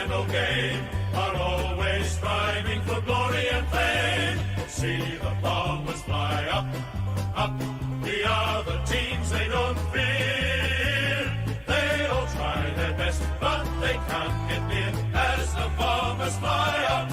scandal game are always striving for glory and fame. See the bombers fly up, up. The other teams they don't fear. They all try their best, but they can't get near as the bombers fly up.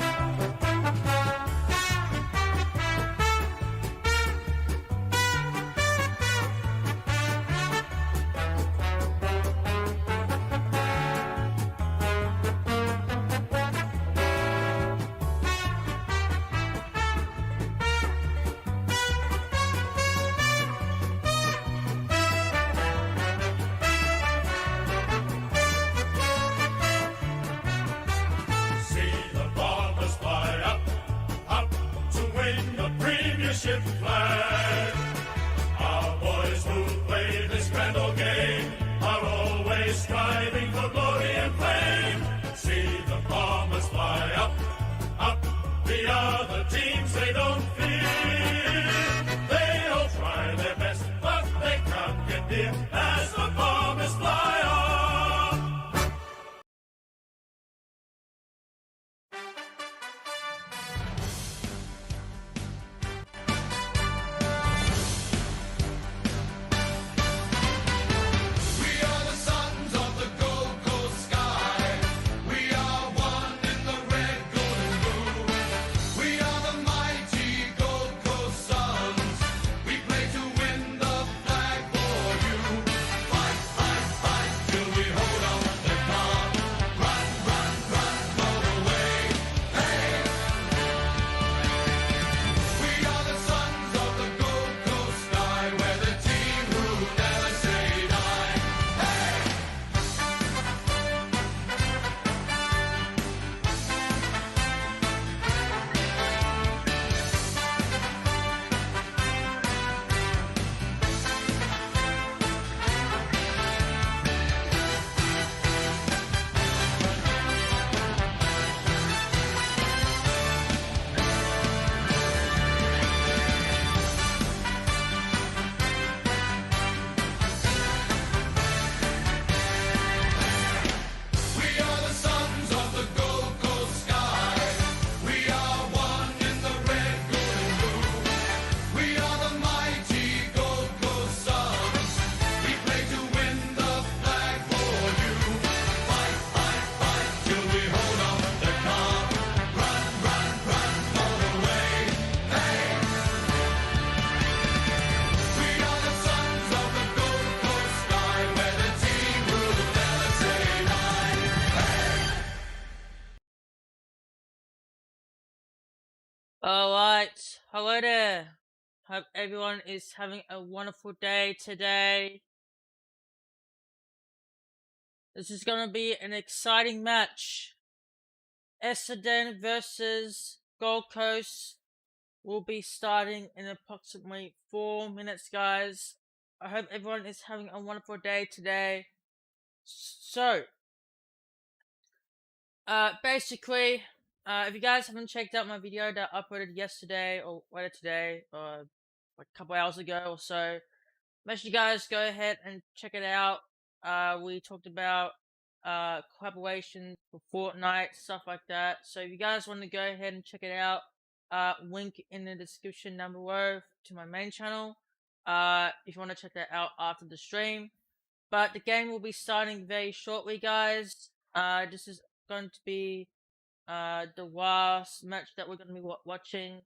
Flag. Our boys who play this grand old game are always striving for glory and fame. See the bombers fly up, up. The other teams they don't fear. They all try their best, but they can't get near as the bombers fly up. Alright, hello there. Hope everyone is having a wonderful day today. This is going to be an exciting match. Essendon versus Gold Coast will be starting in approximately 4 minutes, guys. I hope everyone is having a wonderful day today. So, basically, if you guys haven't checked out my video that I uploaded yesterday or later today, or like a couple hours ago or so, make sure you guys go ahead and check it out. We talked about collaboration for Fortnite, stuff like that. So if you guys want to go ahead and check it out, link in the description down below to my main channel. If you want to check that out after the stream. But the game will be starting very shortly, guys. This is going to be the last match that we're going to be watching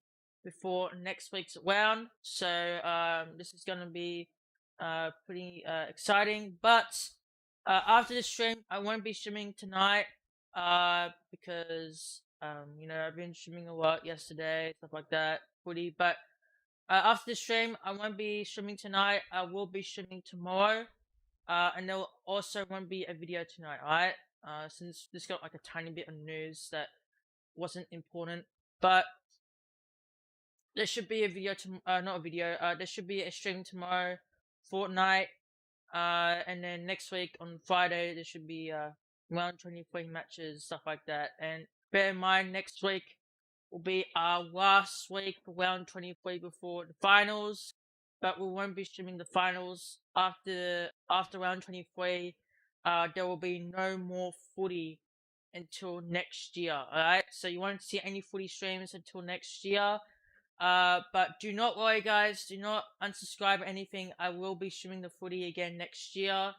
before next week's round. So this is going to be pretty exciting. But after the stream, I won't be streaming tonight because you know, I've been streaming a lot yesterday, stuff like that, footy. But after the stream, I won't be streaming tonight. I will be streaming tomorrow. And there also won't be a video tonight, alright? Since this got like a tiny bit of news that wasn't important, but there should be a video not a video, there should be a stream tomorrow, Fortnite, and then next week on Friday there should be round 23 matches, stuff like that. And bear in mind, next week will be our last week for round 23 before the finals, but we won't be streaming the finals after round 23. There will be no more footy until next year. Alright, so you won't see any footy streams until next year. But do not worry, guys. Do not unsubscribe or anything. I will be streaming the footy again next year,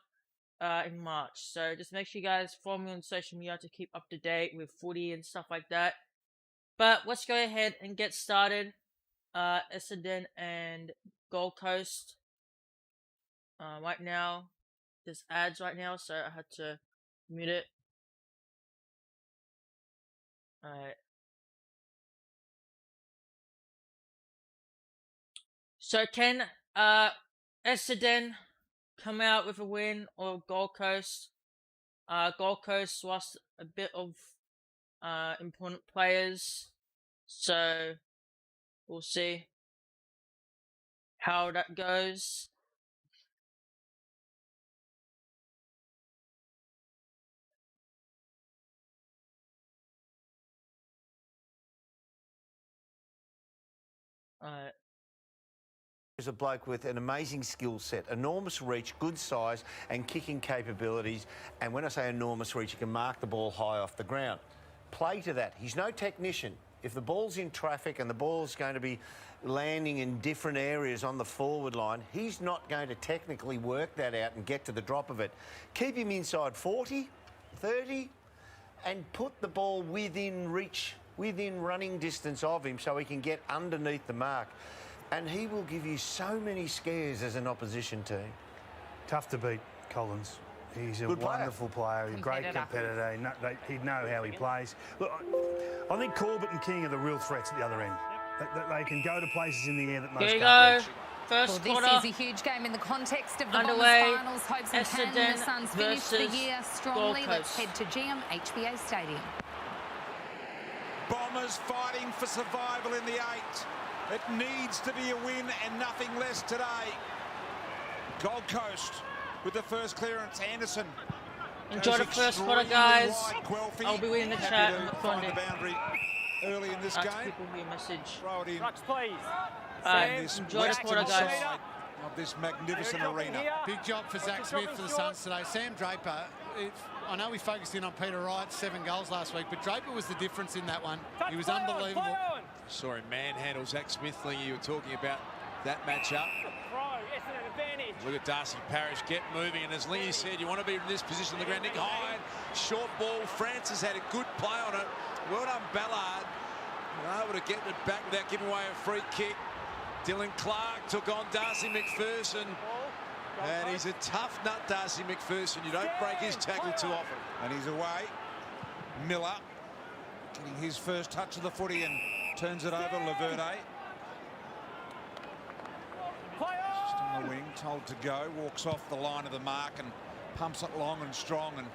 in March. So just make sure you guys follow me on social media to keep up to date with footy and stuff like that. But let's go ahead and get started. Essendon and Gold Coast. Right now, there's ads right now, so I had to mute it. Alright. So can Essendon come out with a win, or Gold Coast? Gold Coast lost a bit of important players, so we'll see how that goes. Is a bloke with an amazing skill set, enormous reach, good size and kicking capabilities. And when I say enormous reach, he can mark the ball high off the ground. Play to that. He's no technician. If the ball's in traffic and the ball's going to be landing in different areas on the forward line, he's not going to technically work that out and get to the drop of it. Keep him inside 40, 30 and put the ball within reach, within running distance of him so he can get underneath the mark. And he will give you so many scares as an opposition team. Tough to beat, Collins. He's a Good player. wonderful player, a great competitor. He'd know how he plays. Look, I think Corbett and King are the real threats at the other end. They can go to places in the air that most Here we can't go. reach. First Well, quarter. this is a huge game in the context of the Underway. Bombers finals. Hopes and Essendon can the Suns finish the versus year Gold strongly. Let's Coast. head to GMHBA Stadium. Bombers fighting for survival in the 8. It needs to be a win and nothing less today. Gold Coast with the first clearance. Anderson. Enjoy goes the first quarter, extremely guys. wide. Guelphy I'll be waiting in the happy chat. to I'm find recording. the boundary early in this game. People me a message. Throw it in. please. This Enjoy the western quarter, guys. side of this magnificent arena. Big job for Zach Smith for the Suns today. Sam Draper, I know we focused in on Peter Wright, 7 goals last week, but Draper was the difference in that one. He was unbelievable. Saw him manhandle Zach Smith. You were talking about that matchup. Look at Darcy Parish get moving, and as Lingy said, you want to be in this position on the ground. Nick Hyde, short ball. Francis had a good play on it. Well done, Ballard. Able to get it back without giving away a free kick. Dylan Clark took on Darcy McPherson. And he's a tough nut, Darcy McPherson. You don't break his tackle too often. And he's away. Miller getting his first touch of the footy and turns it over. Laverde. Just on the wing, told to go. Walks off the line of the mark and pumps it long and strong. And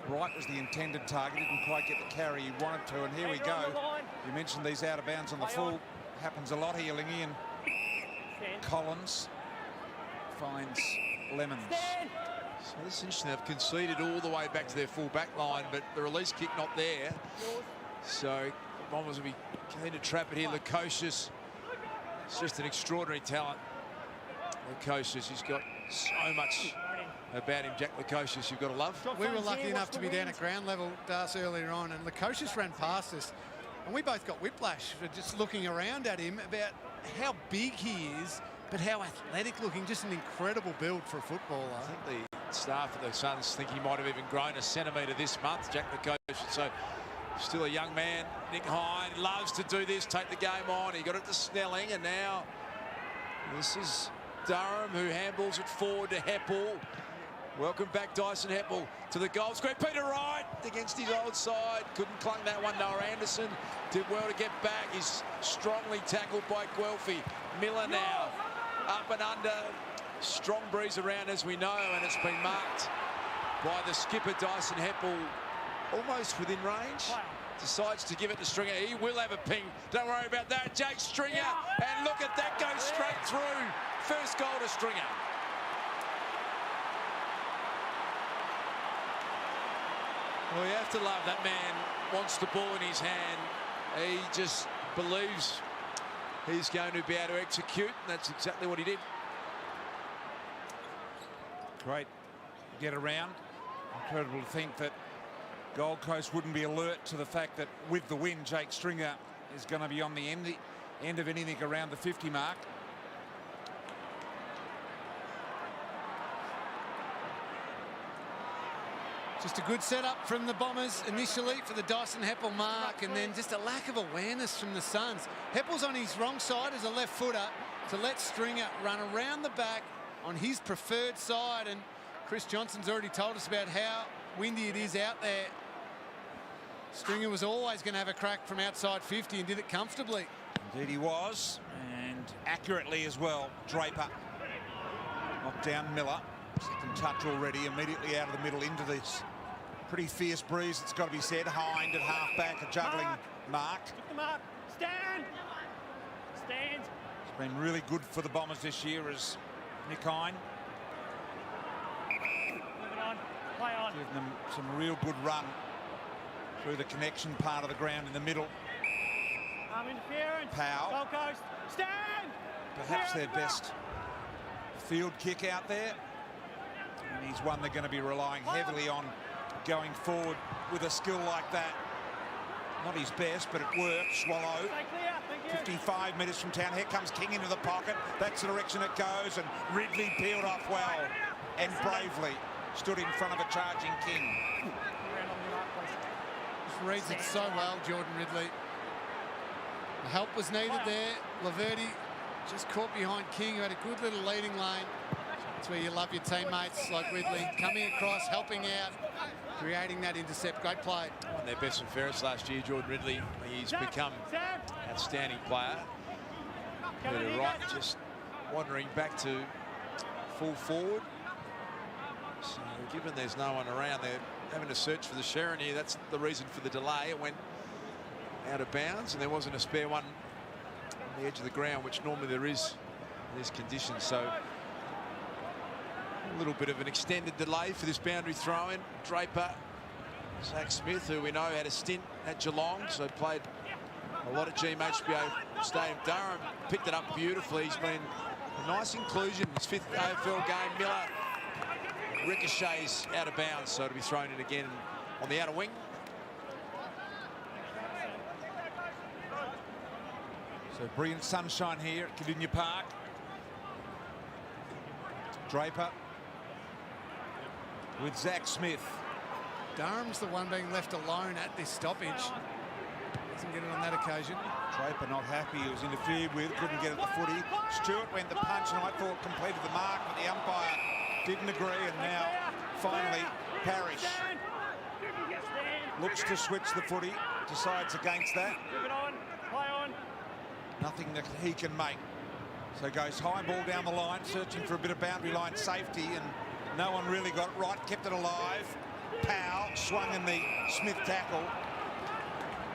Wright was the intended target. Didn't quite get the carry he wanted to. And here we go. You mentioned these out of bounds on the full. Happens a lot here, Lingy. And Collins finds Lemons. So this is interesting. They've conceded all the way back to their full back line, but the release kick not there. So Bombers will be keen to trap it here. Lukosius, it's just an extraordinary talent. Lukosius, he's got so much about him. Jack Lukosius, you've got to love. We were lucky enough to be down at ground level, Darcy, earlier on, and Lukosius ran past us. And we both got whiplash for just looking around at him about how big he is, but how athletic looking. Just an incredible build for a footballer. I think the staff of the Suns think he might have even grown a centimetre this month, Jack Lukosius. So still a young man. Nick Hyde loves to do this, take the game on. He got it to Snelling, and now this is Durham, who handballs it forward to Heppel. Welcome back, Dyson Heppel, to the goal square. Peter Wright against his old side. Couldn't clung that one. Noah Anderson did well to get back. He's strongly tackled by Guelphy. Miller now up and under. Strong breeze around, as we know, and it's been marked by the skipper, Dyson Heppel, almost within range. Decides to give it to Stringer. He will have a ping. Don't worry about that. Jake Stringer, and look at that, goes straight through. First goal to Stringer. Well, you have to love that man. Wants the ball in his hand. He just believes he's going to be able to execute, and that's exactly what he did. Great get around. Incredible to think that Gold Coast wouldn't be alert to the fact that with the win, Jake Stringer is going to be on the end of anything around the 50 mark. Just a good setup from the Bombers initially for the Dyson Heppel mark, and then just a lack of awareness from the Suns. Heppel's on his wrong side as a left footer to let Stringer run around the back on his preferred side, and Chris Johnson's already told us about how windy it is out there. Stringer was always going to have a crack from outside 50 and did it comfortably. Indeed he was, and accurately as well. Draper knocked down Miller. Second touch already, immediately out of the middle into this pretty fierce breeze, it's got to be said. Hind at half-back, a juggling mark. Stand! Stand! It's been really good for the Bombers this year as Nick Hind Moving on. Play on. giving them some real good run through the connection part of the ground in the middle. Interference. Powell. Gold Coast. Stand! Perhaps their best field kick out there. And he's one they're going to be relying heavily on going forward with a skill like that. Not his best, but it works. Swallow. Stay clear. Thank you. 55 metres from town. Here comes King into the pocket. That's the direction it goes. And Ridley peeled off well and bravely stood in front of a charging King. Just reads it so well, Jordan Ridley. The help was needed there. Laverty just caught behind King, who had a good little leading lane. That's where you love your teammates like Ridley coming across, helping out, creating that intercept. Great play. Won their best and fairest last year, Jordan Ridley. He's become an outstanding player. Peter Wright just wandering back to full forward. So given there's no one around, they're having to search for the Sharon here. That's the reason for the delay. It went out of bounds and there wasn't a spare one on the edge of the ground, which normally there is in these conditions. So a little bit of an extended delay for this boundary throw-in. Draper, Zach Smith, who we know had a stint at Geelong, so played a lot at GMHBA Stadium. Durham picked it up beautifully. He's been a nice inclusion. His 5th AFL game. Miller ricochets out of bounds, so to be thrown in again on the outer wing. So brilliant sunshine here at Cadinia Park. Draper with Zach Smith. Durham's the one being left alone at this stoppage. Doesn't get it on that occasion. Draper not happy. He was interfered with, couldn't get at the footy. Stewart went the punch and I thought completed the mark, but the umpire didn't agree, and now finally Parrish looks to switch the footy, decides against that. Move it on. Play on. Nothing that he can make. So goes high ball down the line, searching for a bit of boundary line safety, and no one really got it right, kept it alive. Powell swung in the Smith tackle,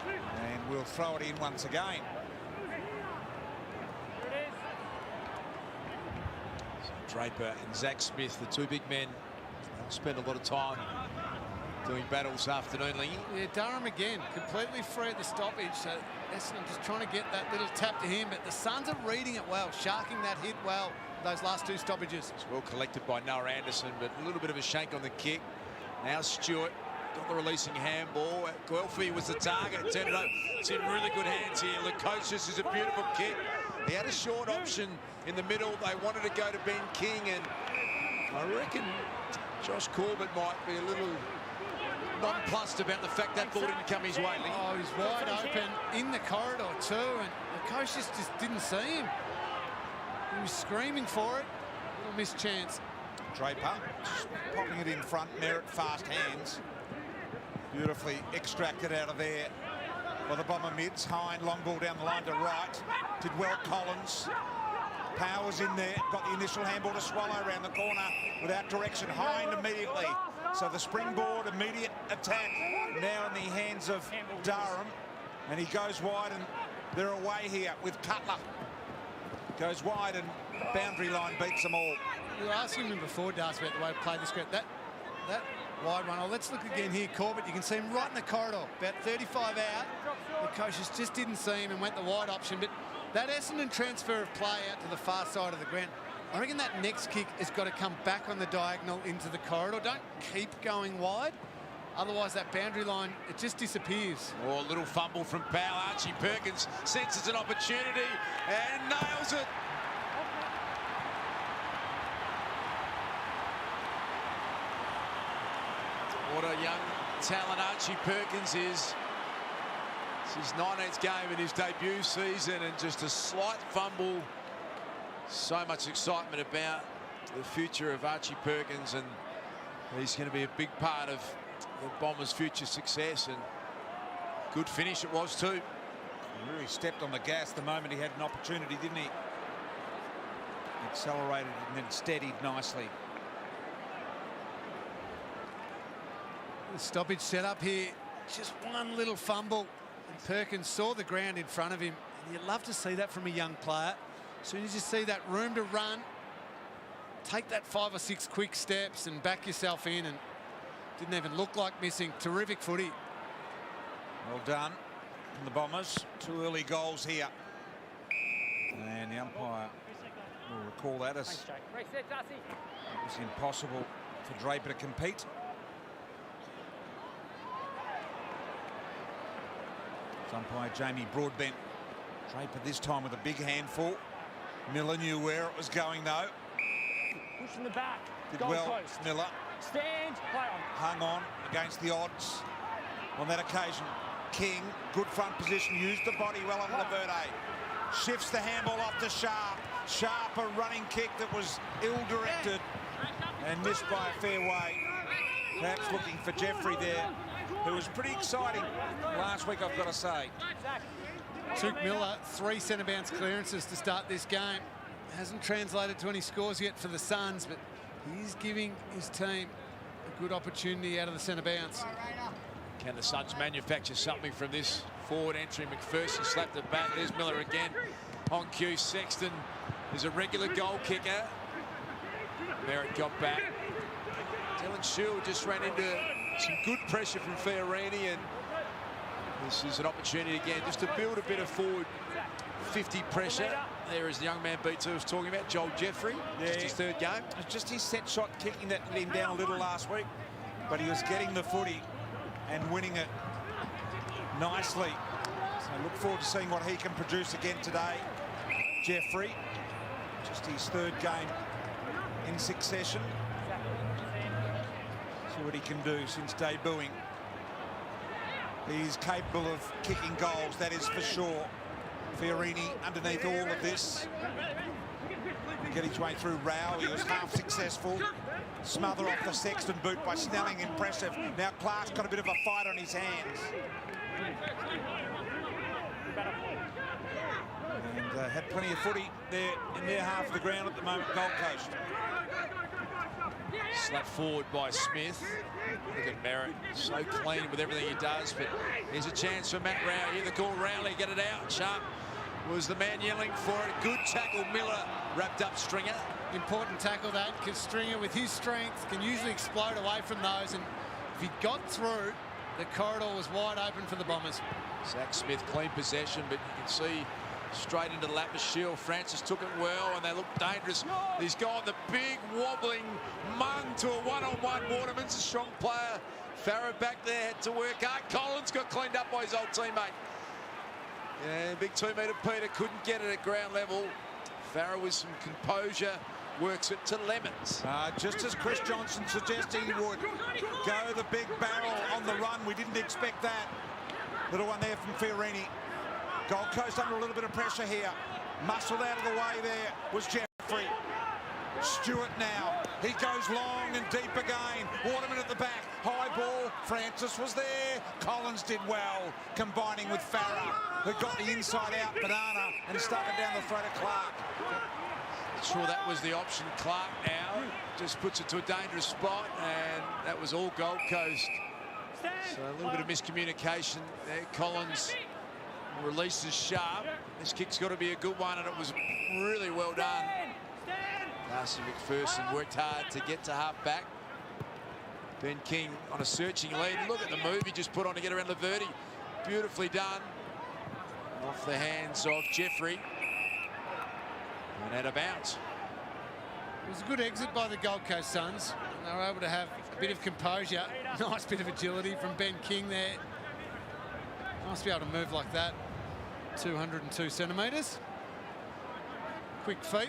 and we'll throw it in once again. So Draper and Zach Smith, the two big men, spend a lot of time doing battle this afternoon, Lingy. Yeah, Durham again, completely free at the stoppage. So Essendon just trying to get that little tap to him, but the Suns are reading it well, sharking that hit well, those last two stoppages. It's well collected by Noah Anderson, but a little bit of a shank on the kick. Now Stewart got the releasing handball. Guelphy was the target. It's ended up, it's in really good hands here. Lukosius is a beautiful kick. He had a short option in the middle. They wanted to go to Ben King, and I reckon Josh Corbett might be a little nonplussed about the fact that ball didn't come his way. Oh, he's wide open in the corridor too, and Lukosius just didn't see him. He was screaming for it. Little missed chance. Draper popping it in front, Merritt fast hands. Beautifully extracted out of there by the Bomber mids. Hind, long ball down the line to right. Did well Collins. Powers in there, got the initial handball to Swallow around the corner without direction. Hind immediately. So the springboard, immediate attack now in the hands of Durham. And he goes wide, and they're away here with Cutler. Goes wide, and boundary line beats them all. You were asking him before, Darcy, about the way to play this script. That wide one. Oh, let's look again here. Corbett, you can see him right in the corridor, about 35 out. The coaches just didn't see him and went the wide option. But that Essendon transfer of play out to the far side of the ground, I reckon that next kick has got to come back on the diagonal into the corridor. Don't keep going wide. Otherwise, that boundary line, it just disappears. Oh, a little fumble from Powell. Archie Perkins senses an opportunity and nails it. What a young talent Archie Perkins is. It's his 19th game in his debut season, and just a slight fumble. So much excitement about the future of Archie Perkins, and he's going to be a big part of the Bombers' future success. And good finish it was too. He really stepped on the gas the moment he had an opportunity, didn't he? Accelerated and then steadied nicely. The stoppage set up here. Just one little fumble. And Perkins saw the ground in front of him. And you'd love to see that from a young player. As soon as you see that room to run, take that 5 or 6 quick steps and back yourself in, and didn't even look like missing. Terrific footy. Well done from the Bombers. 2 early goals here. And the umpire will recall that as it was impossible for Draper to compete. It's umpire Jamie Broadbent. Draper this time with a big handful. Miller knew where it was going though. Push in the back. Did Goal well, post. Miller. Stand. Play on. Hung on against the odds on that occasion. King, good front position, used the body well on Laverde. Shifts the handball off to Sharp. Sharp, a running kick that was ill-directed and missed by a fair way. Perhaps looking for Jeffrey there, who was pretty exciting last week, I've got to say. Took Miller 3 centre bounce clearances to start this game. Hasn't translated to any scores yet for the Suns, but he's giving his team a good opportunity out of the centre bounce. Can the Suns manufacture something from this forward entry? McPherson slapped it back. There's Miller again. On cue, Sexton is a regular goal kicker. Merritt got back. Dylan Shield just ran into some good pressure from Fiorini, and this is an opportunity again just to build a bit of forward 50 pressure. There is the young man B2 was talking about, Joel Jeffrey. Just his 3rd game. It's just his set shot kicking that let him down a little last week, but he was getting the footy and winning it nicely. So I look forward to seeing what he can produce again today. Jeffrey, just his 3rd game in succession. See what he can do since debuting. He's capable of kicking goals, that is for sure. Fiorini underneath all of this. Get his way through Rao. He was half successful. Smother off the Sexton boot by Snelling, impressive. Now Clark's got a bit of a fight on his hands. And had plenty of footy there in their half of the ground at the moment, Gold Coast. Slapped forward by Smith. Look at Merritt, so clean with everything he does, but here's a chance for Matt Rao. Here the call, Rowley, get it out. Sharp was the man yelling for it. Good tackle, Miller wrapped up Stringer. Important tackle that, because Stringer, with his strength, can usually explode away from those, and if he got through, the corridor was wide open for the Bombers. Zach Smith clean possession, but you can see straight into the lap of Shield. Francis took it well, and they look dangerous. He's gone the big wobbling mung to a one-on-one. Waterman's a strong player. Farah back there had to work hard. Collins got cleaned up by his old teammate. Yeah, big 2-metre Peter couldn't get it at ground level. Farah with some composure works it to Lemons. Just as Chris Johnson suggested he would. Go the big barrel on the run. We didn't expect that. Little one there from Fiorini. Gold Coast under a little bit of pressure here. Muscled out of the way there was Jeffrey. Stewart now. He goes long and deep again. Waterman at the back. High ball. Francis was there. Collins did well, combining with Farah, who got the inside out banana and stuck it down the throat of Clark. Sure, that was the option. Clark now just puts it to a dangerous spot, and that was all Gold Coast. So a little bit of miscommunication there. Collins releases Sharp. This kick's got to be a good one, and it was really well done. Darcy McPherson worked hard to get to half back. Ben King on a searching lead. Look at the move he just put on to get around Laverde. Beautifully done. Off the hands of Jeffrey. And out of bounds. It was a good exit by the Gold Coast Suns. And they were able to have a bit of composure. Nice bit of agility from Ben King there. Nice to be able to move like that. 202 centimetres. Quick feet.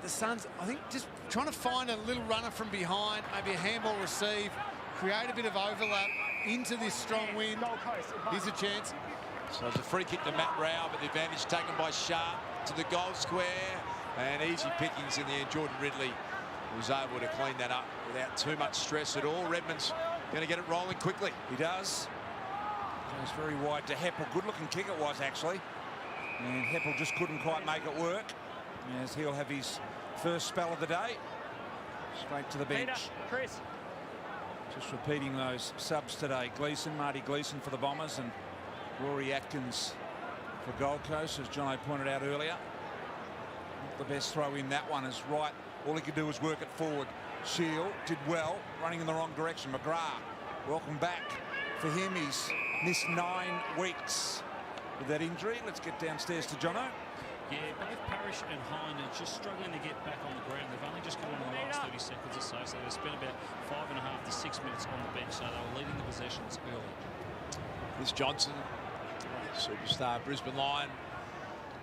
The Suns, I think, just trying to find a little runner from behind, maybe a handball receive, create a bit of overlap into this strong wind. Here's a chance. So it's a free kick to Matt Rao, but the advantage taken by Sharp to the goal square. And easy pickings in the end. Jordan Ridley was able to clean that up without too much stress at all. Redmond's going to get it rolling quickly. He does. Goes very wide to Heppel. Good-looking kick it was, actually. And Heppel just couldn't quite make it work, as he'll have his first spell of the day. Straight to the bench. Peter, Chris. Just repeating those subs today. Gleeson, Marty Gleeson for the Bombers, and Rory Atkins for Gold Coast, as Jono pointed out earlier. Not the best throw in that one is right. All he could do was work it forward. Shield did well, running in the wrong direction. McGrath, welcome back for him. He's missed 9 weeks with that injury. Let's get downstairs to Jono. Yeah, both Parrish and Hine are just struggling to get back on the ground. They've only just come on in the last 30 seconds or so, so they've spent about 5.5 to 6 minutes on the bench, so they were leading the possessions early. This Johnson, superstar Brisbane Lion,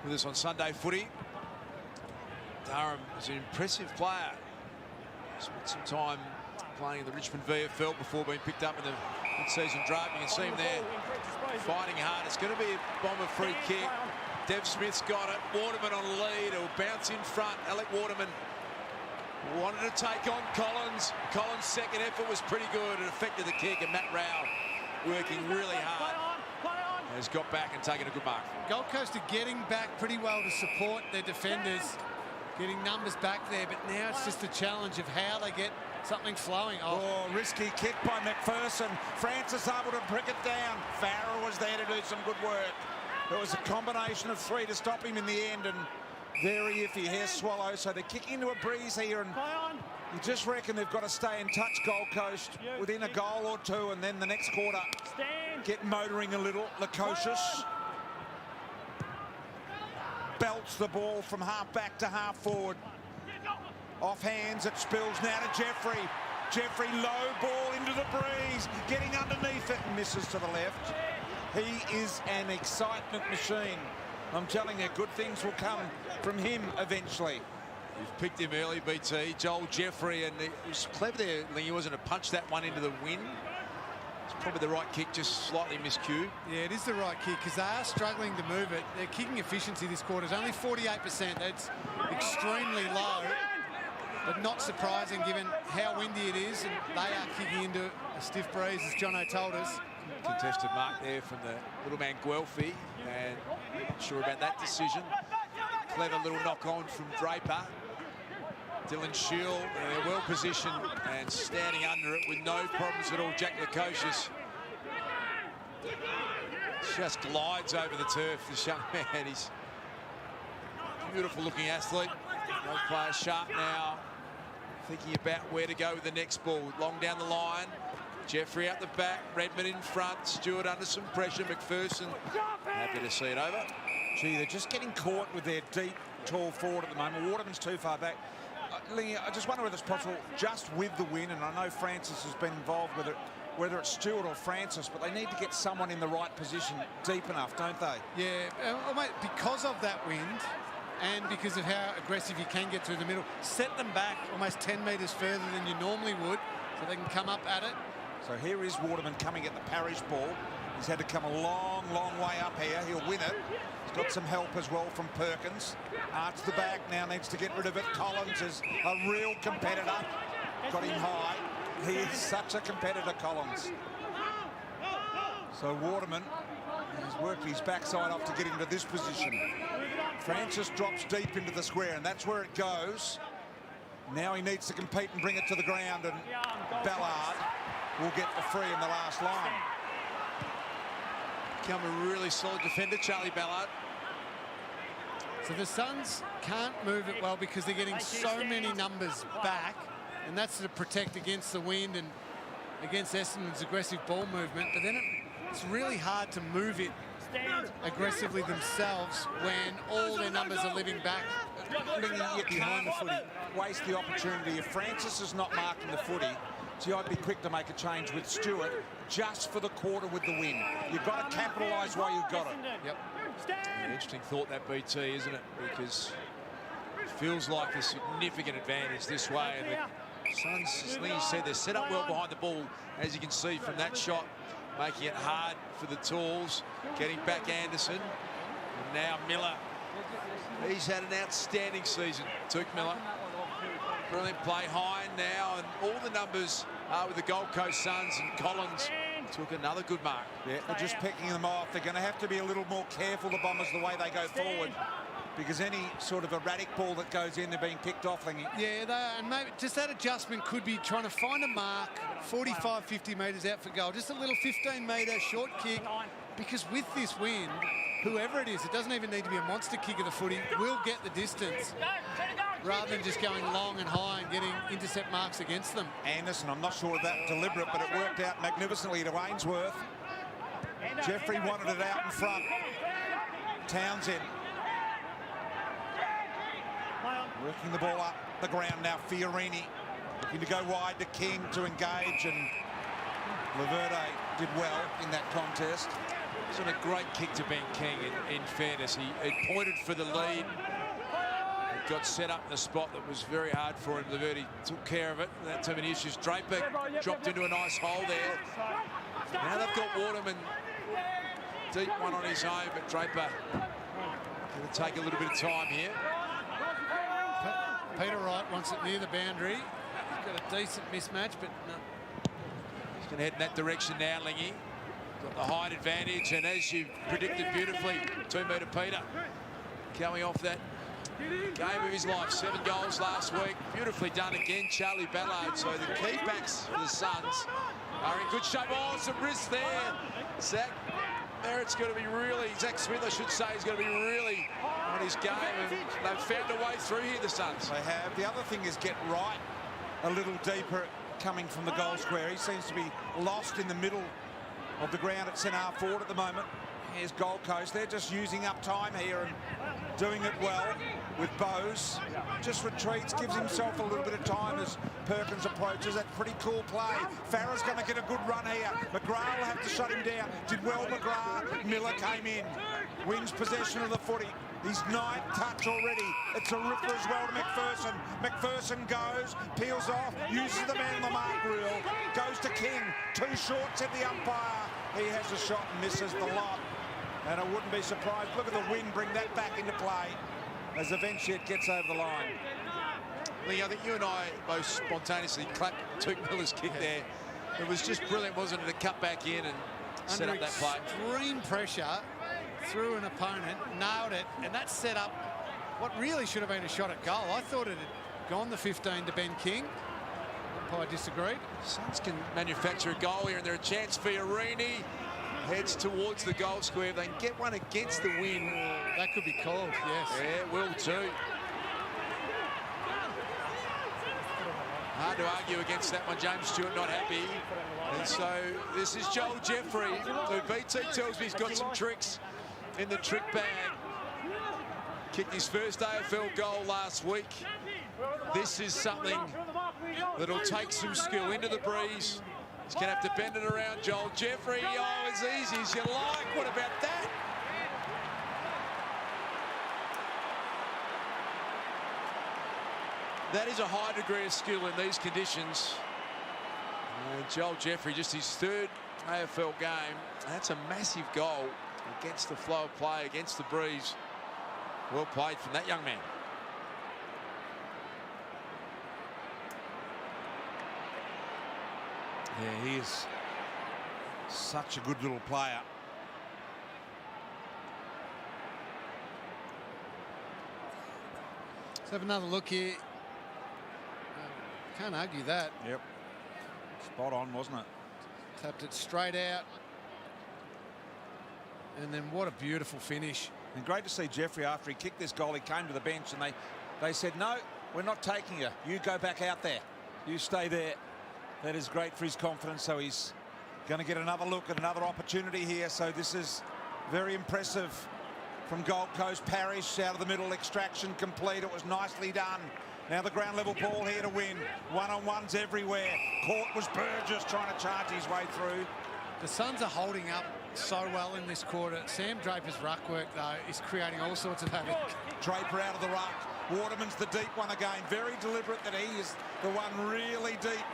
with us on Sunday Footy. Durham is an impressive player. Spent some time playing in the Richmond VFL before being picked up in the mid-season draft. You can see him there fighting hard. It's going to be a Bomber free kick. Dev Smith's got it. Waterman on lead. He'll bounce in front. Alec Waterman wanted to take on Collins. Collins' second effort was pretty good. It affected the kick, and Matt Rao, working really hard, has got back and taken a good mark. Gold Coast are getting back pretty well to support their defenders, getting numbers back there, but now it's just a challenge of how they get something flowing. Oh, risky kick by McPherson. Francis able to prick it down. Farrell was there to do some good work. It was a combination of 3 to stop him in the end, and very iffy. Here's Swallow, so they're kicking into a breeze here, and you just reckon they've got to stay in touch, Gold Coast, within a goal or two, and then the next quarter get motoring a little. Lukosius belts the ball from half back to half forward. Off hands, it spills now to Jeffrey. Jeffrey, low ball into the breeze, getting underneath it and misses to the left. He is an excitement machine. I'm telling you, good things will come from him eventually. You've picked him early, BT. Joel Jeffrey, and it was clever there, Lingy, wasn't it? Punch that one into the wind. It's probably the right kick, just slightly miscued. Yeah, it is the right kick because they are struggling to move it. Their kicking efficiency this quarter is only 48%. That's extremely low, but not surprising given how windy it is, and they are kicking into a stiff breeze, as Jono told us. Contested mark there from the little man Guelphy, and not sure about that decision. Clever little knock on from Draper. Dylan Shield, they're well positioned and standing under it with no problems at all. Jack Lukosius just glides over the turf, this young man. He's a beautiful looking athlete. Young player Sharp now thinking about where to go with the next ball. Long down the line. Jeffrey out the back, Redmond in front, Stewart under some pressure, McPherson happy to see it over. Gee, they're just getting caught with their deep, tall forward at the moment. Waterman's too far back. Lingy, I just wonder whether it's possible, just with the win, and I know Francis has been involved with it, whether it's Stewart or Francis, but they need to get someone in the right position deep enough, don't they? Yeah, well, mate, because of that wind and because of how aggressive you can get through the middle, set them back almost 10 metres further than you normally would so they can come up at it. So here is Waterman coming at the Parrish ball. He's had to come a long, long way up here. He'll win it. He's got some help as well from Perkins. Arts the back, now needs to get rid of it. Collins is a real competitor. Got him high. He is such a competitor, Collins. So Waterman has worked his backside off to get into this position. Francis drops deep into the square, and that's where it goes. Now he needs to compete and bring it to the ground, and Ballard will get the free in the last line. Become a really solid defender, Charlie Ballard. So the Suns can't move it well because they're getting so many numbers back, and that's to protect against the wind and against Essendon's aggressive ball movement. But then it's really hard to move it aggressively themselves when all their numbers are living back. Lingy, you get behind the footy, waste the opportunity. If Francis is not marking the footy, gee, I'd be quick to make a change with Stewart just for the quarter with the win. You've got to capitalise while you've got it. Yep. An interesting thought that, BT, isn't it? Because it feels like a significant advantage this way. And the Suns, as Lingy said, they're set up well behind the ball, as you can see from that shot, making it hard for the Tools, getting back Anderson. And now Miller. He's had an outstanding season, Tuke Miller. Brilliant play. Hine now, and all the numbers are with the Gold Coast Suns, and Collins took another good mark. Yeah, they're just picking them off. They're going to have to be a little more careful, the Bombers, the way they go forward, because any sort of erratic ball that goes in, they're being picked off, Lingy. Yeah, they are, and maybe just that adjustment could be trying to find a mark 45, 50 metres out for goal. Just a little 15-metre short kick, because with this wind, whoever it is, it doesn't even need to be a monster kick of the footy, will get the distance rather than just going long and high and getting intercept marks against them. Anderson, I'm not sure that deliberate, but it worked out magnificently to Ainsworth. Jeffrey wanted it out in front. Townsend working the ball up the ground now. Fiorini looking to go wide to King to engage, and Laverde did well in that contest. It's a great kick to Ben King, in fairness. He pointed for the lead. He got set up in a spot that was very hard for him. Laverde took care of it without too many issues. Draper dropped into a nice hole there. Now they've got Waterman. Deep one on his own, but Draper going to take a little bit of time here. Peter Wright wants it near the boundary. He's got a decent mismatch, but no. He's going to head in that direction now, Lingy. Got the height advantage, and as you predicted beautifully, 2-metre Peter coming off that game of his life. 7 goals last week. Beautifully done again, Charlie Ballard. So the key backs for the Suns are in good shape. Oh, some wrists there. Zach Merritt's going to be really, Zach Smith, I should say, is going to be really on his game. And they've found a way through here, the Suns. They have. The other thing is get Wright a little deeper coming from the goal square. He seems to be lost in the middle of the ground at centre forward at the moment. Here's Gold Coast. They're just using up time here and doing it well with Bowes. Just retreats, gives himself a little bit of time as Perkins approaches. That pretty cool play. Farah's going to get a good run here. McGrath will have to shut him down. Did well, McGrath. Miller came in. Wins possession of the footy. His 9th touch already. It's a ripper as well to McPherson. McPherson goes, peels off, uses the man on the mark rule, goes to King. 2 short, said the umpire. He has a shot and misses the lot. And I wouldn't be surprised. Look at the wind bring that back into play as eventually it gets over the line. Lee, I think you and I both spontaneously clapped Tuke Miller's kick there. It was just brilliant, wasn't it, to cut back in and set up that play. Extreme pressure through an opponent, nailed it, and that set up what really should have been a shot at goal. I thought it had gone the 15 to Ben King. Umpire disagreed. Suns can manufacture a goal here, and there's a chance for Fiorini. Heads towards the goal square. If they can get one against the wind. That could be called, yes. Yeah, it will too. Hard to argue against that one. James Stewart not happy. And so this is Joel Jeffrey, who BT tells me he's got some tricks in the trick bag. Kicked his first AFL goal last week. This is something that'll take some skill into the breeze. He's going to have to bend it around. Joel Jeffrey. Oh, as easy as you like. What about that? That is a high degree of skill in these conditions. Joel Jeffrey, just his 3rd AFL game. That's a massive goal against the flow of play, against the breeze. Well played from that young man. Yeah, he is such a good little player. Let's have another look here. Can't argue that. Yep. Spot on, wasn't it? Tapped it straight out. And then what a beautiful finish. And great to see Jeffrey after he kicked this goal. He came to the bench and they said, no, we're not taking you. You go back out there. You stay there. That is great for his confidence. So he's going to get another look at another opportunity here. So this is Very impressive from Gold Coast. Parrish out of the middle, extraction complete. It was nicely done. Now the ground level ball here to win. One-on-ones everywhere. Caught was Burgess trying to charge his way through. The Suns are holding up so well in this quarter. Sam Draper's ruck work, though, is creating all sorts of havoc. Draper out of the ruck. Waterman's the deep one again. Very deliberate that he is the one really deep.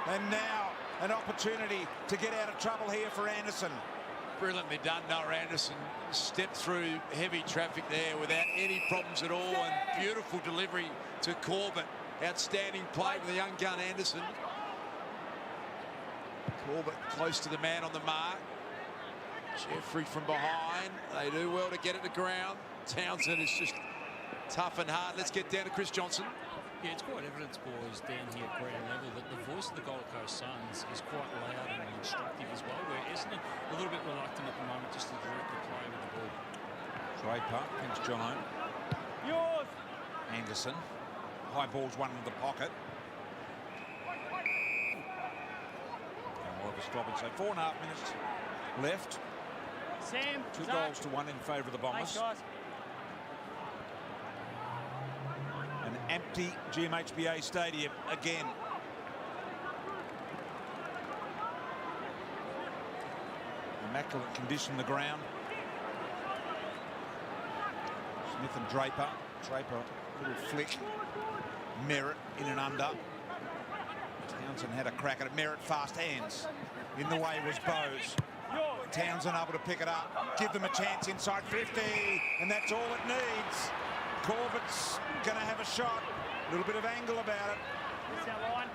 And now an opportunity to get out of trouble here for Anderson. Brilliantly done, Noah Anderson. Stepped through heavy traffic there without any problems at all, and beautiful delivery to Corbett. Outstanding play with the young gun Anderson. Corbett close to the man on the mark. Jeffrey from behind. They do well to get it to ground. Townsend is just tough and hard. Let's get down to Chris Johnson. Yeah, it's quite evident, boys, down here at ground level that the voice of the Gold Coast Suns is quite loud and instructive as well, where Essendon a little bit reluctant at the moment just to directly play with the ball. Draper, thanks Jono. Yours. Anderson. High ball's one in the pocket. And Morris Robinson. So 4.5 minutes left. Sam. 2 Zach. goals to 1 in favour of the Bombers. Thanks, guys. An empty GMHBA stadium again. Immaculate condition, the ground. Smith and Draper. Draper, little flick. Merritt in and under. Townsend had a crack at it. Merritt fast hands. In the way was Bowes. Townsend able to pick it up. Give them a chance inside 50. And that's all it needs. Corbett's going to have a shot. A little bit of angle about it.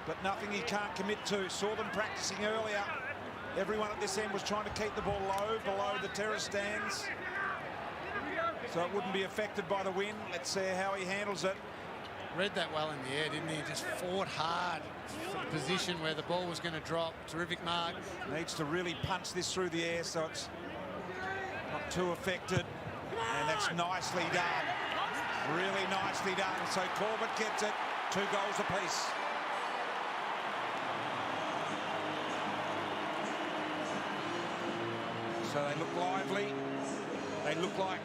But nothing he can't commit to. Saw them practicing earlier. Everyone at this end was trying to keep the ball low, below the terrace stands, so it wouldn't be affected by the wind. Let's see how he handles it. Read that well in the air, didn't he? Just fought hard for the position where the ball was going to drop. Terrific mark. Needs to really punch this through the air so it's not too affected. And that's nicely done. Really nicely done. So Corbett gets it. 2 goals apiece. So they look lively. They look like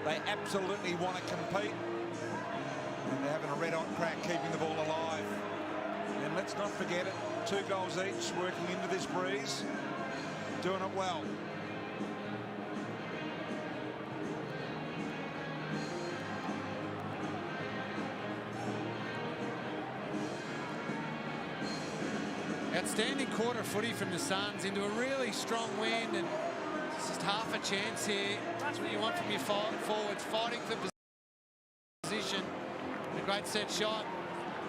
they absolutely want to compete. And they're having a red-hot crack, keeping the ball alive. And let's not forget it, 2 goals each, working into this breeze. Doing it well. Outstanding quarter footy from the Suns into a really strong wind, and it's just half a chance here. That's what you want from your forwards, fighting for position. A great set shot.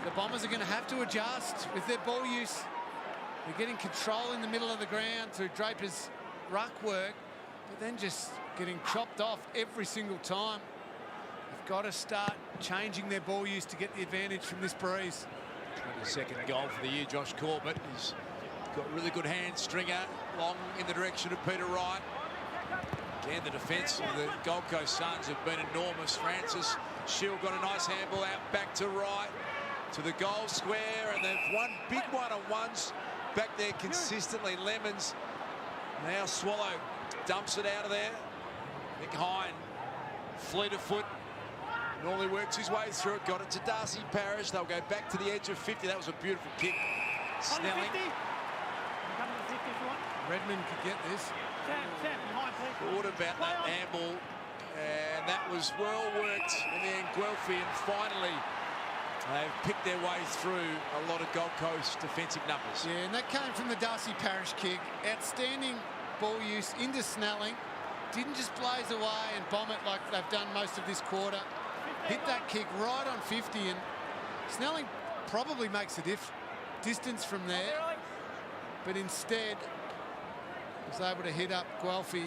The Bombers are going to have to adjust with their ball use. They're getting control in the middle of the ground through Draper's ruck work, but then just getting chopped off every single time. They've got to start changing their ball use to get the advantage from this breeze. 22nd goal for the year, Josh Corbett. He's got really good hand, stringer, long in the direction of Peter Wright. Again, the defence of the Gold Coast Suns have been enormous. Francis Shield got a nice handball out back to Wright, to the goal square, and they've won big one-on-ones back there consistently. Lemons now Swallow dumps it out of there. Nick Hine, fleet of foot, normally works his way through it, got it to Darcy Parish. They'll go back to the edge of 50. That was a beautiful kick. Snelling. Redmond could get this. Thought about that handball, and that was well worked in the end. Guelphy, and finally they've picked their way through a lot of Gold Coast defensive numbers. Yeah, and that came from the Darcy Parish kick. Outstanding ball use into Snelling. Didn't just blaze away and bomb it like they've done most of this quarter. Hit that kick right on 50, and Snelling probably makes a distance from there, but instead was able to hit up Guelphy.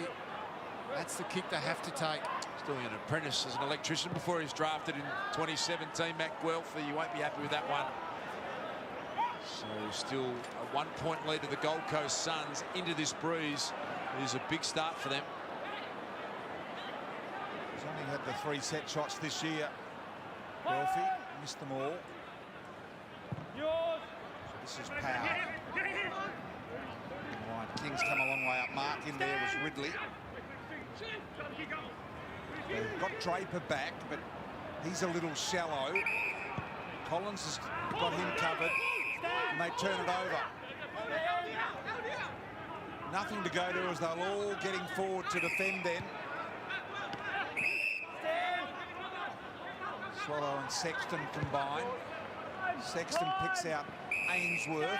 That's the kick they have to take. He's doing an apprentice as an electrician before he's drafted in 2017. Matt Guelphy, you won't be happy with that one. So still a 1-point lead to the Gold Coast Suns into this breeze. It is a big start for them. He's only had the 3 set shots this year. Guelphy missed them all. So this is power. Right, King's come a long way up. Mark in there was Ridley. They've got Draper back, but he's a little shallow. Collins has got him covered, and they turn it over. Nothing to go to as they're all getting forward to defend then. Swallow and Sexton combine. Sexton picks out Ainsworth.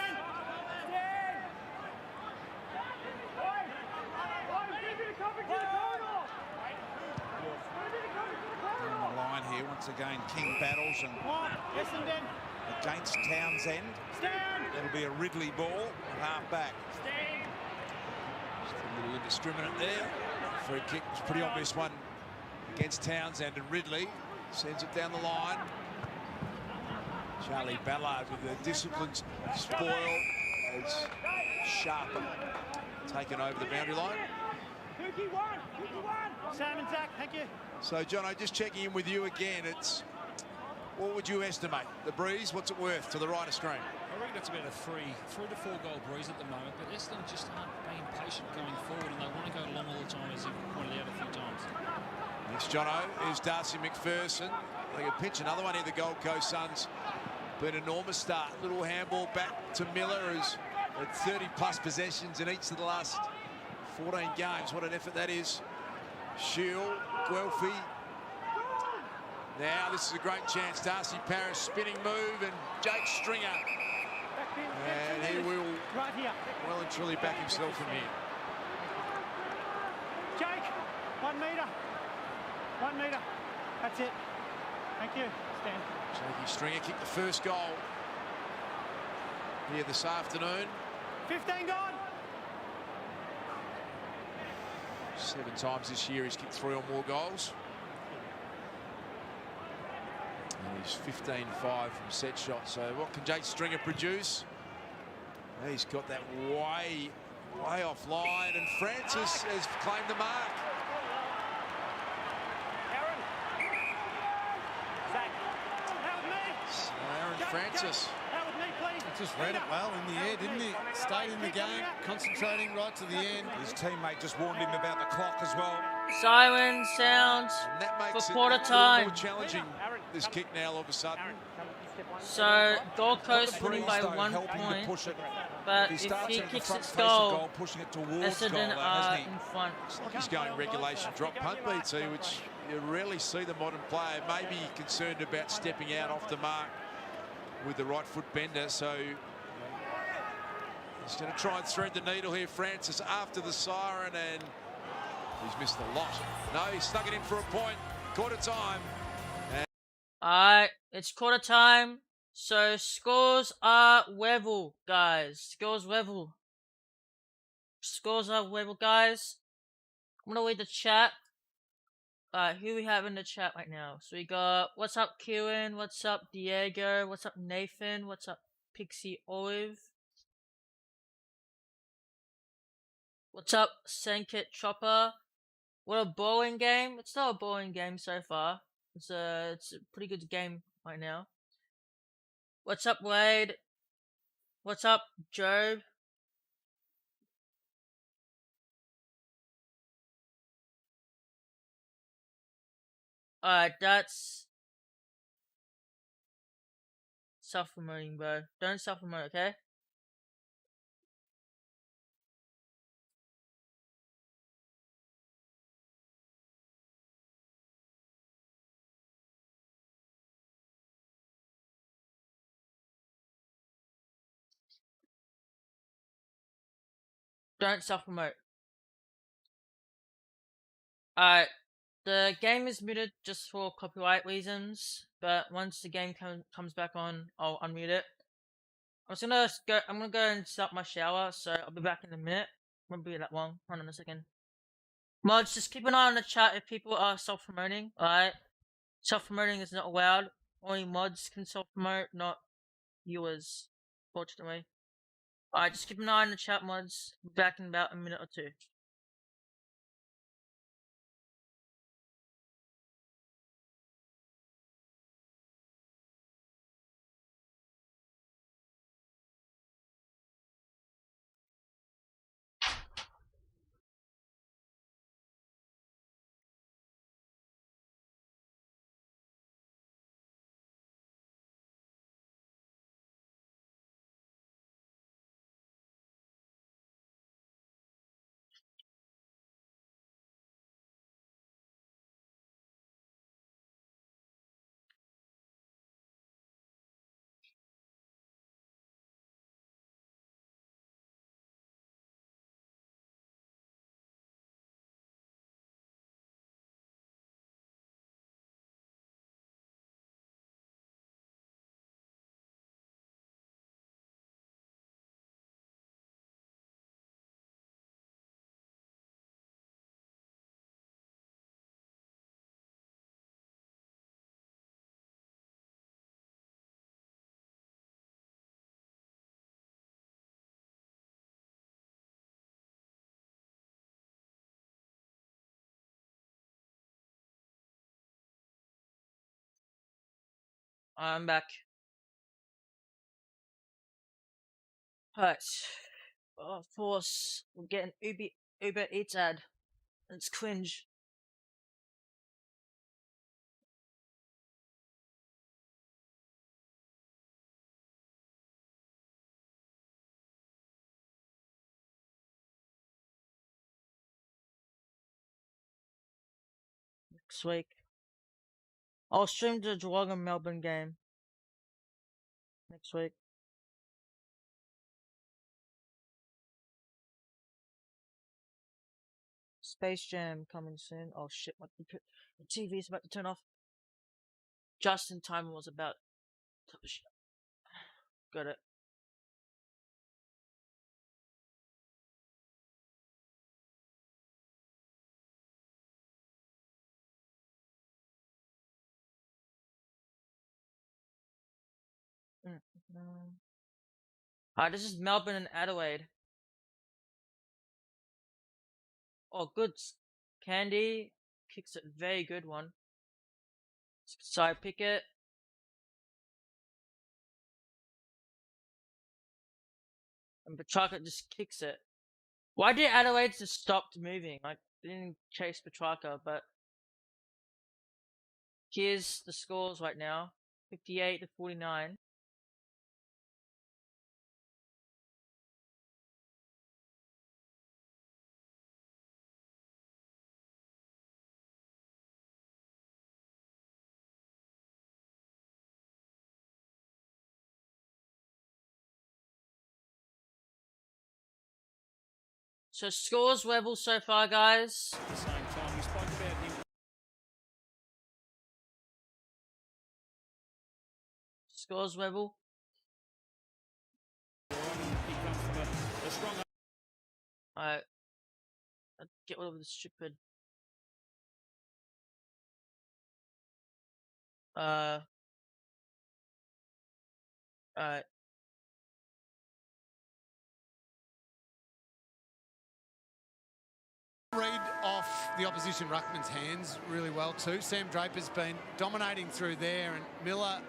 On the line here, once again, King battles and against Townsend. That'll be a Ridley ball at half back. Just a little indiscriminate there. Free kick was a pretty obvious one against Townsend, and Ridley sends it down the line. Charlie Ballard with the discipline spoil as Sharper taken over the boundary line. Sam and Zach, thank you. So, Jono, just checking in with you again. It's what would you estimate the breeze? What's it worth to the right of screen? I reckon it's about a 3 to 4 goal breeze at the moment, but Essendon just aren't being patient going forward, and they want to go long all the time, as you've pointed out a few times. Next, Jono, is Darcy McPherson. They can pinch another one here. The Gold Coast Suns. Been an enormous start. Little handball back to Miller, who's had 30+ possessions in each of the last 14 games. What an effort that is. Shield, Guelphy. Now this is a great chance. Darcy Parish spinning move, and Jake Stringer. And he will well and truly back himself from here. Jake, 1 metre. 1 metre. That's it. Thank you. Stand. Jakey Stringer kicked the first goal here this afternoon. 15 gone. 7 times this year he's kicked 3 or more goals. And he's 15-5 from set shots. So what can Jake Stringer produce? He's got that way offline, and Francis has claimed the mark. Aaron. Zach. That was me. So Aaron Francis. That was me, please. Just read it well in the air, didn't he? Stayed in the game, concentrating right to the end. His teammate just warned him about the clock as well. Siren sounds And that makes for it quarter a little time. more challenging, this kick now all of a sudden. So Gold Coast The winning breeze, by though, 1 helping to point, push it. but He if starts he at the kicks front its face of goal, pushing it towards goal, Essendon though, are hasn't he? in front. It's like he's going regulation drop punt BT, which you rarely see the modern player. Maybe concerned about stepping out off the mark with the right foot bender. So he's going to try and thread the needle here, Francis, after the siren, and he's missed a lot. No, he snuck it in for a point. Quarter time. Alright, it's quarter time. So scores are level, guys. Scores level. Scores are level, guys. I'm gonna read the chat. Alright, who we have in the chat right now? So we got, what's up, Kieran? What's up, Diego? What's up, Nathan? What's up, Pixie Olive? What's up, Sankit Chopper? What a bowling game. It's not a bowling game so far. It's a pretty good game right now. What's up, Wade? What's up, Job? Alright, that's self-promoting, bro. Don't self-promote, okay? Don't self-promote. Alright, the game is muted just for copyright reasons, but once the game comes back on, I'll unmute it. I'm gonna go and start my shower, so I'll be back in a minute. Won't be that long. Hold on a second. Mods, just keep an eye on the chat if people are self-promoting, alright? Self-promoting is not allowed. Only mods can self-promote, not viewers, fortunately. Alright, just keep an eye on the chat, mods. Be back in about a minute or 2. I'm back. Alright. Of course, we're getting Uber Eats ad. It's cringe. Next week. I'll stream the Geelong Melbourne game. Next week. Space Jam coming soon. Oh shit, my TV is about to turn off. Just in time, it was about to got it. Alright, this is Melbourne and Adelaide. Oh, good. Candy kicks it. Very good one. Side pick it. And Petrarca just kicks it. Why did Adelaide just stop moving? Like, they didn't chase Petrarca, but here's the scores right now. 58-49. So scores level so far, guys. At the same time, we spoke about him. Scores level. He comes from a strong. Alright. I'll get rid of this stupid. Alright. Read off the opposition ruckman's hands really well too. Sam Draper's been dominating through there, and Miller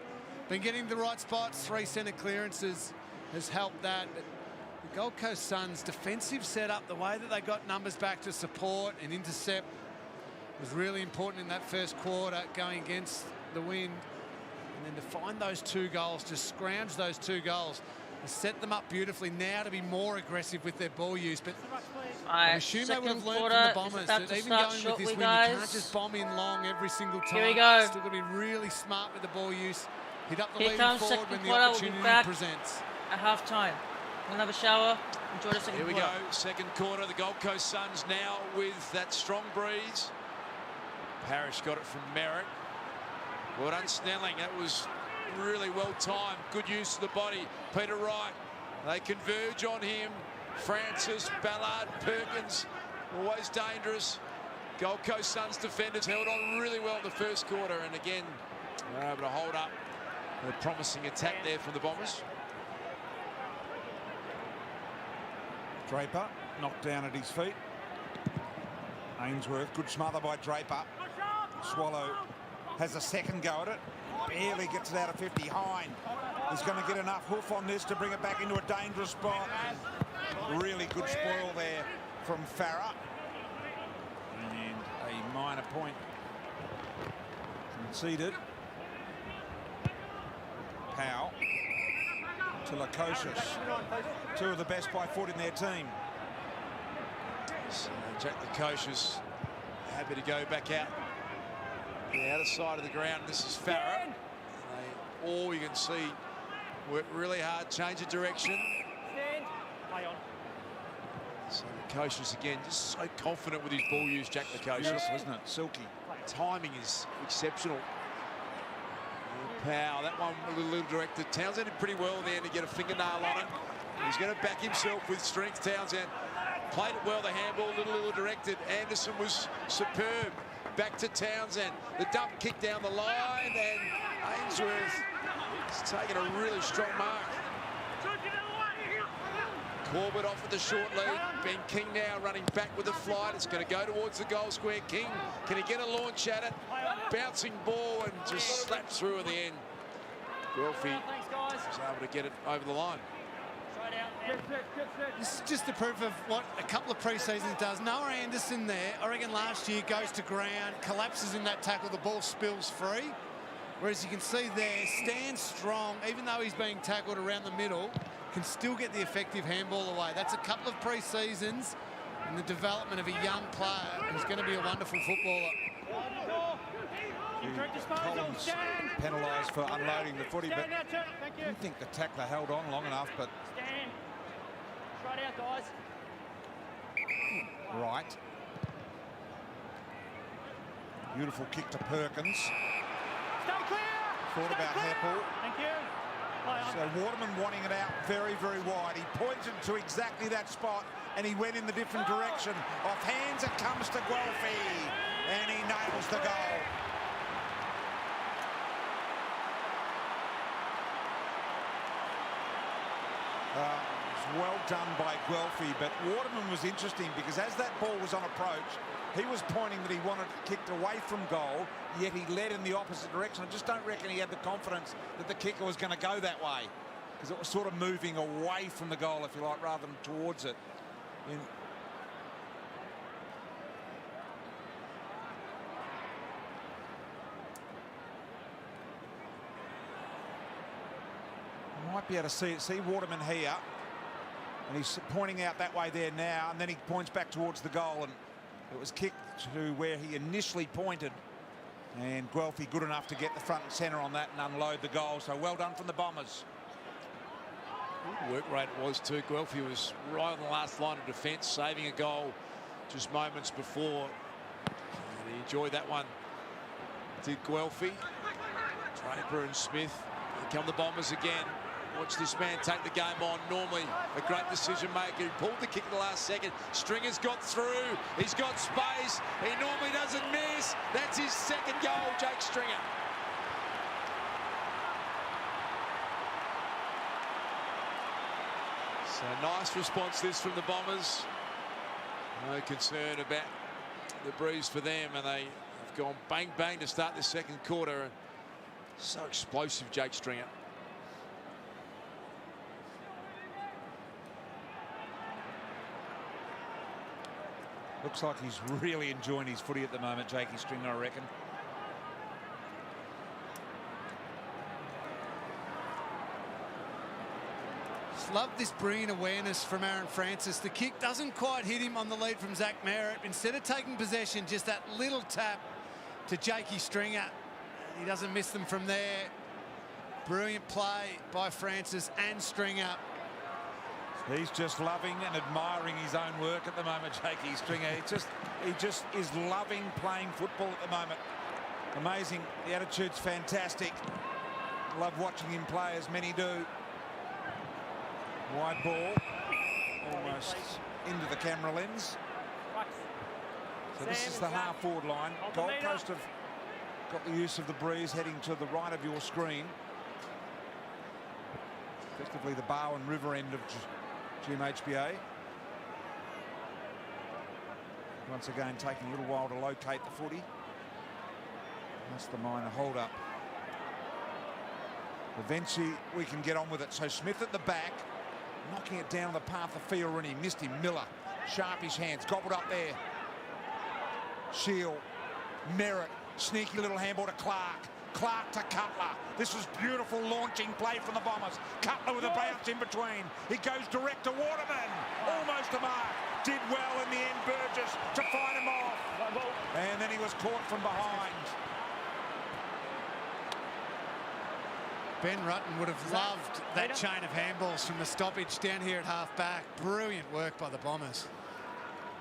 been getting the right spots. 3 centre clearances has helped that. But the Gold Coast Suns' defensive setup, the way that they got numbers back to support and intercept, was really important in that first quarter going against the wind. And then to find those 2 goals, to scrounge those 2 goals, to set them up beautifully now to be more aggressive with their ball use. But I assume they would have learned from the Bombers that even going with this win, you can't just bomb in long every single time. Here we go. Still got to be really smart with the ball use. Hit up the Here lead comes forward second when the quarter. We'll be opportunity back presents. at half time. We'll have a shower. Enjoy the second Here we quarter. go, second quarter. The Gold Coast Suns now with that strong breeze. Parrish got it from Merritt. Well done, Snelling. That was really well timed. Good use of the body. Peter Wright. They converge on him. Francis, Ballard, Perkins, always dangerous. Gold Coast Suns defenders held on really well in the first quarter, and again, they're able to hold up a promising attack there from the Bombers. Draper knocked down at his feet. Ainsworth, good smother by Draper. Swallow has a second go at it. Barely gets it out of 50. Hine is going to get enough hoof on this to bring it back into a dangerous spot. Really good spoil there from Farah. And a minor point conceded. Powell to Lukosius. 2 of the best by foot in their team. So Jack Lukosius happy to go back out the outer side of the ground. This is Farah. All you can see work really hard, change of direction. So Lukosius again, just so confident with his ball use, Jack Lukosius. Beautiful, isn't it? Silky. Timing is exceptional. Powell, that one a little directed. Townsend did pretty well there to get a fingernail on it. He's going to back himself with strength, Townsend. Played it well, the handball, a little directed. Anderson was superb. Back to Townsend. The dump kick down the line, and Ainsworth has taken a really strong mark. Corbett off with the short lead. Ben King now running back with the flight. It's going to go towards the goal square. King, can he get a launch at it? Bouncing ball and just slapped through in the end. Guelphy Thanks, guys. was able to get it over the line. Straight out. This is just the proof of what a couple of pre-seasons does. Noah Anderson there, I reckon last year, goes to ground, collapses in that tackle, the ball spills free. Whereas you can see there, stands strong, even though he's being tackled around the middle, can still get the effective handball away. That's a couple of pre-seasons in the development of a young player who's going to be a wonderful footballer. Collins penalised for unloading the footy, but Stand out, Chuck. Thank I you. didn't think the tackler held on long enough, but Stand. Straight out, guys. right. Beautiful kick to Perkins. Stay clear. Thought Stay about clear. Heppel. Thank you. Play on. So Waterman wanting it out very, very wide. He pointed to exactly that spot and he went in the different direction. Off hands it comes to Guelphy and he nails the goal. Well done by Guelphy, but Waterman was interesting because as that ball was on approach, he was pointing that he wanted it kicked away from goal, yet he led in the opposite direction. I just don't reckon he had the confidence that the kicker was going to go that way because it was sort of moving away from the goal, if you like, rather than towards it. You might be able to see Waterman here. And he's pointing out that way there now, and then he points back towards the goal, and it was kicked to where he initially pointed. And Guelphy good enough to get the front and centre on that and unload the goal. So well done from the Bombers. Good work rate it was too. Guelphy was right on the last line of defence, saving a goal just moments before. And he enjoyed that one. Did Guelphy. Draper and Smith. Here come the Bombers again. Watch this man take the game on. Normally a great decision maker. He pulled the kick at the last second. Stringer's got through. He's got space. He normally doesn't miss. That's his second goal, Jake Stringer. So nice response this from the Bombers. No concern about the breeze for them, and they have gone bang bang to start the second quarter. So explosive, Jake Stringer. Looks like he's really enjoying his footy at the moment, Jakey Stringer, I reckon. Just love this brilliant awareness from Aaron Francis. The kick doesn't quite hit him on the lead from Zach Merritt. Instead of taking possession, just that little tap to Jakey Stringer. He doesn't miss them from there. Brilliant play by Francis and Stringer. He's just loving and admiring his own work at the moment, Jakey Stringer. He just is loving playing football at the moment. Amazing. The attitude's fantastic. Love watching him play, as many do. Wide ball. Almost into the camera lens. So this is the half-forward line. Gold Coast have got the use of the breeze heading to the right of your screen. Effectively the Barwon River end of GMHBA. Once again taking a little while to locate the footy. That's the minor hold up. Eventually we can get on with it. So Smith at the back, knocking it down the path of Fiorini. Missed him. Miller, sharpish hands, gobbled up there. Shield, Merritt, sneaky little handball to Clark. Clark to Cutler. This was beautiful launching play from the Bombers. Cutler with a bounce in between. He goes direct to Waterman. Almost a mark. Did well in the end, Burgess, to fight him off. And then he was caught from behind. Ben Rutten would have loved that chain of handballs from the stoppage down here at half-back. Brilliant work by the Bombers.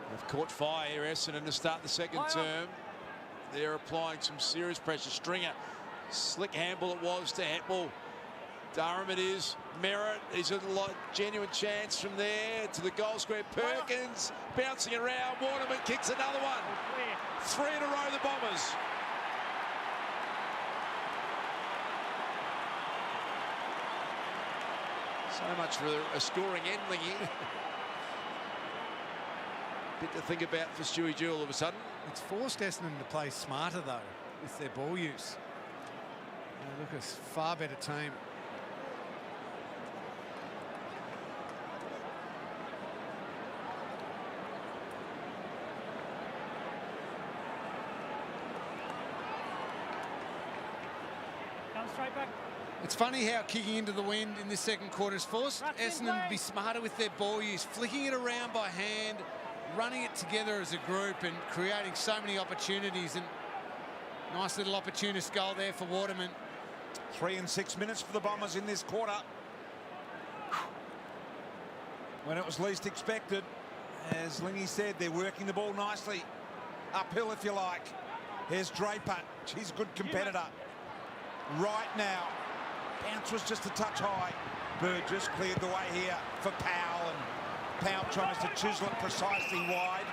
They've caught fire here, Essendon, to start the second term. They're applying some serious pressure. Stringer, slick handball it was to Heppel. Durham it is. Merritt, he's a genuine chance from there to the goal square. Perkins bouncing around. Waterman kicks another one. 3 in a row, the Bombers. So much for a scoring end, Lingy. Bit to think about for Stewie Jewell all of a sudden. It's forced Essendon to play smarter, though, with their ball use. They look a far better team. Come straight back. It's funny how kicking into the wind in this second quarter has forced Essendon to be smarter with their ball use, flicking it around by hand, running it together as a group and creating so many opportunities. And nice little opportunist goal there for Waterman. 3 and 6 minutes for the Bombers in this quarter. When it was least expected, as Lingy said, they're working the ball nicely. Uphill, if you like. Here's Draper. She's a good competitor. Right now. Bounce was just a touch high. Burgess cleared the way here for Powell, and Powell tries to chisel it precisely wide.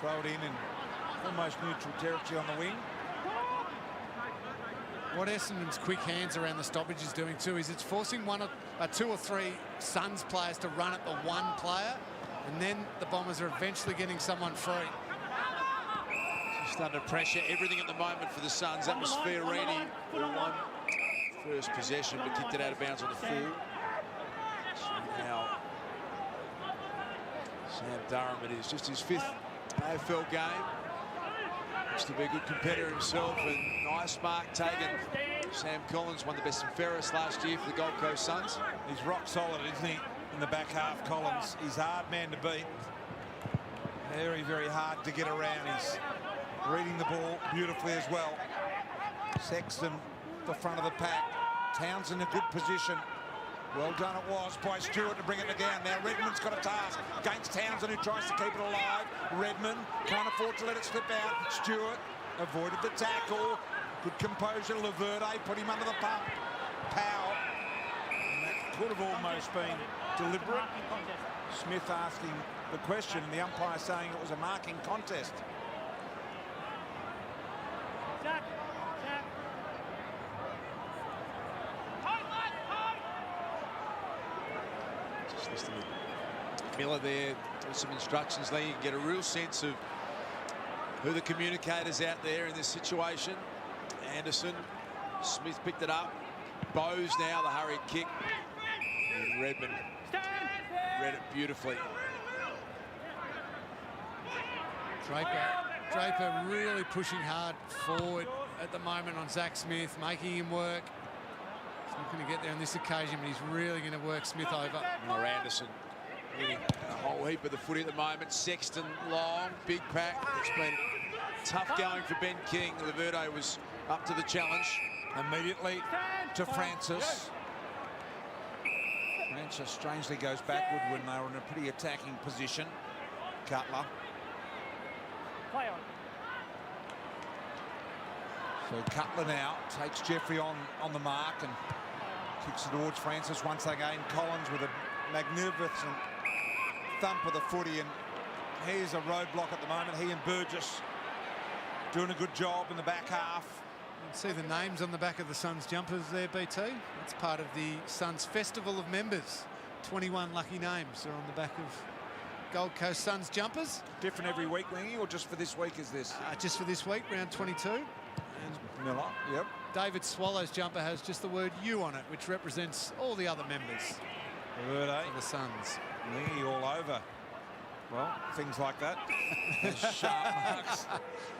Throw it in almost neutral territory on the wing. What Essendon's quick hands around the stoppage is doing too is it's forcing two or three Suns players to run at the one player, and then the Bombers are eventually getting someone free. Just under pressure, everything at the moment for the Suns. That was Fiorini for one first possession, but kicked it out of bounds on the full. So now Sam Durham, it is just his 5th AFL game. Looks to be a good competitor himself, and nice mark taken. Sam Collins, won the best and fairest last year for the Gold Coast Suns. He's rock solid, isn't he, in the back half, Collins. He's a hard man to beat. Very, very hard to get around. He's reading the ball beautifully as well. Sexton, the front of the pack. Townsend in a good position. Well done it was by Stewart to bring it down. Now Redmond's got a task against Townsend, who tries to keep it alive. Redmond can't afford to let it slip out. Stewart avoided the tackle. Good composure. Laverde put him under the pump. Powell. And that could have almost been deliberate. Smith asking the question, and the umpire saying it was a marking contest. Just listening to Miller there with some instructions there. You can get a real sense of who the communicators out there in this situation. Anderson, Smith picked it up. Bowes now, the hurried kick. And Redmond read it beautifully. Draper really pushing hard forward at the moment on Zach Smith, making him work. He's not going to get there on this occasion, but he's really going to work Smith over. Or Anderson getting a whole heap of the footy at the moment. Sexton long, big pack. It's been tough going for Ben King. Laverde was up to the challenge. Immediately to Francis. Francis strangely goes backward when they were in a pretty attacking position. Cutler. Play on. So Cutler now takes Jeffrey on the mark and kicks it towards Francis once again. Collins with a magnificent thump of the footy, and here's a roadblock at the moment. He and Burgess doing a good job in the back half. You can see the names on the back of the Suns jumpers there, BT. It's part of the Suns Festival of Members. 21 lucky names are on the back of Gold Coast Suns jumpers. Different every week, Lingy, or just for this week is this? Just for this week, round 22. And Miller, yep. David Swallow's jumper has just the word "you" on it, which represents all the other members Laverde, of the Suns. Lingy all over. Well, things like that. Sharp marks.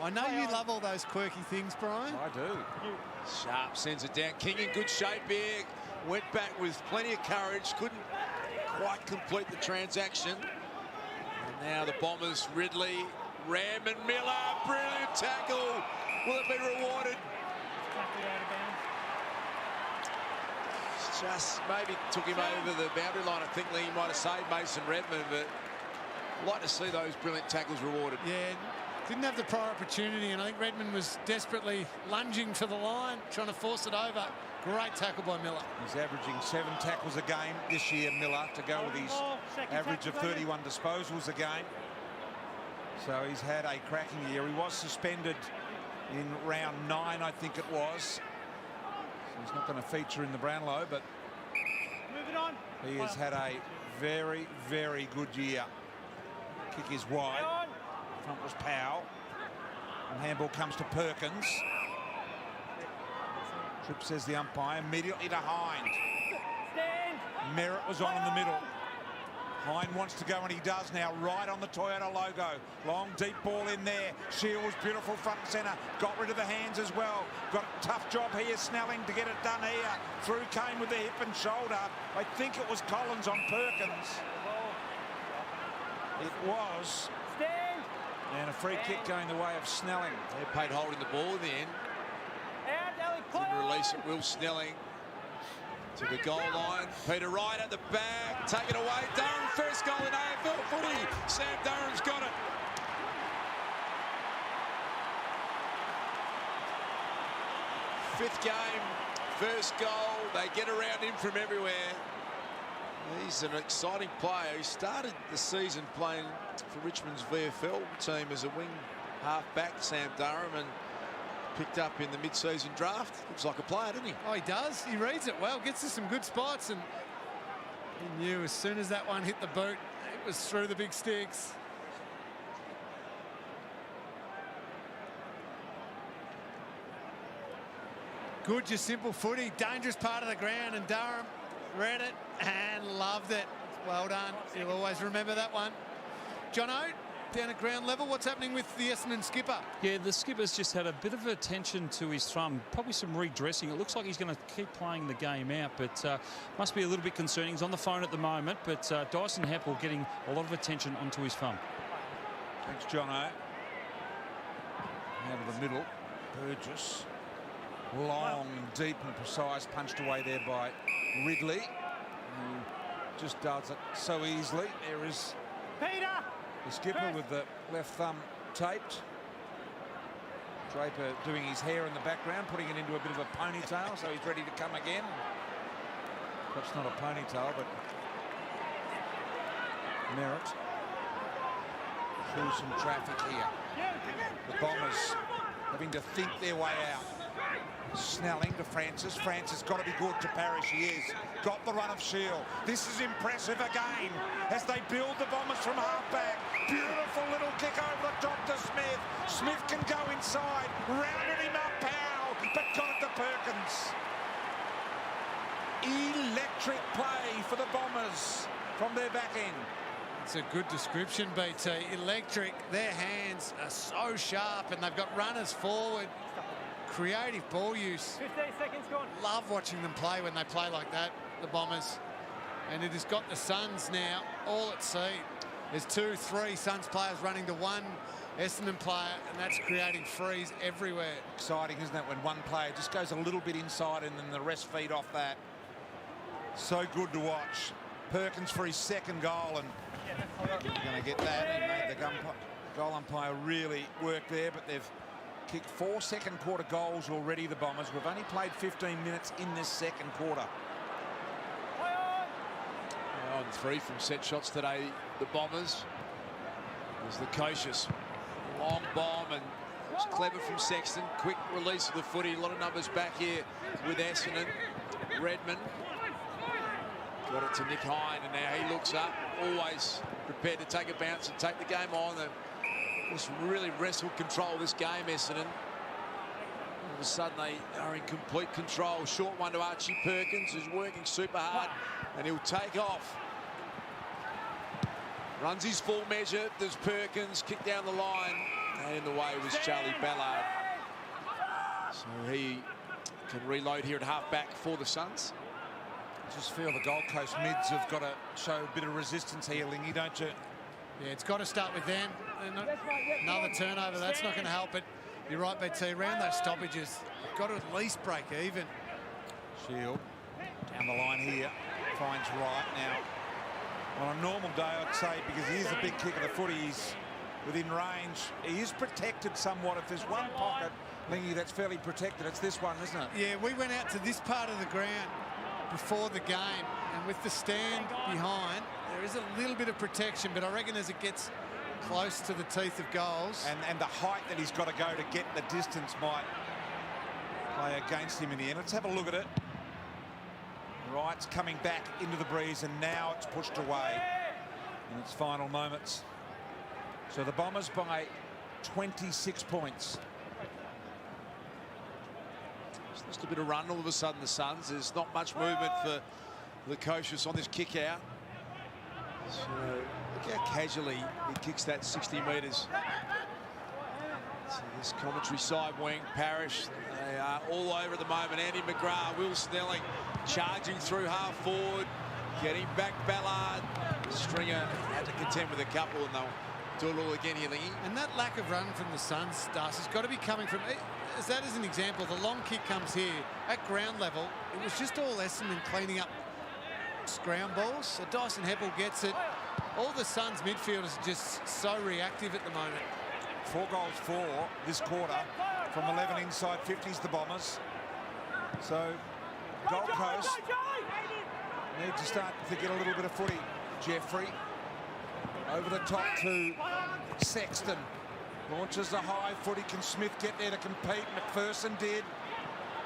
I know you love all those quirky things, Brian. I do. Sharp sends it down. King in good shape here. Went back with plenty of courage. Couldn't quite complete the transaction. And now the Bombers, Ridley, Ram and Miller. Brilliant tackle. Will it be rewarded? Just maybe took him over the boundary line. I think Lee might have saved Mason Redmond, but I'd like to see those brilliant tackles rewarded. Yeah, didn't have the prior opportunity, and I think Redmond was desperately lunging for the line, trying to force it over. Great tackle by Miller. He's averaging 7 tackles a game this year, Miller, to go with his average of 31 disposals a game. So he's had a cracking year. He was suspended in round 9, I think it was. So he's not going to feature in the Brownlow, but he has had a very, very good year. Kick is wide. Front was Powell. And handball comes to Perkins. Tripp says the umpire. Immediately to Hind. Merritt was on in the middle. Hind wants to go, and he does now, right on the Toyota logo. Long, deep ball in there. Shields, beautiful front and centre. Got rid of the hands as well. Got a tough job here, Snelling, to get it done here. Through Kane with the hip and shoulder. I think it was Collins on Perkins. It was. And a free kick going the way of Snelling. They paid holding the ball in the end. Didn't release it, Will Snelling. To the goal line. Peter Wright at the back. Take it away. Durham, first goal in AFL footy. Sam Durham's got it. Fifth game, first goal. They get around him from everywhere. He's an exciting player. He started the season playing for Richmond's VFL team as a wing half-back, Sam Durham, and picked up in the mid-season draft. Looks like a player, doesn't he? Oh, he does. He reads it well, gets to some good spots, and he knew as soon as that one hit the boot, it was through the big sticks. Good, just simple footy, dangerous part of the ground, and Durham read it and loved it. Well done. You'll always remember that one. Jono, down at ground level, what's happening with the Essendon skipper? Yeah, the skipper's just had a bit of attention to his thumb, probably some redressing. It looks like he's going to keep playing the game out, but must be a little bit concerning. He's on the phone at the moment, but Dyson Heppel getting a lot of attention onto his thumb. Thanks, Jono. Out of the middle, Burgess. Long, deep and precise, punched away there by Ridley, who just does it so easily. There is Peter! the skipper with the left thumb taped. Draper doing his hair in the background, putting it into a bit of a ponytail, so he's ready to come again. Perhaps not a ponytail, but Merritt through some traffic here. The Bombers having to think their way out. Snelling to Francis. Francis got to be good to Parrish. He is. Got the run of Shield. This is impressive again as they build the Bombers from half-back. Beautiful little kick over the top to Smith. Smith can go inside. Rounded him up, Powell, but got it to Perkins. Electric play for the Bombers from their back end. It's a good description, BT. Electric. Their hands are so sharp, and they've got runners forward. Creative ball use. 15 seconds gone. Love watching them play when they play like that, the Bombers. And it has got the Suns now all at sea. There's 2, 3 Suns players running to one Essendon player, and that's creating frees everywhere. Exciting, isn't it, when one player just goes a little bit inside and then the rest feed off that. So good to watch. Perkins for his second goal, and going to get that. He made the goal umpire really work there, but they've kicked 4 second quarter goals already, the Bombers. We've only played 15 minutes in this second quarter. On 3 from set shots today, the Bombers. There's the Kocius. Long bomb, and it's clever from Sexton. Quick release of the footy. A lot of numbers back here with Essendon. Redmond. Got it to Nick Hind, and now he looks up. Always prepared to take a bounce and take the game on. Just really wrestled control of this game, Essendon. All of a sudden they are in complete control. Short one to Archie Perkins, who's working super hard, and he'll take off. Runs his full measure. There's Perkins, kick down the line, and in the way was Charlie Ballard. So he can reload here at half-back for the Suns. I just feel the Gold Coast mids have got to show a bit of resistance here, Lingy, don't you? Yeah, it's got to start with them. Another turnover, that's not going to help it. You're right, BT, around those stoppages, they've got to at least break even. Shield down the line here, finds Wright now. On a normal day, I'd say, because he is a big kick of the footy, he's within range. He is protected somewhat. If there's one pocket, Lingy, that's fairly protected, it's this one, isn't it? Yeah, we went out to this part of the ground before the game, and with the stand behind, there is a little bit of protection, but I reckon as it gets close to the teeth of goals. And the height that he's got to go to get the distance might play against him in the end. Let's have a look at it. Wright's coming back into the breeze, and now it's pushed away in its final moments. So the Bombers by 26 points. Just a bit of run all of a sudden, the Suns. There's not much movement for Lukosius on this kick out. So look how casually he kicks that 60 metres. So this commentary side wing, Parrish, they are all over at the moment. Andy McGrath, Will Snelling charging through half forward, getting back Ballard. Stringer had to contend with a couple and they'll do it all again here, Lingy. And that lack of run from the Suns, Darcy, has got to be coming from, as that as an example, the long kick comes here at ground level. It was just all Essendon cleaning up ground balls. So Dyson Heppel gets it. All the Suns midfielders are just so reactive at the moment. 4 goals for this quarter from 11 inside 50s, the Bombers. So Gold Coast need to start to get a little bit of footy. Jeffrey over the top to Sexton. Launches the high footy. Can Smith get there to compete? McPherson did.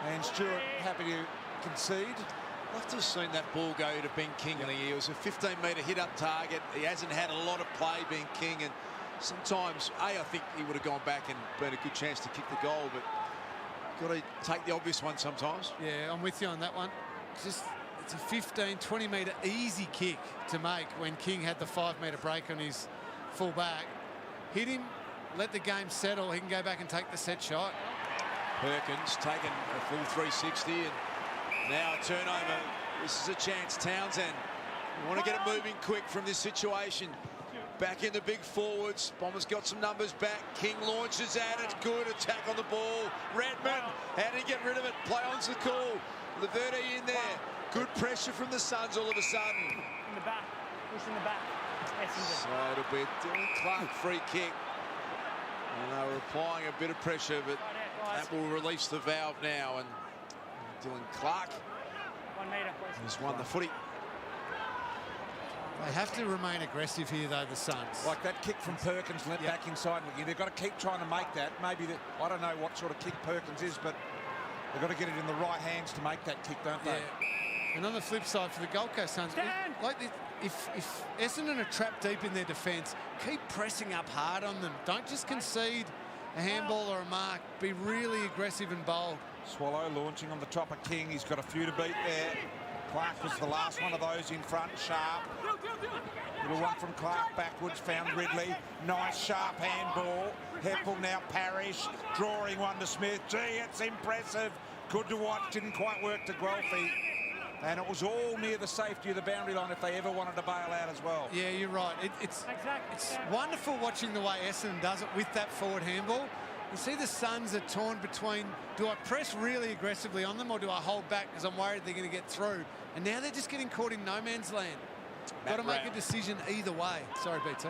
And Stewart happy to concede. I'd love to have seen that ball go to Ben King. It was a 15-metre hit-up target. He hasn't had a lot of play, Ben King, and sometimes, I think he would have gone back and been a good chance to kick the goal, but got to take the obvious one sometimes. Yeah, I'm with you on that one. It's a 15, 20-metre easy kick to make when King had the 5-metre break on his full back. Hit him, let the game settle. He can go back and take the set shot. Perkins taking a full 360 and now a turnover. This is a chance. Townsend, we want to get it moving quick from this situation. Back in the big forwards. Bombers got some numbers back. King launches at it. Good attack on the ball. Redmond, how did he get rid of it? Play on's the call. Laverde in there. Good pressure from the Suns all of a sudden. In the back. Push in the back. Essendon. So it'll be a Dylan Clark free kick. And they were applying a bit of pressure, but that will release the valve now. And Dylan Clark 1 metre. has won the footy. They have to remain aggressive here, though, the Suns. Like that kick from Perkins let back inside. They've got to keep trying to make that. Maybe that, I don't know what sort of kick Perkins is, but they've got to get it in the right hands to make that kick, don't they? And on the flip side for the Gold Coast Suns, if Essendon are trapped deep in their defence, keep pressing up hard on them. Don't just concede a handball or a mark. Be really aggressive and bold. Swallow launching on the top of King. He's got a few to beat there. Clark was the last one of those in front. Sharp. Little one from Clark backwards. Found Ridley. Nice sharp handball. Heppel now Parrish. Drawing one to Smith. Gee, it's impressive. Good to watch. Didn't quite work to Guelphy. And it was all near the safety of the boundary line if they ever wanted to bail out as well. Yeah, you're right. It's wonderful watching the way Essendon does it with that forward handball. You see the Suns are torn between, do I press really aggressively on them or do I hold back because I'm worried they're going to get through? And now they're just getting caught in no man's land. Got to make a decision either way. Sorry, BT.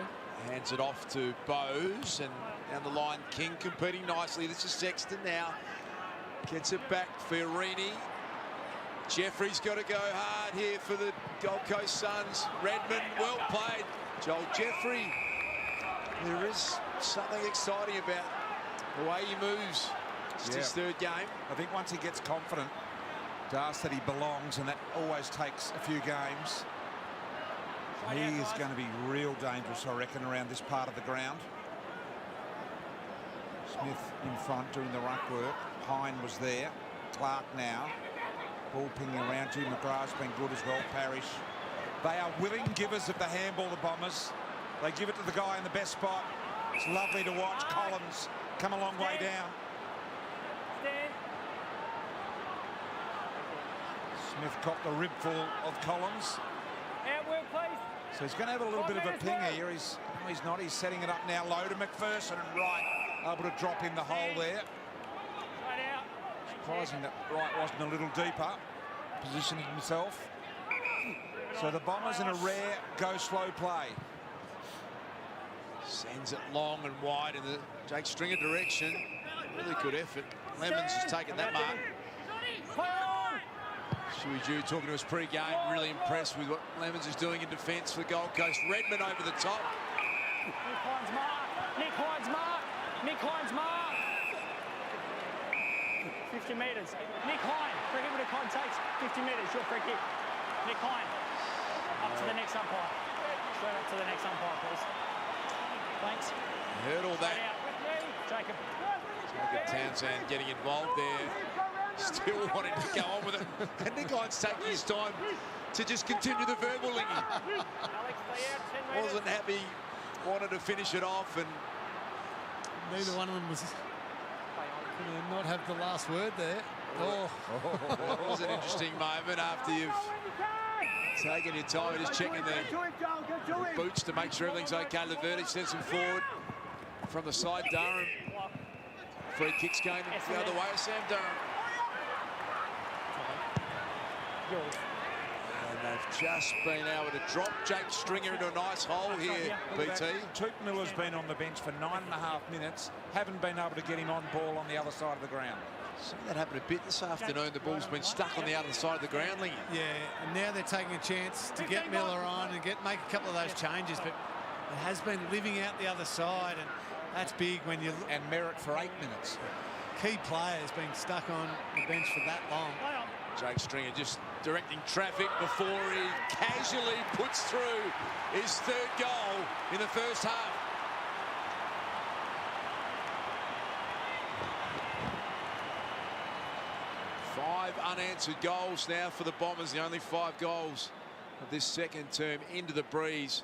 Hands it off to Bowes, and down the line, King competing nicely. This is Sexton now. Gets it back, Fiorini. Jeffrey's got to go hard here for the Gold Coast Suns. Redmond, well played. Joel Jeffrey. There is something exciting about the way he moves. It's his third game. I think once he gets confident, Darce, that he belongs, and that always takes a few games, he is going to be real dangerous, I reckon, around this part of the ground. Smith in front doing the ruck work. Hine was there. Clark now. Ball pinging around. Jim McGrath's been good as well. Parrish. They are willing givers of the handball, the Bombers. They give it to the guy in the best spot. It's lovely to watch. Collins come a long way down. Smith copped a ribful of Collins. Outwork, please. So he's going to have a little bit of a ping here. He's not. He's setting it up now. Low to McPherson and Wright able to drop in the hole there. Right out. Surprising that Wright wasn't a little deeper, positioning himself. So the Bombers in a rare go-slow play. Sends it long and wide in the Jake Stringer direction. Really good effort. Lemons has taken that mark. Shuey Jew talking to us pre-game, really impressed with what Lemons is doing in defence for the Gold Coast. Redmond over the top. Nick Hine's mark. Nick Hine's mark. Nick Hine's mark. 50 metres. Nick Hine. Free kick with a contact. 50 metres. Your free kick. Nick Hine. Up to the next umpire. Straight up to the next umpire, please. Thanks. Heard all that. Jacob. Jacob Townsend getting involved there. Still wanting to go on with it. And Nick Hine's taking his time to just continue the verbal linking. Wasn't happy, wanted to finish it off, and neither one of them was going to not have the last word there. Oh. That was an interesting moment after you've taken your time and just checking the boots to make sure everything's okay. Laverde sends him forward from the side. Durham. Free kicks going the other way. Sam Durham. And they've just been able to drop Jake Stringer into a nice hole here, BT. Toot Miller's been on the bench for 9.5 minutes. Haven't been able to get him on ball on the other side of the ground. So that happened a bit this afternoon. The ball's been stuck on the other side of the ground, Lingy. Yeah, and now they're taking a chance to get Miller on and make a couple of those changes, but it has been living out the other side, and that's big when you... And Merritt for 8 minutes. Key players being stuck on the bench for that long. Jake Stringer just directing traffic before he casually puts through his third goal in the first half. Five unanswered goals now for the Bombers. The only 5 goals of this second term into the breeze.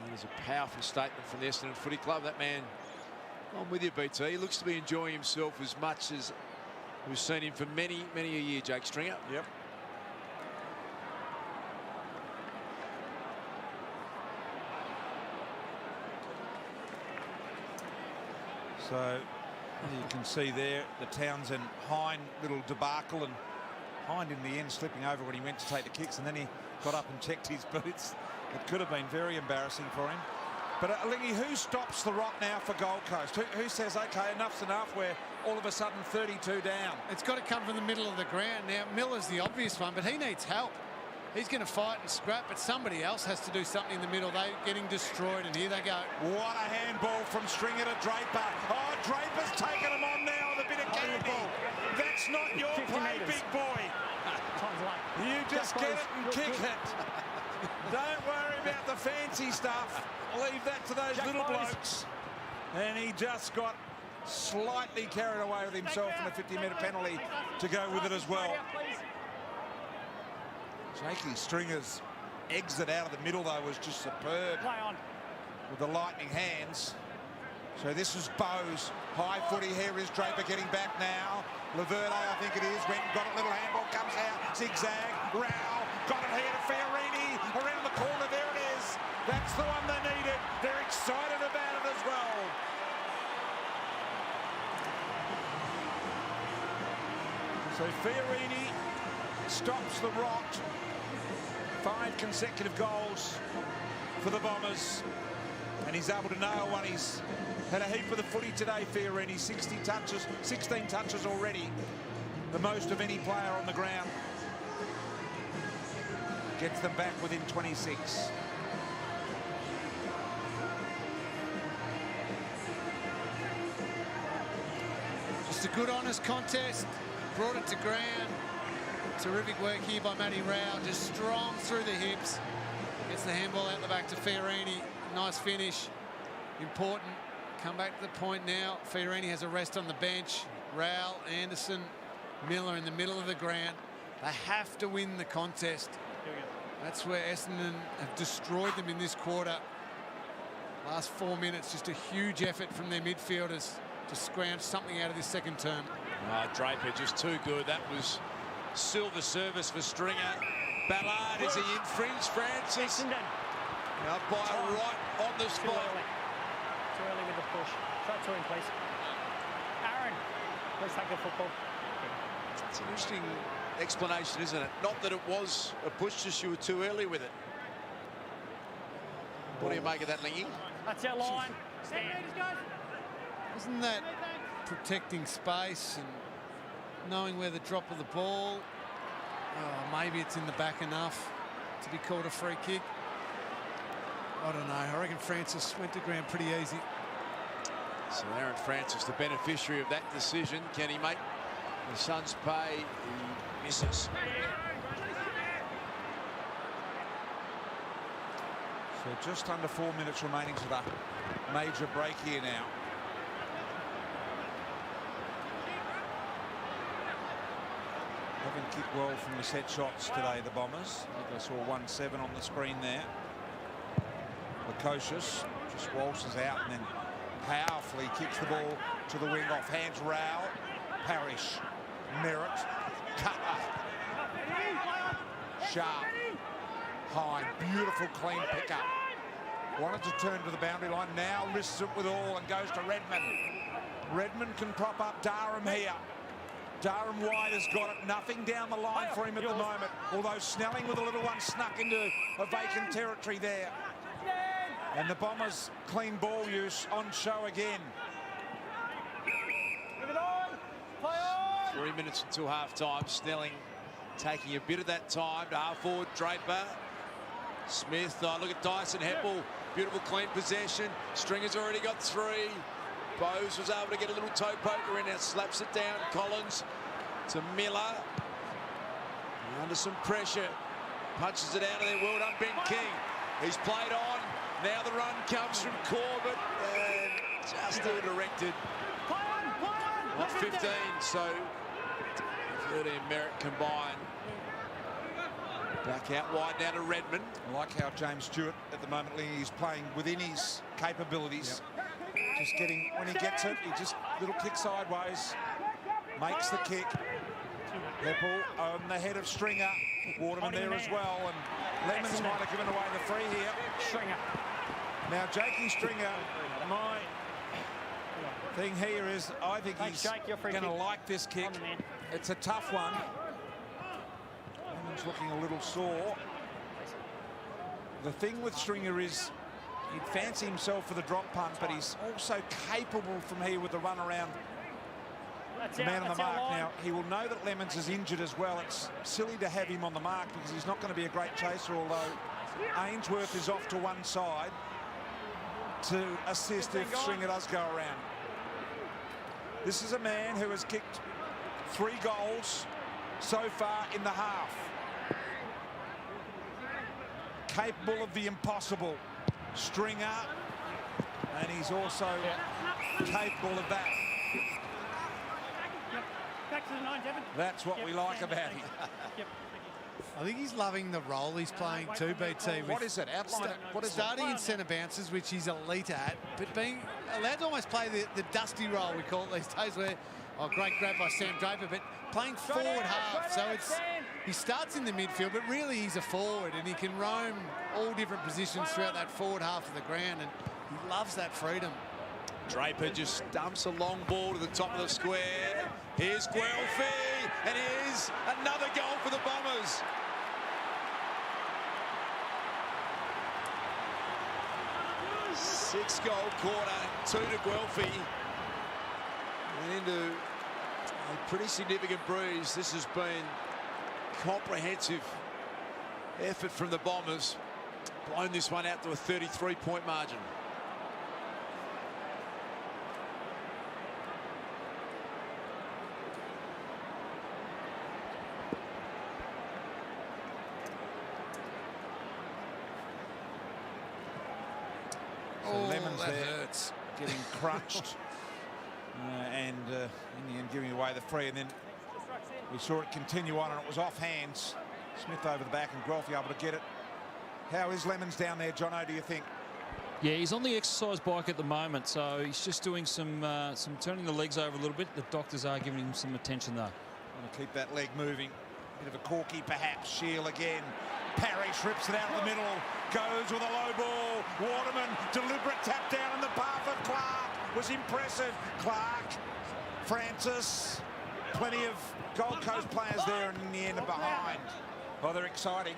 And that is a powerful statement from the Essendon Footy Club. That man, I'm with you, BT. He looks to be enjoying himself as much as we've seen him for many, many a year, Jake Stringer. Yep. So you can see there the Townsend Hine little debacle, and Hine in the end slipping over when he went to take the kicks, and then he got up and checked his boots. It could have been very embarrassing for him. But Lingy, who stops the rot now for Gold Coast? Who says, OK, enough's enough, where all of a sudden 32 down? It's got to come from the middle of the ground. Now, Miller's the obvious one, but he needs help. He's going to fight and scrap, but somebody else has to do something in the middle. They're getting destroyed, and here they go. What a handball from Stringer to Draper. Oh, Draper's taken him on now with a bit of candy. That's not your play, big boy. You just get it and kick it. Don't worry about the fancy stuff. Leave that to those little blokes. And he just got slightly carried away with himself in a 50-metre penalty to go with it as well. Jakey Stringer's exit out of the middle, though, was just superb with the lightning hands. So this is Bowes. High footy. Here is Draper getting back now. Laverde, I think it is, went and got a little handball, comes out, zigzag. Rao got it here to Fiorini. Around the corner, there it is. That's the one they needed. They're excited about it as well. So Fiorini stops the rot. 5 consecutive goals for the Bombers. And he's able to nail one. He's had a heap of the footy today, Fiorini. 60 touches, 16 touches already. The most of any player on the ground. Gets them back within 26. Just a good, honest contest. Brought it to ground. Terrific work here by Matty Rao. Just strong through the hips. Gets the handball out the back to Fiorini. Nice finish. Important. Come back to the point now. Fiorini has a rest on the bench. Rao, Anderson, Miller in the middle of the ground. They have to win the contest. That's where Essendon have destroyed them in this quarter. Last 4 minutes, just a huge effort from their midfielders to scrounge something out of this second term. Draper just too good. That was silver service for Stringer. Ballard, is he infringed, Francis? Up by right on the spot. Too early with the push. Try to him, please. Aaron, please take the football. It's an interesting explanation, isn't it? Not that it was a push, just you were too early with it. What do you make of that, Lingy? That's our line. Stand. Isn't that protecting space and knowing where the drop of the ball? Oh, maybe it's in the back enough to be called a free kick. I don't know. I reckon Francis went to ground pretty easy. So Aaron Francis, the beneficiary of that decision. Can he make the Suns pay? He misses. So just under 4 minutes remaining to the major break here now. Haven't kicked well from the set shots today, the Bombers. I think I saw 1-7 on the screen there. Lukosius just waltzes out and then powerfully kicks the ball to the wing off hands. Rao, Parrish, Merritt, Cutler, Sharp, Hine, beautiful clean pickup. Wanted to turn to the boundary line, now risks it with all and goes to Redmond. Redmond can prop up Durham here. Durham wide has got it, nothing down the line for him at the moment, although Snelling with a little one snuck into a vacant territory there. And the Bombers clean ball use on show again. 3 minutes until half-time. Snelling taking a bit of that time to half forward. Draper, Smith, look at Dyson Heppel. Beautiful clean possession. Stringer's already got 3. Bowes was able to get a little toe poker in, now slaps it down. Collins to Miller. Under some pressure. Punches it out of there. Well done, Ben King. He's played on. Now the run comes from Corbett. And just ill-directed. On 15, so 13 Merritt combined. Back out wide now to Redmond. I like how James Stewart at the moment, he's playing within his capabilities. Just getting, when he gets it, he just little kick sideways, makes the kick. Heppel on the head of Stringer. Waterman there as well, and Lemons might have given away the free here. Stringer. Now Jakey Stringer, my thing here is I think he's going to like this kick. It's a tough one. Lemons looking a little sore. The thing with Stringer is he'd fancy himself for the drop punt, but he's also capable from here with the run around the man on the mark. Now, he will know that Lemons is injured as well. It's silly to have him on the mark because he's not going to be a great chaser, although Ainsworth is off to one side to assist if Stringer does go around. This is a man who has kicked 3 goals so far in the half. Capable of the impossible. Stringer, and he's also capable of that. Back to the 9, Devon. That's what we like about him. I think he's loving the role he's playing too, BT. What is it? Outline it. What is starting it? in centre bounces, which he's elite at, but being allowed to almost play the dusty role, we call it these days, where, great grab by Sam Draper, but playing forward half. So he starts in the midfield, but really he's a forward, and he can roam all different positions throughout that forward half of the ground, and he loves that freedom. Draper just dumps a long ball to the top of the square. Here's Guelphy, and here's another goal for the Bombers. Six-goal quarter, 2 to Guelphy. And into a pretty significant breeze. This has been comprehensive effort from the Bombers. Blown this one out to a 33-point margin. Lemons there hurts. Getting crunched and in the end giving away the free, and then we saw it continue on and it was off hands. Smith over the back and Guelphy able to get it. How is Lemons down there, Jono, do you think? Yeah, he's on the exercise bike at the moment, so he's just doing some turning the legs over a little bit. The doctors are giving him some attention though. Want to keep that leg moving. Bit of a corky perhaps. Shield again. Parrish rips it out of the middle. Goes with a low ball. Waterman, deliberate tap down in the path of Clark. Was impressive. Clark, Francis, plenty of Gold Coast players there, and in the end are behind. Oh, they're exciting.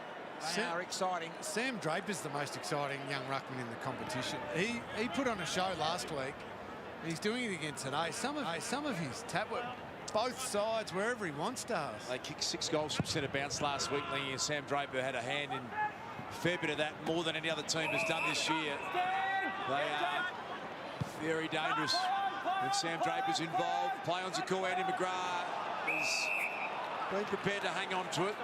They are exciting. Sam Draper's the most exciting young ruckman in the competition. He put on a show last week. He's doing it again today. Some of his tap work, both sides, wherever he wants to. They kicked 6 goals from centre bounce last week, Lee, and Sam Draper had a hand in a fair bit of that, more than any other team has done this year. They are very dangerous when Sam Draper's involved. Play on Zakul. Andy McGrath has been prepared to hang on to it.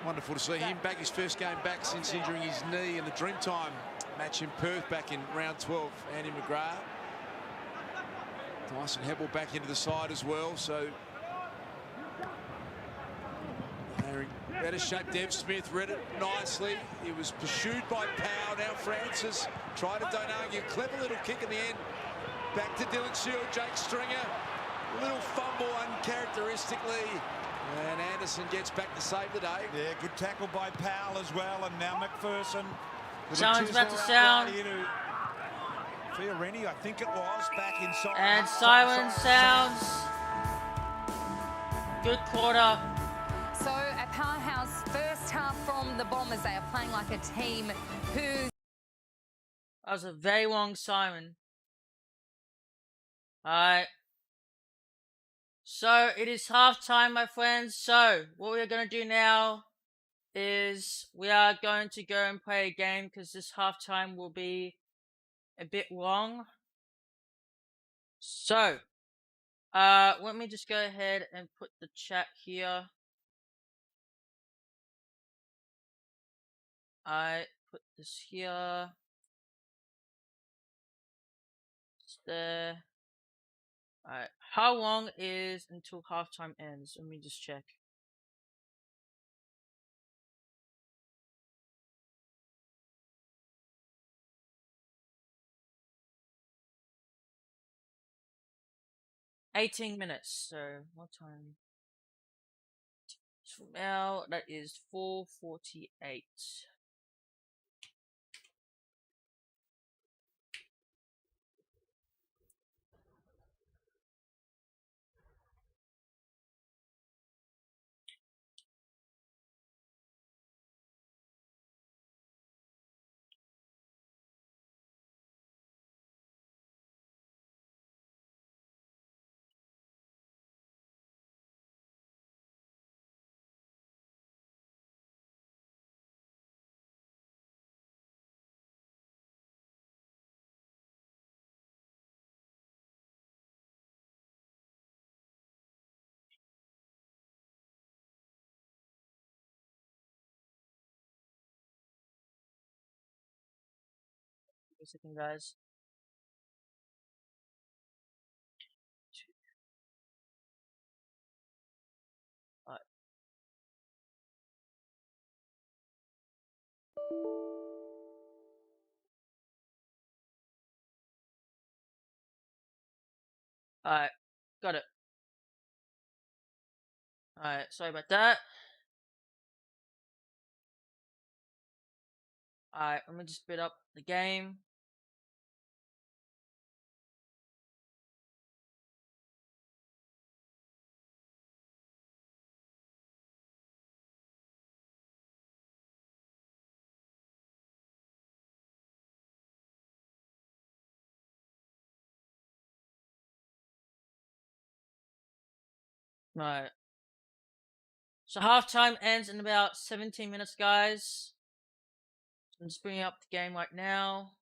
Wonderful to see him back, his first game back since injuring his knee in the Dreamtime match in Perth back in round 12. Andy McGrath. Dyson Heppel back into the side as well, so They're in better shape. Dev Smith read it nicely. He was pursued by Powell. Now Francis tried to don't argue. Clever little kick in the end. Back to Dylan Shield. Jake Stringer. Little fumble uncharacteristically. And Anderson gets back to save the day. Yeah, good tackle by Powell as well. And now McPherson. Sounds about to sound. Fiorini, I think it was, back inside. And siren sounds. Good quarter. So a powerhouse first half from the Bombers. They are playing like a team who... That was a very long siren. Alright. So it is halftime, my friends. So what we're going to do now is we are going to go and play a game because this halftime will be a bit long. So, let me just go ahead and put the chat here. I put this here. It's there. Alright, how long is until halftime ends? Let me just check. $18 minutes. So what time? From now, that is 4:48. Wait a second, guys. Alright. Alright, got it. Alright, sorry about that. Alright, let me just speed up the game. Right. So halftime ends in about 17 minutes, guys. I'm just bringing up the game right now.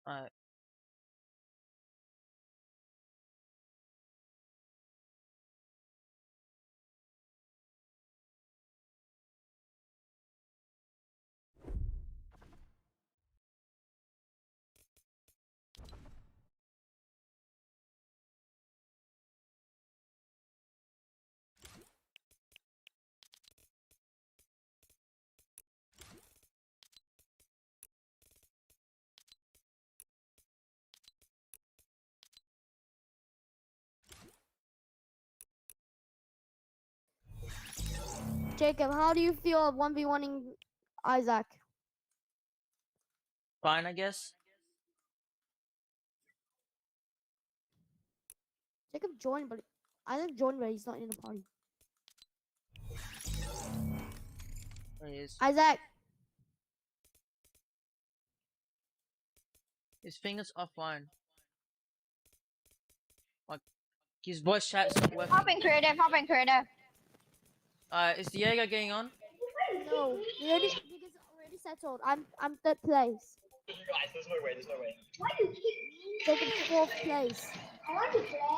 Alright. Jacob, how do you feel 1v1ing Isaac? Fine, I guess. Jacob joined, but Isaac joined, but he's not in the party. There he is. Isaac, His finger's offline. Like, his voice chat's not working. Hop in creative. Is Diego getting on? no, we already settled. I'm third place. Guys, there's no way. Jacob's fourth place.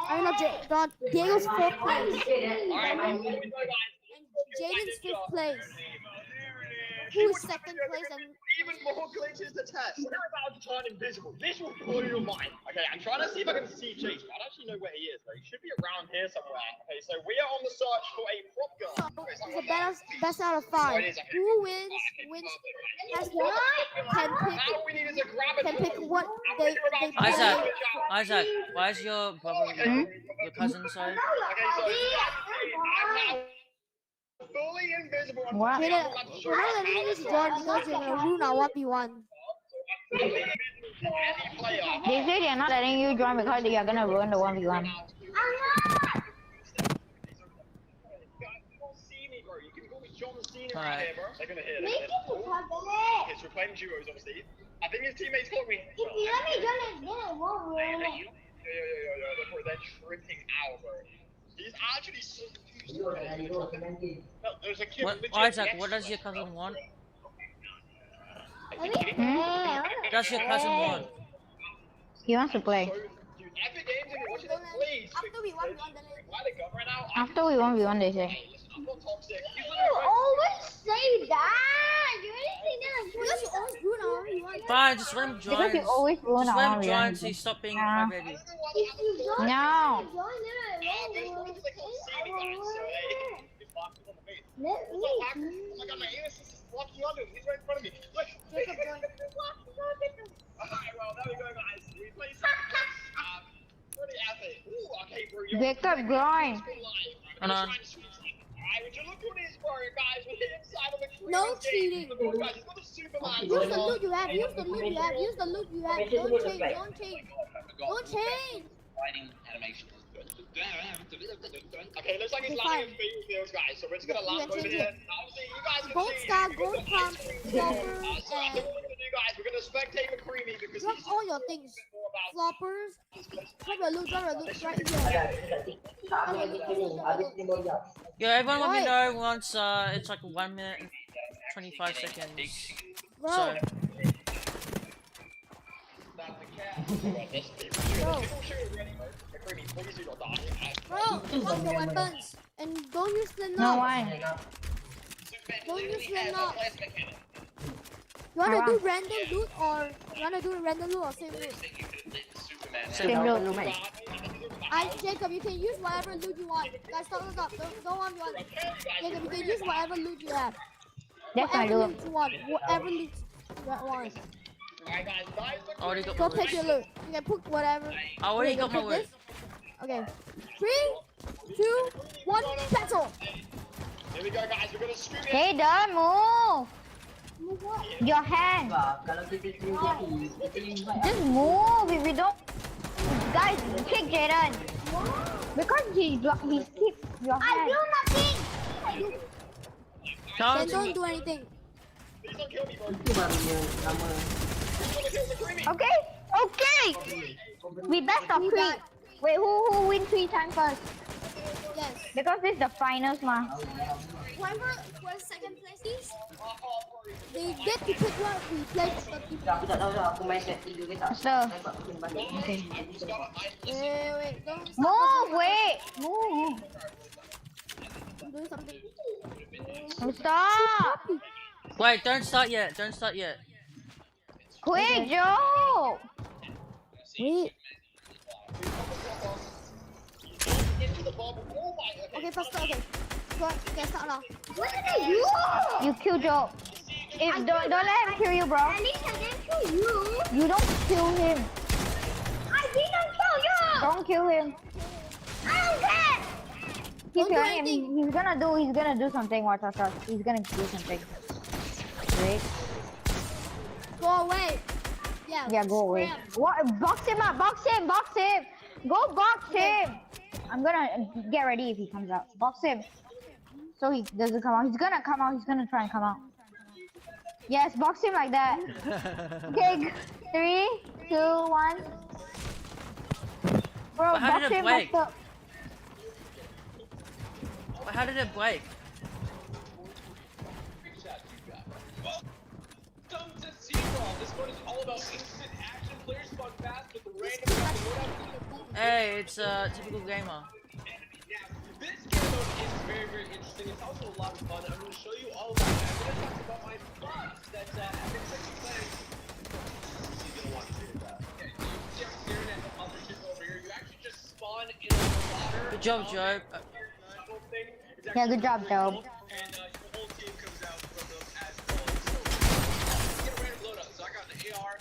I'm not Diego's fourth place. Alright, And Jaden's fifth place. who's second place and even more glitches to test. We're about to turn invisible. This will blow your mind. Okay, I'm trying to see if I can see Chase. I don't actually know where he is, though. He should be around here somewhere. Okay, so we are on the search for a prop gun. it's the best out of 5. Who wins has can pick what they Isaac, Isaac, why is your brother, your cousin, sorry? Okay, so I'm now fully invisible. What? We're not letting you join because you're gonna ruin our 1v1. They say they're not letting you join because you're gonna ruin the 1v1. Alright. They're gonna hear this. Okay, so we're playing duos, obviously. I think his teammates called me. If you let me join it, then it won't ruin it. They're tripping out, bro. He's actually so confused. No, there's a kid. What, Isaac, what does your cousin want? What does your cousin want? He wants to play. Epic Games, if you're watching this, please. After we 1v1, then After we 1v1, they say. I'm not toxic. you always say that. You always ruin our 1v1. Fine, just let him join. Because you always ruin Just our let him 1v1. join so you stop being crybaby. No. Jacob, join. Hold on. No cheating. Use the loot you have. Use the loot you have. Use the loot you have. Don't change. Don't change. Don't change. Okay, looks like he's landing in fields, guys. So we're just gonna land over here. Obviously, you guys can Gold see. star, gold pump, flopper, So what we're gonna do, guys, we're gonna spectate McCreamy because drop he's all your things. Floppers. Drop your loot right here. Yeah, everyone let me know once it's like 1 minute and 25 seconds. Bro. So. Bro, drop your weapons. And don't use the No knob. one. Don't use the knob. You wanna do random loot or same loot? Same loot. Jacob, you can use whatever loot you want. Guys, stop. Don't want one. Jacob, you can use whatever loot you have. That's my Whatever loot. loot you want. Whatever loot you want. I already got Go my take your loot. loot. You can put whatever. I already got my take loot. this. Okay. 3, 2, 1, battle. Here we go, guys. We're gonna screw it. Hey, don't move. Your hand. Just move. If we don't, guys, kick Jaden. Because he kicked your hand. I do nothing. Then don't do anything. Please don't kill me, bro. Okay. We best of 3. Wait, who win 3 times first? Yes. Because this is the finals, ma. Whoever was second place is, they get to pick what we play. So, okay. Wait, don't stop. Move, wait. Move. Do something. Stop. Wait, don't start yet. Don't start yet. Quick, Joe. Wait. Okay, first start. Okay. Go. Okay, start now. What did I do? You kill Joe. If don't let him kill you, bro. At least I didn't kill you. You don't kill him. I didn't kill you. Don't kill him. I don't care. Keep Don't do killing him. anything. He's gonna do something. Watch out. He's gonna do something. Wait. Go away. Yeah, go away. What? Box him up. Box him. Go box him. I'm gonna get ready if he comes out. Box him. So he doesn't come out. He's gonna come out. He's gonna try and come out. Yes, box him like that. Okay, 3, 2, 1. Bro, How box did it him. break? Box up. How did it break? Hey, it's a typical gamer. This game mode is very, very interesting. It's also a lot of fun. I'm going to show you all about it. I'm going to talk about my Good job, Joe. Yeah, good job, Joe. And the whole team comes out from them as well. So, get a random loadout. So I got the AR, a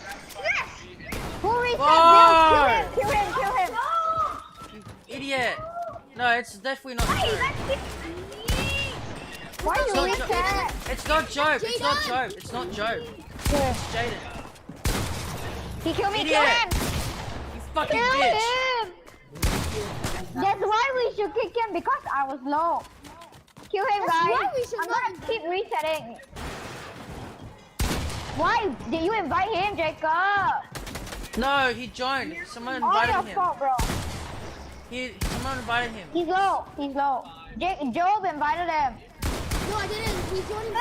rapid fire RPG, and Who reset Whoa! Bill? Kill him, kill him, kill him. Idiot. No, it's definitely not Joe. Why It's you not reset? It's not Joe. It's not Joe. It's not Joe. Yeah. It's Jaden. He killed me, Idiot. kill him! You fucking Kill bitch. him! That's why we should kick him, because I was low. Kill him, That's guys. why we should I'm not- gonna keep resetting. Why did you invite him, Jacob? No, he joined. Someone All invited your him. fault, bro. Someone invited him. He's low. He's low. Job invited him. No, I didn't. He joined himself.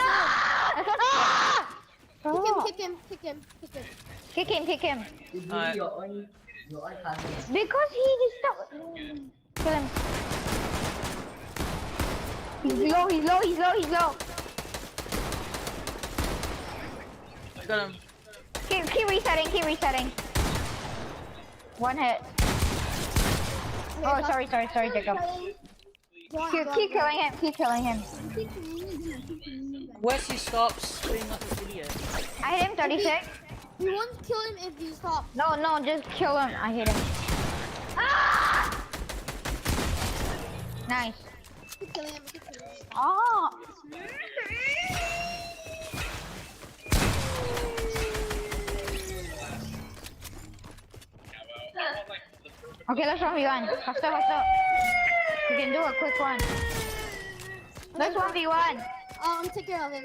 Ah! Kick him. Kick him. Alright. Because he disturbed. Kill him. He's low. Got him. Keep resetting. One hit. Oh, sorry, Jacob. Keep killing him. Wesley stops being like an idiot. I hit him 36. We won't kill him if you stop. No, just kill him. I hit him. Ah! Nice. Keep killing him. Oh. Okay, let's 1v1. Faster. We can do a quick one. Let's 1v1. I'm taking care of him.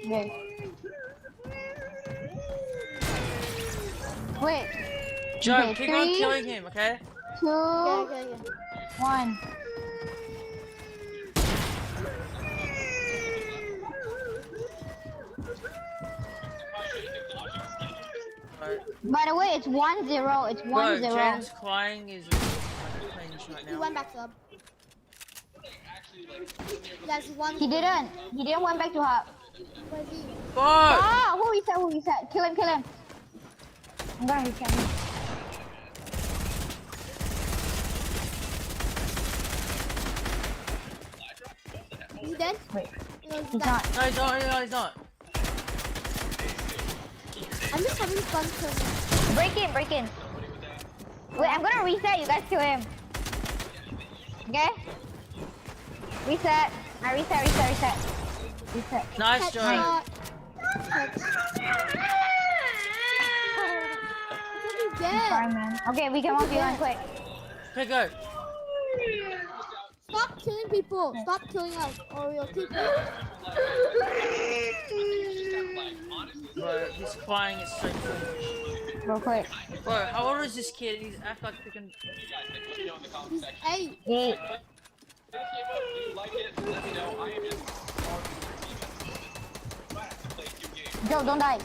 Okay. Wait. Joe, Okay, keep on 3, killing him, okay? 2, Okay. 1. By the way, it's 1-0. It's 1-0. Bro, Jaden's crying is playing right He now. went back to hub. That's one. He didn't went back to hub. Where's he? Bro! Ah, who reset? Kill him. I'm gonna reset him. Is he dead? Wait, No, he's not. No, he's not. I'm just having fun because Break in. Wait, I'm gonna reset. You guys kill him. Okay? Reset. I reset. Nice, Joe. Sorry, man. Okay, we can 1v1 quick. Okay, go. Stop killing people. Stop killing us, or we'll keep you. Bro, he's crying is so foolish. Real quick. Bro, how old is this kid? He's act like freaking. He's 8. 8. Joe, don't die.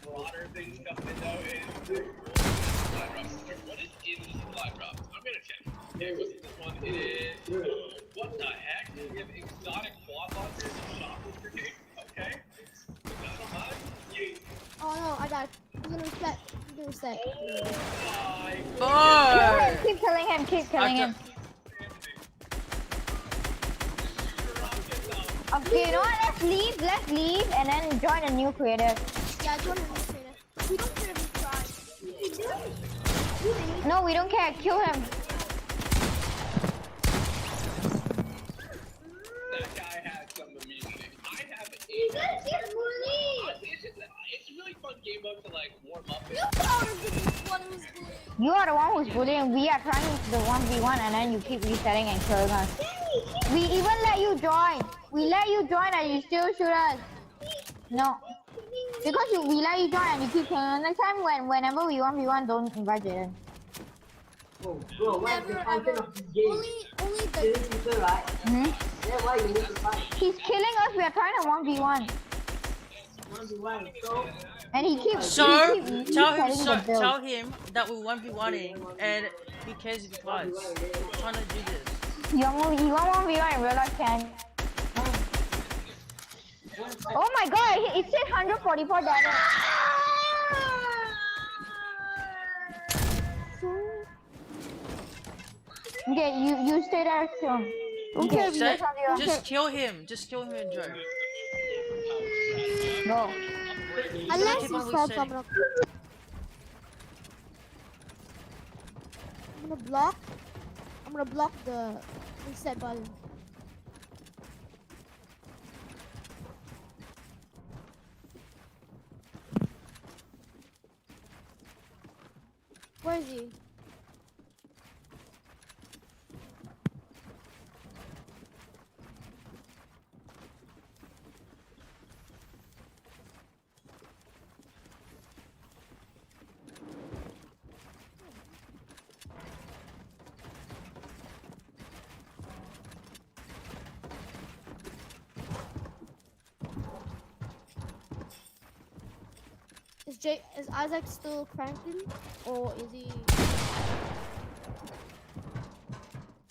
broader things coming in though is what is in this fly drop? I'm gonna check. Okay, what's this one? It is what the heck? We have exotic quad launchers and shotgun brigade. Okay. Oh no, I died. He's gonna reset. Oh! Keep killing him. Okay, you know what? Let's leave and then join a new creative. Yeah, join a new creative. We don't care if he tries. No, we don't care. Kill him. That guy has some immunity. I have a it's a really fun game mode to like warm up. You are the one who's bullying. We are trying the 1v1 and then you keep resetting and killing us. We even let you join. We let you join and you still shoot us. No. Because we let you join and you keep killing us. Next time whenever we 1v1, don't invite Jaden. Oh, bro, why is the function of this game? Only the right? Yeah, why you need to fight? He's killing us. We are trying to 1v1. 1v1, so... And he keeps tell him that we're 1v1ing and he cares if he fights. We're trying to do this. You want 1v1 in real life, Ken? Oh my god, it said 144 damage. Okay, you stay there, kill. Okay, Just kill him. Just kill him and Joe. No. Unless keep he on stops, resetting. I'm gonna block the reset button. Where is he? Is Isaac still cranking, or is he?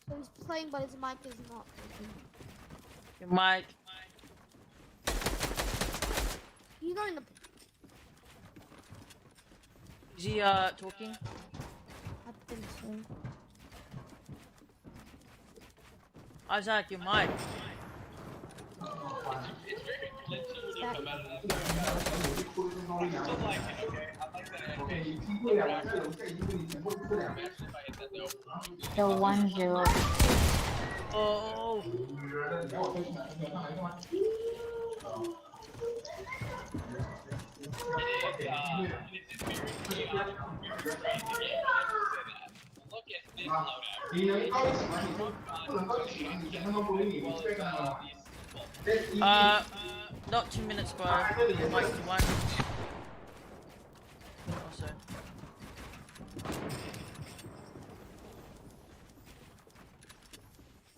So he's playing, but his mic is not working. Your mic. He's not in the. Is he talking? I think so. Isaac, your mic. It's very glitchy when you come out of that. Still like it, okay? I like that animation. Especially if I hit that note. The 1-0. Oh. Look at this loadout. Not 2 minutes, bro. Like 1. Also.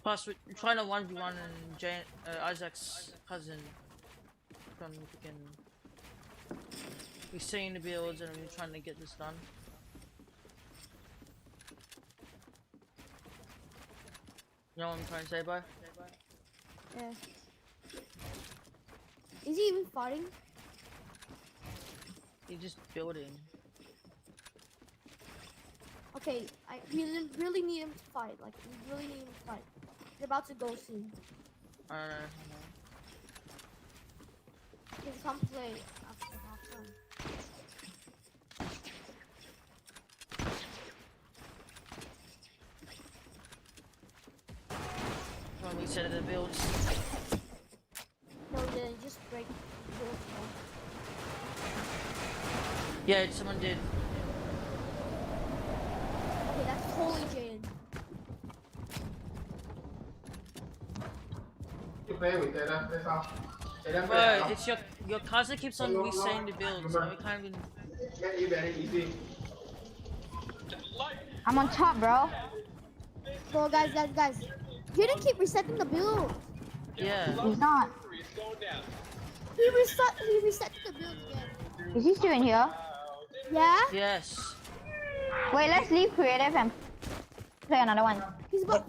Plus, we're trying to 1v1 and Isaac's cousin. From we can. We're seeing the builds and we're trying to get this done. You know what I'm trying to say, bro? Yeah. Is he even fighting? He's just building. Okay, we really need him to fight. Like, we really need him to fight. They're about to go soon. I don't know. Just come play after halftime. When we set the builds. No, then just break the build. Yeah, someone did. Okay, that's totally Jaden. Bro, it's your cousin keeps on resetting the builds, so we can't even. I'm on top, bro. Bro, guys. Jaden keep resetting the build. Yeah. He's not. He reset the build again. Is he still in here? Yeah? Yes. Wait, let's leave creative and play another one. He's about.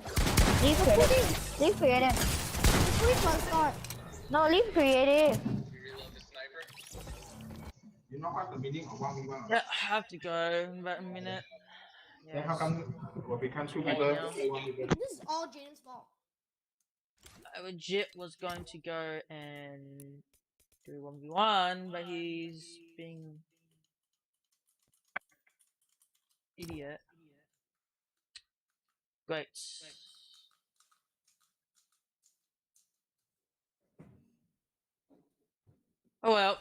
Leave creative. Leave creative. Before he can start. No, leave creative. Yeah, I have to go in about a minute. Yes. This is all Jaden's fault. I legit was going to go and do 1v1, but he's being idiot. Great. Oh well.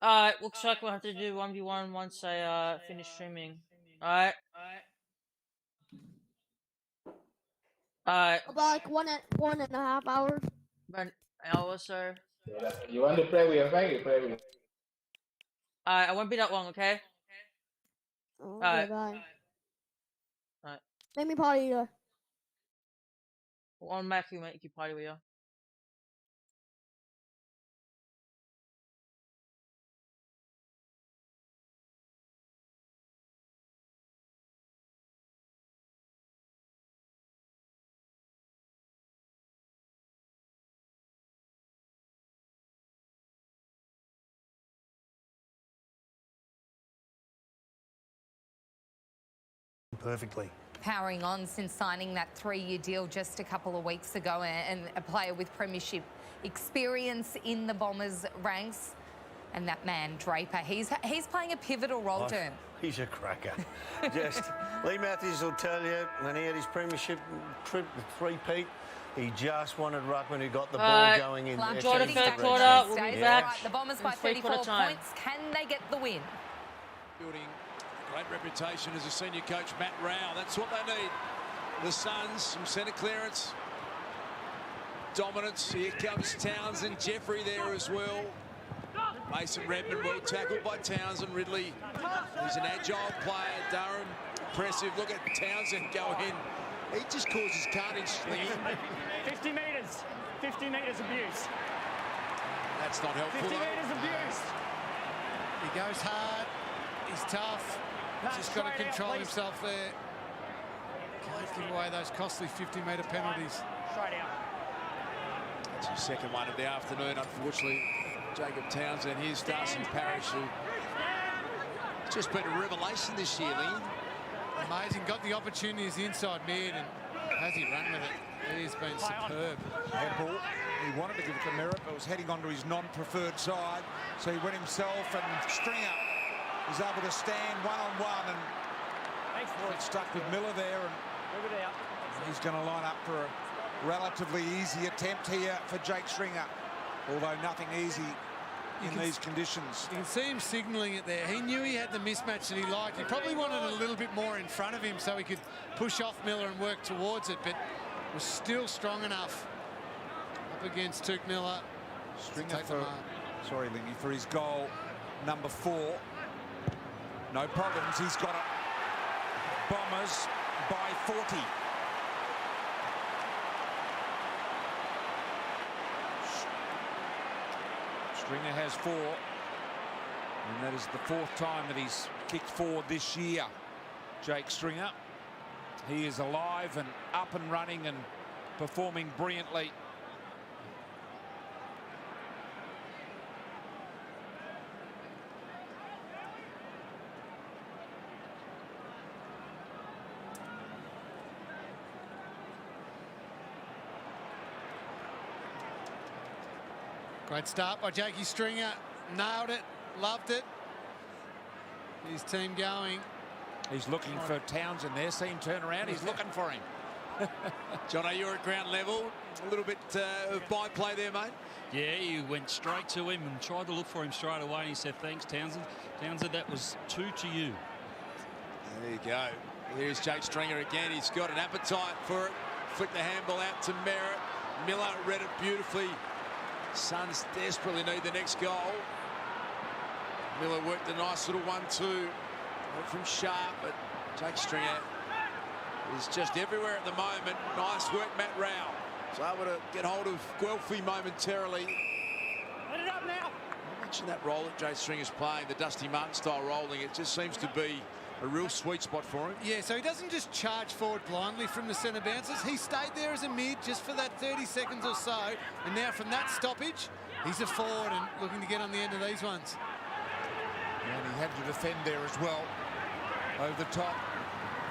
Alright, looks like we'll have to do 1v1 once I finish streaming. Alright. Alright. About like 1.5 hours. About an hour or so. You want to play with your friend? You play with. Alright, I won't be that long, okay? Oh, Alright. bye. Alright. Make me party. On Mac, you make you party with you. perfectly. Powering on since signing that 3-year deal just a couple of weeks ago, and a player with premiership experience in the Bombers ranks. And that man, Draper, he's playing a pivotal role, Derm. He's a cracker. Just Lee Matthews will tell you, when he had his premiership trip, the three-peat, he just wanted ruckman who got the ball going in. Jordan, third quarter, we'll be back. Right, the Bombers by 34 points. Can they get the win? Building a great reputation as a senior coach, Matt Rao. That's what they need. The Suns, some centre clearance. Dominance. Here comes Townsend. Jeffrey there as well. Mason Redmond well tackled by Townsend. Ridley, he's an agile player. Durham, impressive. Look at Townsend go in. He just causes carnage. 50 metres. 50 metres abuse. That's not helpful. 50 metres abuse. He goes hard. He's tough. Just got to control himself there. Can't give away those costly 50-metre penalties. Straight out. That's his second one of the afternoon, unfortunately. Jacob Townsend. Here's Darcy Parish, who just been a revelation this year, Lee. Amazing. Got the opportunity as the inside mid, and has he run with it? He has been superb. Handball. He wanted to give it to Merritt, but was heading onto his non-preferred side. So he went himself, and Stringer was able to stand one-on-one and get stuck with Miller there. And he's going to line up for a relatively easy attempt here for Jake Stringer. Although nothing easy in these conditions. You can see him signalling it there. He knew he had the mismatch that he liked. He probably wanted a little bit more in front of him so he could push off Miller and work towards it, but was still strong enough up against Tuke Miller. Stringer for his goal number 4. No problems. He's got it. Bombers by 40. Stringer has 4, and that is the 4th time that he's kicked 4 this year. Jake Stringer, he is alive and up and running and performing brilliantly. Great start by Jakey Stringer. Nailed it. Loved it. His team going. He's looking for Townsend there. See him turn around. He's looking for him. Jono, you're at ground level. A little bit of byplay there, mate. Yeah, he went straight to him and tried to look for him straight away. And he said, thanks, Townsend. Townsend, that was 2 to you. There you go. Here's Jake Stringer again. He's got an appetite for it. Flick the handball out to Merritt. Miller read it beautifully. Suns desperately need the next goal. Miller worked a nice little 1-2 from Sharp, but Jake Stringer is just everywhere at the moment. Nice work, Matt Rao. So able to get hold of Guelphy momentarily. Let it up now. I mentioned that role that Jake Stringer's playing, the Dusty Martin style rolling. It just seems to be a real sweet spot for him. Yeah, so he doesn't just charge forward blindly from the centre bounces. He stayed there as a mid just for that 30 seconds or so. And now from that stoppage, he's a forward and looking to get on the end of these ones. And he had to defend there as well. Over the top.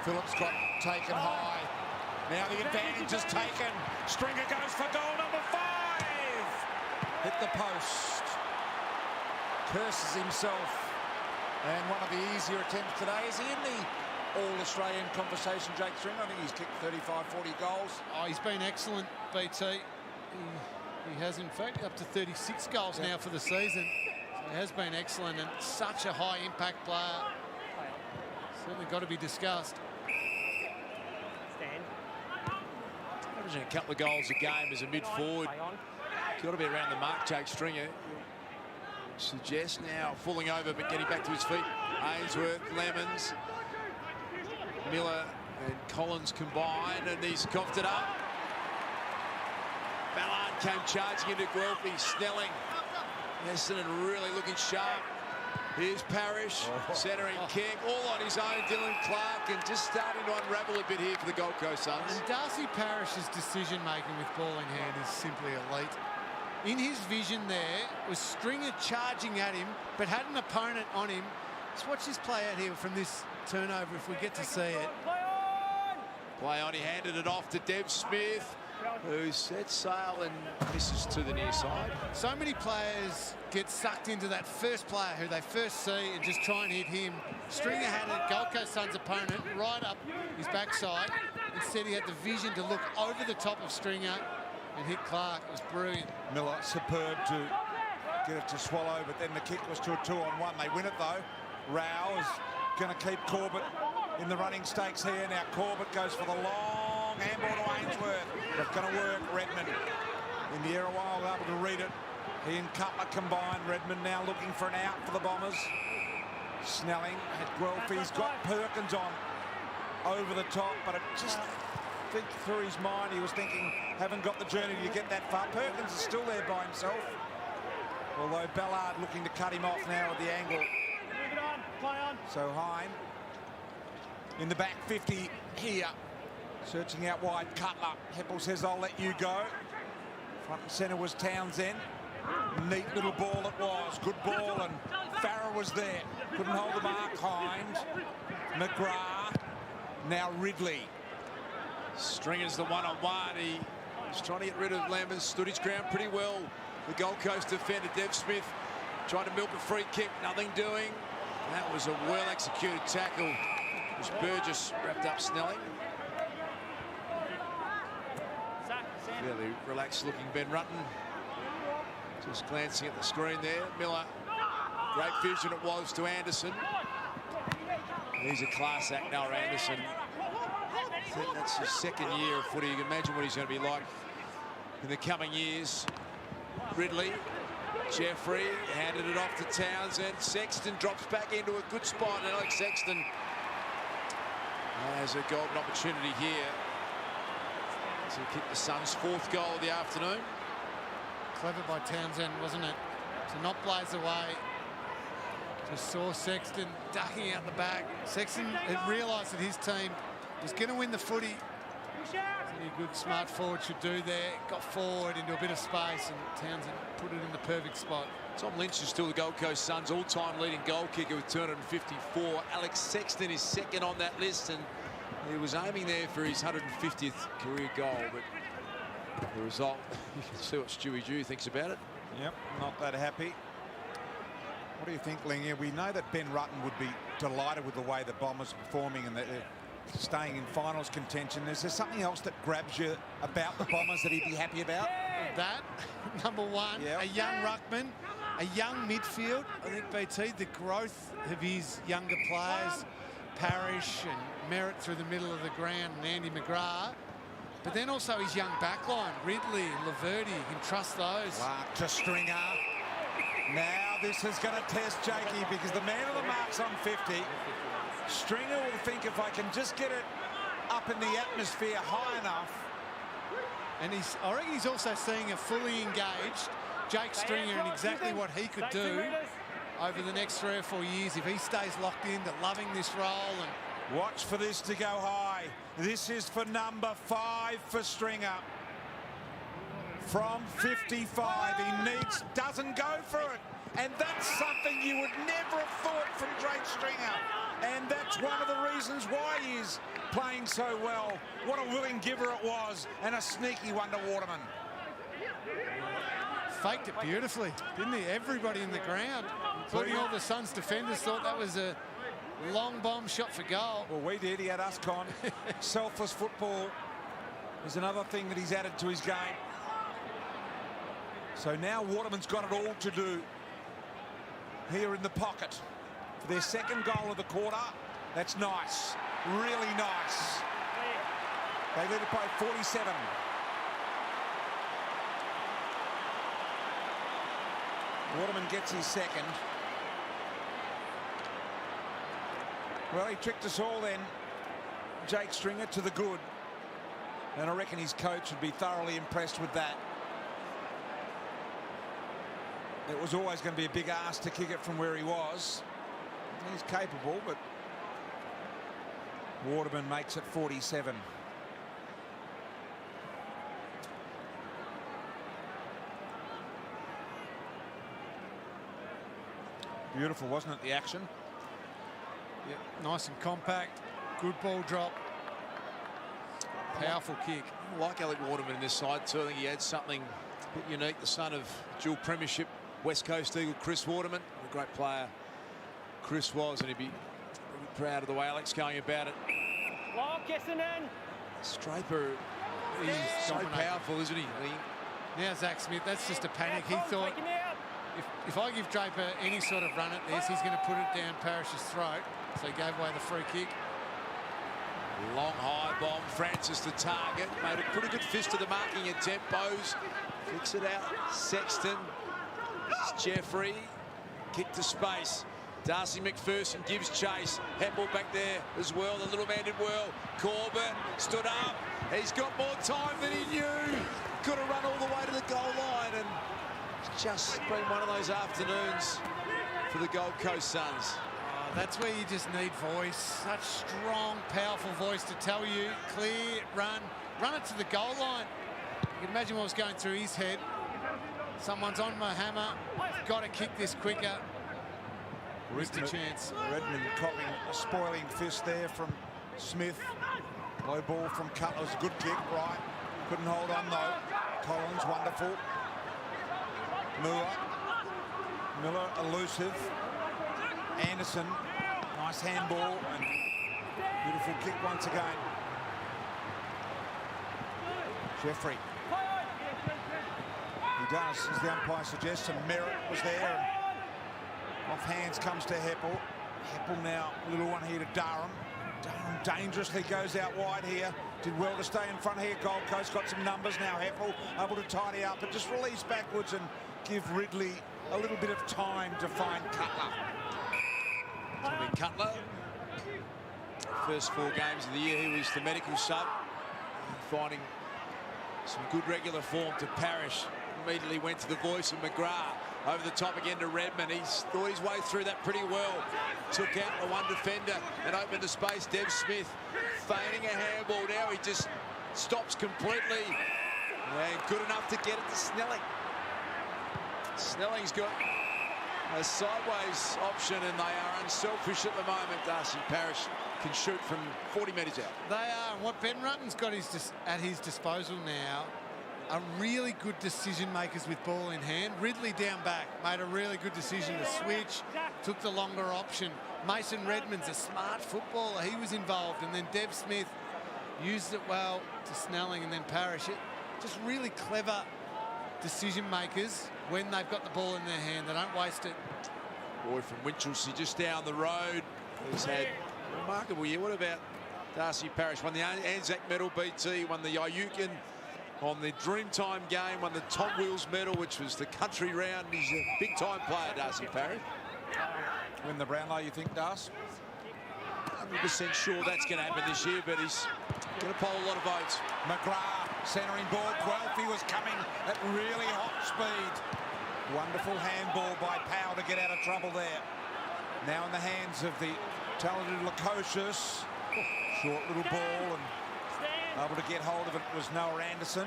Phillips got taken high. Now the advantage is taken. Stringer goes for goal number 5. Hit the post. Curses himself. And one of the easier attempts today. Is he in the All-Australian conversation, Jake Stringer? I think he's kicked 35, 40 goals. Oh, he's been excellent, BT. He has, in fact, up to 36 goals now for the season. So he has been excellent and such a high-impact player. Certainly got to be discussed. Stand. Averaging a couple of goals a game as a mid-forward. He's got to be around the mark, Jake Stringer. Suggests now falling over but getting back to his feet. Ainsworth, Lemons, Miller and Collins combine, and he's coughed it up. Ballard came charging into Guelphy. Snelling, Essendon really looking sharp. Here's Parish, centering King, all on his own. Dylan Clark, and just starting to unravel a bit here for the Gold Coast Suns. And Darcy Parish's decision making with ball in hand is simply elite. In his vision there was Stringer charging at him, but had an opponent on him, Let's watch this play out here from this turnover if we get to see it. Play on, he handed it off to Dev Smith, who sets sail and misses to the near side. So many players get sucked into that first player who they first see and just try and hit him. Stringer had a Gold Coast Suns opponent right up his backside. Instead, he had the vision to look over the top of Stringer and hit Clark. It was brilliant. Miller superb to get it to swallow, but then the kick was to a 2-on-1. They win it though. Rao is going to keep Corbett in the running stakes here. Now Corbett goes for the long handball to Ainsworth. That's going to work. Redmond in the air a while, able to read it. He and Cutler combined. Redmond now looking for an out for the Bombers. Snelling had Guelph. He's got Perkins on over the top, but it just think through his mind. He was thinking, haven't got the journey to get that far. Perkins is still there by himself. Although Ballard looking to cut him off now at the angle. So Hine in the back 50 here. Searching out wide, Cutler. Heppel says, I'll let you go. Front and centre was Townsend. Neat little ball it was. Good ball, and Farrer was there. Couldn't hold the mark. Hines, McGrath, now Ridley. Stringer's the one-on-one. He was trying to get rid of Lambert, stood his ground pretty well. The Gold Coast defender, Dev Smith, trying to milk a free kick, nothing doing. That was a well-executed tackle. As Burgess wrapped up Snelling. Fairly relaxed-looking Ben Rutten. Just glancing at the screen there. Miller, great vision it was to Anderson. He's a class act, Noah Anderson. I think that's his second year of footy. You can imagine what he's going to be like in the coming years. Ridley, Jeffrey handed it off to Townsend. Sexton drops back into a good spot, and Alex Sexton has a golden opportunity here to kick the Suns' 4th goal of the afternoon. Clever by Townsend, wasn't it? To not blaze away. Just saw Sexton ducking out the back. Sexton had realised that his team was going to win the footy. A good smart forward should do there. Got forward into a bit of space, and Townsend put it in the perfect spot. Tom Lynch is still the Gold Coast Suns' all-time leading goal kicker with 254. Alex Sexton is second on that list, and he was aiming there for his 150th career goal, but the result, you can see what Stewie Dew thinks about it. Yep, not that happy. What do you think, Lingy? We know that Ben Rutten would be delighted with the way the Bombers are performing and that they're staying in finals contention. Is there something else that grabs you about the Bombers that he'd be happy about? That, number one, a young ruckman, a young midfield. I think BT, the growth of his younger players, Parrish and Merritt through the middle of the ground, and Andy McGrath. But then also his young backline, Ridley and Laverty, you can trust those. Clark to Stringer. Now this is going to test Jakey because the man of the mark's on 50. Stringer will think, if I can just get it up in the atmosphere high enough. And I reckon he's also seeing a fully engaged Jake Stringer and exactly what he could do over the next 3 or 4 years if he stays locked into loving this role. And watch for this to go high. This is for number 5 for Stringer. From 55, he doesn't go for it. And that's something you would never have thought from Jake Stringer. And that's one of the reasons why he is playing so well. What a willing giver it was, and a sneaky one to Waterman. Faked it beautifully, didn't he? Everybody in the ground, including all the Suns defenders, thought that was a long bomb shot for goal. Well, we did. He had us con. Selfless football is another thing that he's added to his game. So now Waterman's got it all to do here in the pocket for their second goal of the quarter. That's nice, really nice. They lead it by 47. Waterman gets his second. Well, he tricked us all then, Jake Stringer, to the good. And I reckon his coach would be thoroughly impressed with that. It was always going to be a big ask to kick it from where he was. He's capable, but Waterman makes it 47. Beautiful, wasn't it, the action? Yeah, nice and compact. Good ball drop. Powerful kick. I like Alec Waterman in this side too. I think he adds something a bit unique. The son of dual premiership West Coast Eagle Chris Waterman. A great player Chris was, and he'd be proud of the way Alec's going about it. Lock, Essendon. Straper, he's so powerful, isn't he? Now Zach Smith, that's just a panic. He thought, if I give Draper any sort of run at this, he's going to put it down Parrish's throat. So he gave away the free kick. Long high bomb, Francis the target. Made a pretty good fist of the marking attempt. Bowes kicks it out. Sexton. This is Jeffrey. Kick to space. Darcy McPherson gives chase. Heppel back there as well. The little man did well. Corbett stood up. He's got more time than he knew. Could have run all the way to the goal line, and it's just been one of those afternoons for the Gold Coast Suns. That's where you just need voice. Such strong, powerful voice to tell you, clear, run it to the goal line. You can imagine what was going through his head. Someone's on my hammer. Got to kick this quicker. Missed a chance. Redmond copying a spoiling fist there from Smith. Low ball from Cutler. Was a good kick, right. Couldn't hold on though. Collins, wonderful. Miller, elusive. Anderson, nice handball and beautiful kick once again. Jeffrey. He does, as the umpire suggests, and Merritt was there. And off hands comes to Heppel. Heppel now, a little one here to Durham. Durham dangerously goes out wide here. Did well to stay in front here. Gold Coast got some numbers now. Heppel able to tidy up, but just release backwards and give Ridley a little bit of time to find Cutler. Tommy Cutler. First 4 games of the year, he was the medical sub. Finding some good regular form to Parrish. Immediately went to the voice of McGrath. Over the top again to Redmond. He's thought his way through that pretty well. Took out the one defender and opened the space. Dev Smith feigning a handball. Now he just stops completely. And good enough to get it to Snelling. Snelling's got a sideways option, and they are unselfish at the moment. Darcy Parish can shoot from 40 metres out. They are. And what Ben Rutten's got at his disposal now are really good decision makers with ball in hand. Ridley down back made a really good decision to switch, took the longer option. Mason Redmond's a smart footballer. He was involved, and then Dev Smith used it well to Snelling and then Parrish. Just really clever decision makers when they've got the ball in their hand. They don't waste it. Boy from Winchelsea just down the road has had a remarkable year. What about Darcy Parish? Won the Anzac Medal BT, won the Ayukin on the Dreamtime game, won the Tom Wheels Medal, which was the country round. He's a big-time player, Darcy Parish. Win the Brownlow, you think, Darcy? 100% sure that's going to happen this year, but he's going to poll a lot of votes. McGrath centering ball. Guelphy was coming at really hot speed. Wonderful handball by Powell to get out of trouble there. Now in the hands of the talented Lukosius. Short little ball and able to get hold of it was Noah Anderson.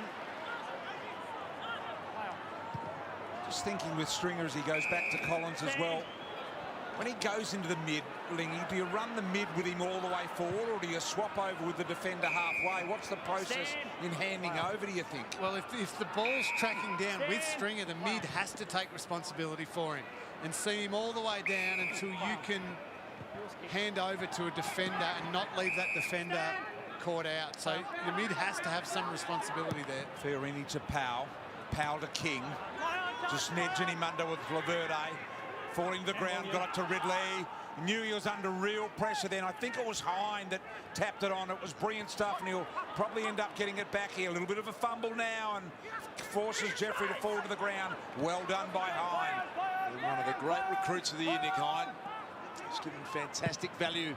Just thinking with Stringer as he goes back to Collins as well. When he goes into the mid, Lingy, do you run the mid with him all the way forward, or do you swap over with the defender halfway? What's the process in handing over, do you think? Well, if the ball's tracking down with Stringer, the mid has to take responsibility for him and see him all the way down until you can hand over to a defender and not leave that defender caught out. So the mid has to have some responsibility there. Fiorini to Powell. Powell to King. Just nedging him under with Laverde. Falling to the ground, got it to Ridley. Knew he was under real pressure then. I think it was Hine that tapped it on. It was brilliant stuff, and he'll probably end up getting it back here. A little bit of a fumble now and forces Jeffrey to fall to the ground. Well done by Hine. One of the great recruits of the year, Nick Hine. He's given fantastic value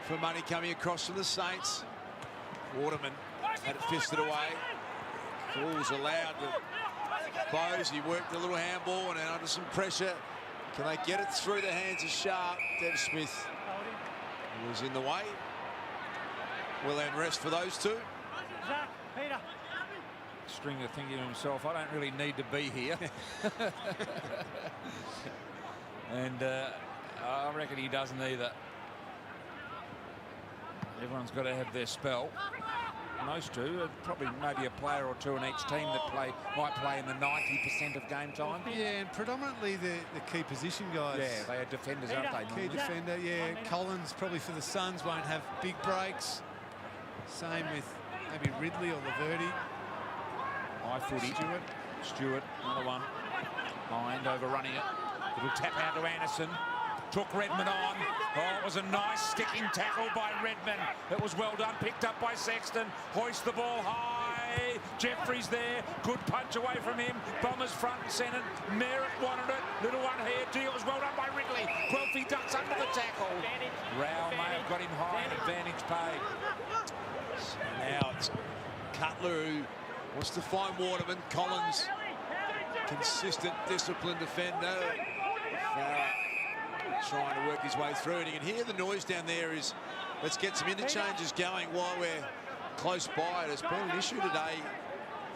for money coming across from the Saints. Waterman had it fisted away. Falls allowed to Bowes. He worked a little handball and then under some pressure. Can they get it through the hands of Sharp? Dev Smith was in the way. Will end rest for those two. Stringer thinking to himself, I don't really need to be here. And I reckon he doesn't either. Everyone's got to have their spell. Most do. Probably maybe a player or two in each team that might play in the 90% of game time. Yeah, and predominantly the key position guys. Yeah, they are defenders, aren't they? Key defender, yeah. Collins probably for the Suns won't have big breaks. Same with maybe Ridley or Laverty. High footy. Stewart, another one. Hind overrunning it. Little tap out to Anderson. Took Redmond on. Oh, it was a nice sticking tackle by Redmond. It was well done. Picked up by Sexton. Hoist the ball high. Jeffries there. Good punch away from him. Bombers front and centre. Merritt wanted it. Little one here. Deal was well done by Ridley. Guelphy ducks under the tackle. Rao may have got him high and advantage paid. So now it's Cutler who wants to find Waterman. Collins, consistent, disciplined defender. Trying to work his way through, and you can hear the noise down there. Is let's get some interchanges going while we're close by. It has been an issue today.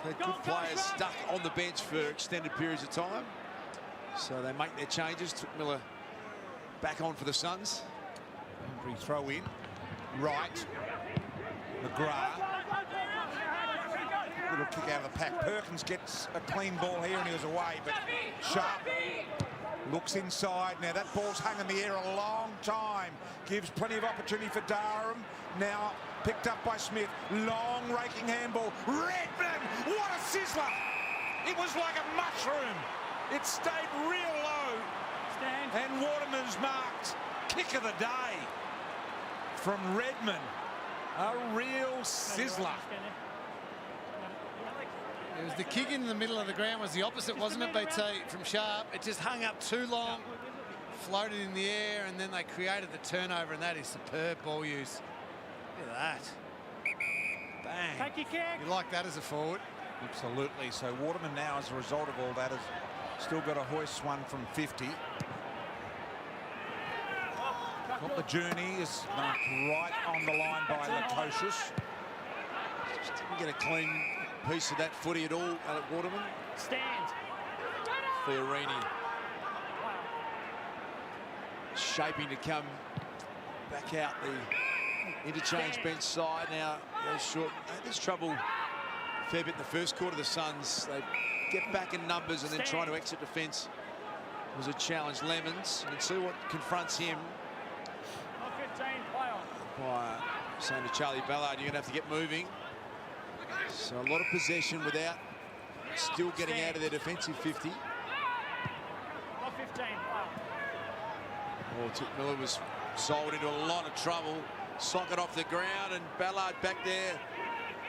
We've had good players stuck on the bench for extended periods of time, so they make their changes. Took Miller back on for the Suns. Every throw in. Right. McGrath. Little kick out of the pack. Perkins gets a clean ball here and he was away, but Sharp looks inside. Now that ball's hung in the air a long time. Gives plenty of opportunity for Durham. Now picked up by Smith. Long raking handball. Redmond! What a sizzler! It was like a mushroom. It stayed real low. And Waterman's marked kick of the day from Redmond. A real sizzler. It was the kick in the middle of the ground was the opposite, wasn't it, BT, from Sharp? It just hung up too long, floated in the air, and then they created the turnover, and that is superb ball use. Look at that. Bang. Take your kick. You like that as a forward? Absolutely. So Waterman now, as a result of all that, has still got a hoist one from 50. Got the journey is marked right on the line by Lukosius. Just didn't get a clean piece of that footy at all, Alec Waterman. Stand. Fiorini shaping to come back out the interchange bench side. Now goes short. There's trouble a fair bit in the first quarter. The Suns, they get back in numbers and then trying to exit defence was a challenge. Lemons, you can see what confronts him by saying to Charlie Ballard, you're going to have to get moving. So a lot of possession without still getting out of their defensive 50. Well, Tip Miller was sold into a lot of trouble. Socket off the ground and Ballard back there.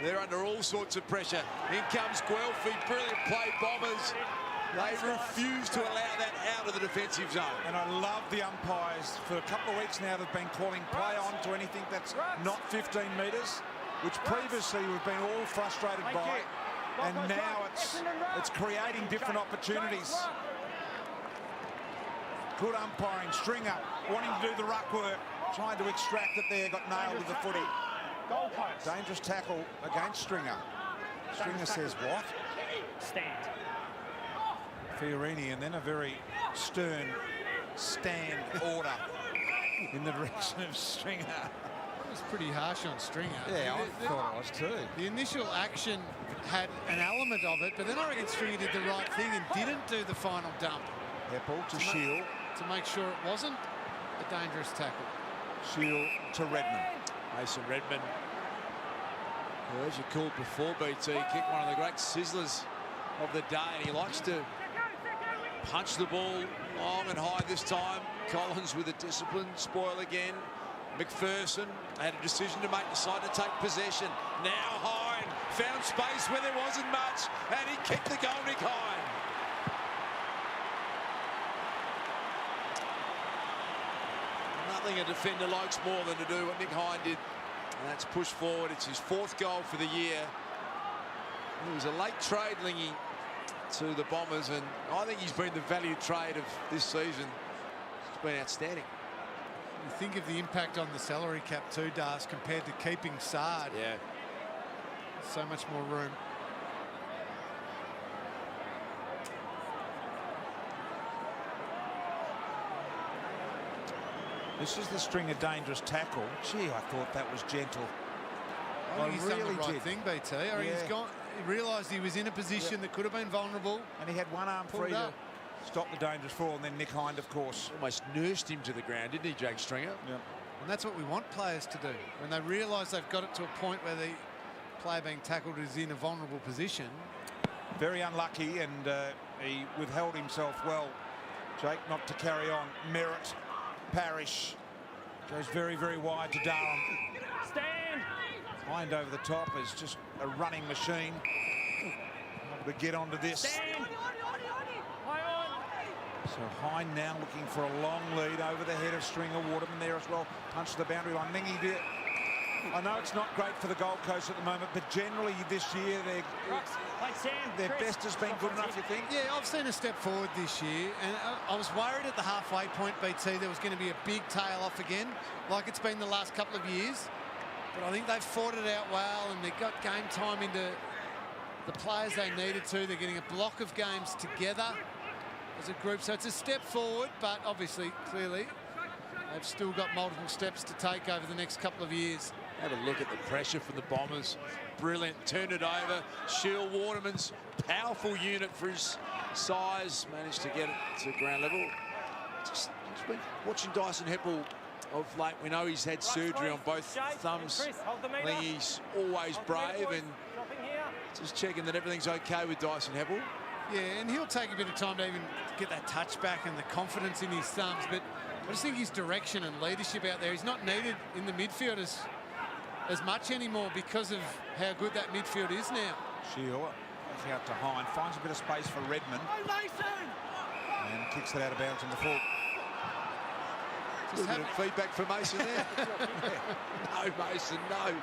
They're under all sorts of pressure. In comes Guelphy. Brilliant play, Bombers. They refuse to allow that out of the defensive zone. And I love the umpires. For a couple of weeks now, they've been calling play on to anything that's not 15 metres, which previously we've been all frustrated by, and now it's creating different opportunities. Good umpiring. Stringer wanting to do the ruck work, trying to extract it there, got nailed with the footy. Dangerous tackle against Stringer. Stringer says what? Stand. Fiorini, and then a very stern stand order in the direction of Stringer. It was pretty harsh on Stringer. Yeah, I thought it was too. The initial action had an element of it, but then I reckon Stringer did the right thing and didn't do the final dump. Heppel to Shield. To make sure it wasn't a dangerous tackle. Shield to Redmond. Mason Redmond, who, as you called before, BT, kicked one of the great sizzlers of the day, and he likes to punch the ball long and high this time. Collins with a discipline spoil again. McPherson had a decision to make, decided to take possession. Now Hine found space where there wasn't much, and he kicked the goal, Nick Hine. Nothing a defender likes more than to do what Nick Hine did, and that's push forward. It's his 4th goal for the year. It was a late trade, Lingy, to the Bombers, and I think he's been the value trade of this season. It's been outstanding. You think of the impact on the salary cap too, Das, compared to keeping Sard. Yeah. So much more room. This is the string of dangerous tackle. Gee, I thought that was gentle. I think he's done the really right did. thing, BT. I mean, he's gone. He realised he was in a position that could have been vulnerable. And he had one arm free to stop the dangerous fall, and then Nick Hind, of course. Almost nursed him to the ground, didn't he, Jake Stringer? Yeah. And that's what we want players to do. When they realise they've got it to a point where the player being tackled is in a vulnerable position. Very unlucky, and he withheld himself well. Jake not to carry on. Merritt, Parrish goes very, very wide to Durham. Stand. Hind over the top is just a running machine. Able to get onto this. Stand. So Hind now looking for a long lead over the head of Stringer. Waterman there as well. Punch to the boundary line. Ningy did. I know it's not great for the Gold Coast at the moment, but generally this year their best has been good enough, you think? Yeah, I've seen a step forward this year, and I was worried at the halfway point, BT, there was going to be a big tail off again, like it's been the last couple of years. But I think they've fought it out well, and they've got game time into the players they needed to. They're getting a block of games together as a group, so it's a step forward, but obviously, clearly, they've still got multiple steps to take over the next couple of years. Have a look at the pressure from the Bombers. Brilliant. Turn it over. Shield Waterman's powerful unit for his size. Managed to get it to ground level. Just been watching Dyson Heppel of late. We know he's had surgery on both thumbs. He's always brave and just checking that everything's okay with Dyson Heppel. Yeah, and he'll take a bit of time to even get that touch back and the confidence in his thumbs, but I just think his direction and leadership out there, he's not needed in the midfield as much anymore because of how good that midfield is now. Shield looking out to Hind, finds a bit of space for Redmond. And kicks it out of bounds on the full. Just a bit of feedback for Mason there. No, Mason, no.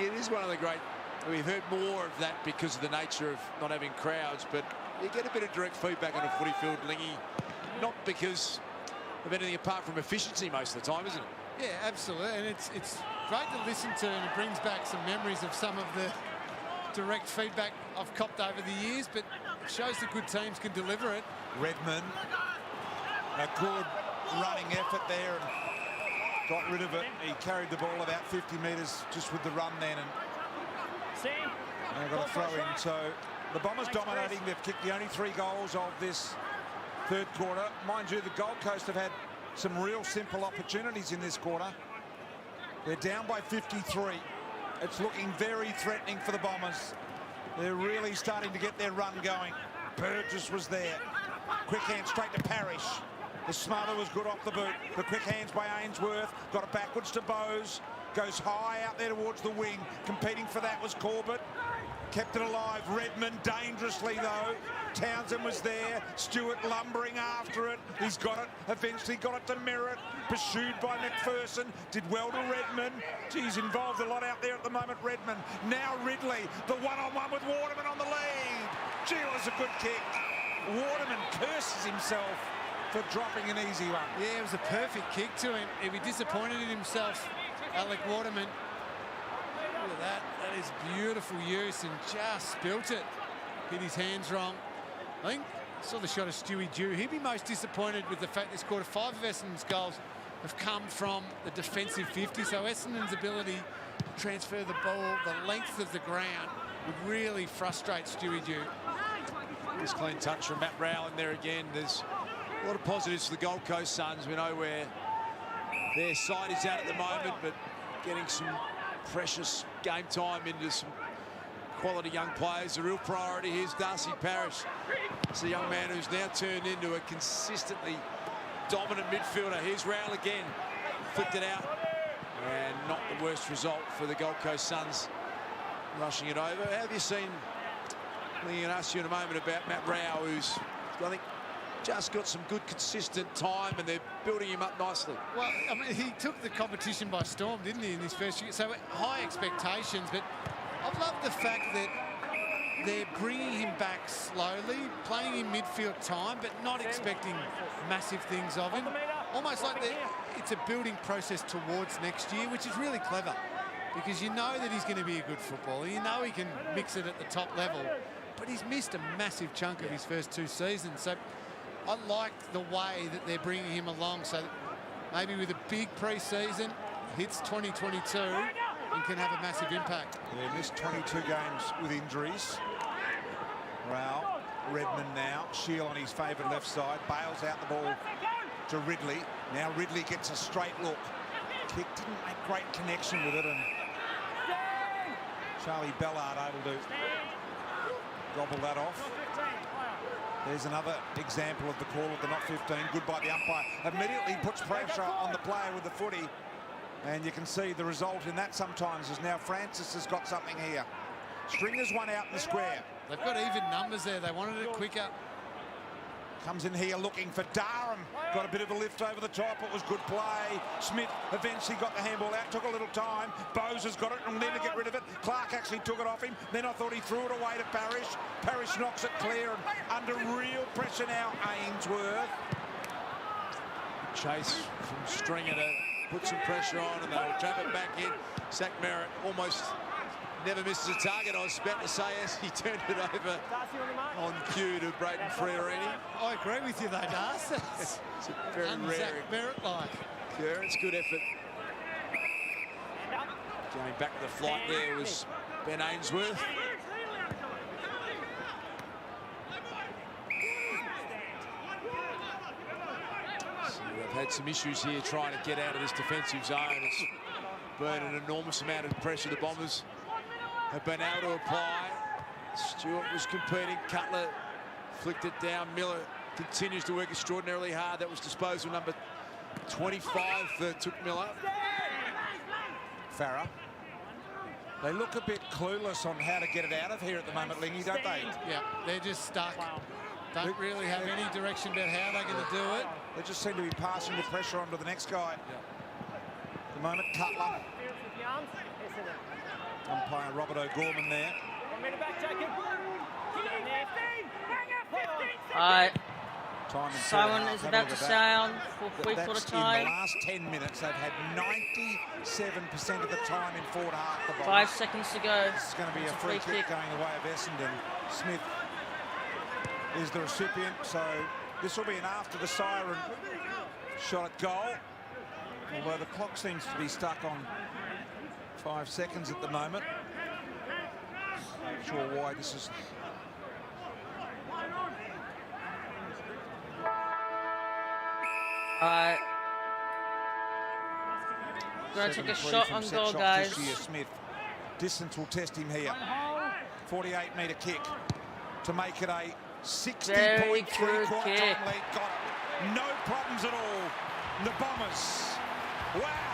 It is one of the great... We've heard more of that because of the nature of not having crowds, but you get a bit of direct feedback on a footy field, Lingy. Not because of anything apart from efficiency most of the time, isn't it? Yeah, absolutely. And it's great to listen to, and it brings back some memories of some of the direct feedback I've copped over the years, but it shows that good teams can deliver it. Redmond, a good running effort there and got rid of it. He carried the ball about 50 metres just with the run then, and they've got a throw in. So the Bombers dominating. They've kicked the only 3 goals of this third quarter. Mind you, the Gold Coast have had some real simple opportunities in this quarter. They're down by 53. It's looking very threatening for the Bombers. They're really starting to get their run going. Burgess was there. Quick hand straight to Parrish. The smother was good off the boot. The quick hands by Ainsworth. Got it backwards to Bowes. Goes high out there towards the wing. Competing for that was Corbett. Kept it alive. Redmond dangerously though. Townsend was there. Stewart lumbering after it. He's got it. Eventually got it to Merritt. Pursued by McPherson. Did well to Redmond. Geez, involved a lot out there at the moment, Redmond. Now Ridley. The one-on-one with Waterman on the lead. Gee, it was a good kick. Waterman curses himself for dropping an easy one. Yeah, it was a perfect kick to him. He'd be disappointed in himself, Alec Waterman. Look at that. That is beautiful use and just spilt it. Hit his hands wrong. I think I saw the shot of Stewie Dew. He'd be most disappointed with the fact this quarter 5 of Essendon's goals have come from the defensive 50. So Essendon's ability to transfer the ball the length of the ground would really frustrate Stewie Dew. This clean touch from Matt Rowell in there again. There's a lot of positives for the Gold Coast Suns. We know where their side is at the moment, but getting some precious game time into some quality young players. The real priority here is Darcy Parrish. It's a young man who's now turned into a consistently dominant midfielder. Here's Rowell again. Flicked it out. And not the worst result for the Gold Coast Suns rushing it over. Have you seen, I'm going to ask you in a moment about Matt Rowell, who's, I think, just got some good consistent time, and they're building him up nicely. Well, I mean, he took the competition by storm, didn't he, in his first year? So high expectations, but I've loved the fact that they're bringing him back slowly, playing in midfield time, but not expecting massive things of him. Almost like it's a building process towards next year, which is really clever, because you know that he's going to be a good footballer. You know he can mix it at the top level, but he's missed a massive chunk of his first 2 seasons. So I like the way that they're bringing him along. So maybe with a big pre-season, hits 2022 and can have a massive impact. Yeah, missed 22 games with injuries. Rao, Redmond now. Shield on his favourite left side. Bails out the ball to Ridley. Now Ridley gets a straight look. Kick didn't make great connection with it, and Charlie Bellard able to gobble that off. There's another example of the call of the not 15. Good by the umpire. Immediately puts pressure on the player with the footy. And you can see the result in that sometimes is now Francis has got something here. Stringer's one out in the square. They've got even numbers there. They wanted it quicker. Comes in here looking for Durham. Got a bit of a lift over the top. It was good play. Smith eventually got the handball out. Took a little time. Bowes has got it and will never get rid of it. Clark actually took it off him. Then I thought he threw it away to Parrish. Parrish knocks it clear, and under real pressure now, Ainsworth. Chase from Stringer to put some pressure on, and they'll trap it back in. Zach Merritt almost never misses a target. I was about to say as he turned it over on cue to Braden Friorini. I agree with you though, Darcy. It's a very rare. Zach Merritt-like. Yeah, it's good effort. Going back to the flight there was Ben Ainsworth. So they've had some issues here trying to get out of this defensive zone. It's been an enormous amount of pressure the Bombers have been able to apply. Stewart was competing. Cutler flicked it down. Miller continues to work extraordinarily hard. That was disposal number 25 for Took Miller. Farah. They look a bit clueless on how to get it out of here at the moment, Lingy, don't they? Yeah, they're just stuck. Don't really have any direction about how they're going to do it. They just seem to be passing the pressure on to the next guy. At the moment, Cutler. Umpire Robert O'Gorman there. Alright. Time and Siren third is half, about to sound for That's three-quarter in time. the last 10 minutes. They've had 97% of the time in forward half. The Bombers. 5 seconds to go. This is going to be It's a free kick going the way of Essendon. Smith is the recipient, so this will be an after the siren shot at goal. Although the clock seems to be stuck on 5 seconds at the moment. Not sure why this is. Alright. Gonna take a 7-3 shot from on set goal, shot guys. this year, Smith. Distance will test him here. 48-metre kick to make it a 60-point three-quarter time lead. Got no problems at all. The Bombers. Wow.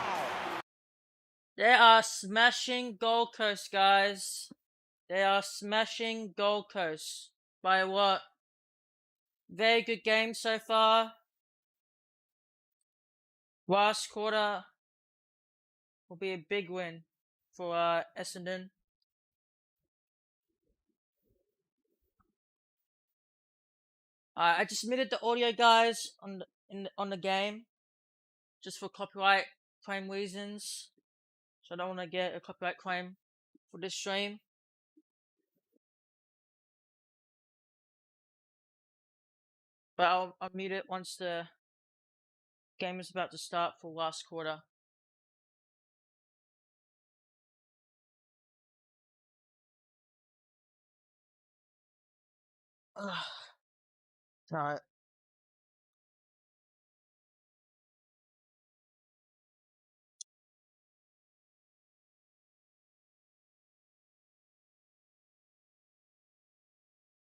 They are smashing Gold Coast, guys. They are smashing Gold Coast. By what? Very good game so far. Last quarter will be a big win for Essendon. I just muted the audio, guys, on the game, just for copyright claim reasons. So I don't want to get a copyright claim for this stream. But I'll mute it once the game is about to start for last quarter. Alright.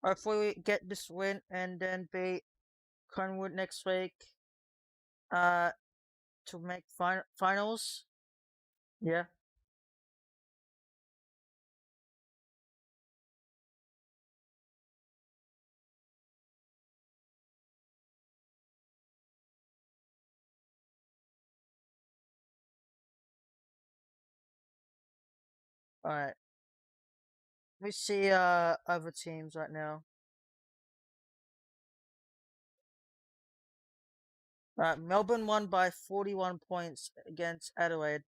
Hopefully we get this win and then beat Collingwood next week to make finals. Yeah. Alright. Let me see other teams right now. Melbourne won by 41 points against Adelaide.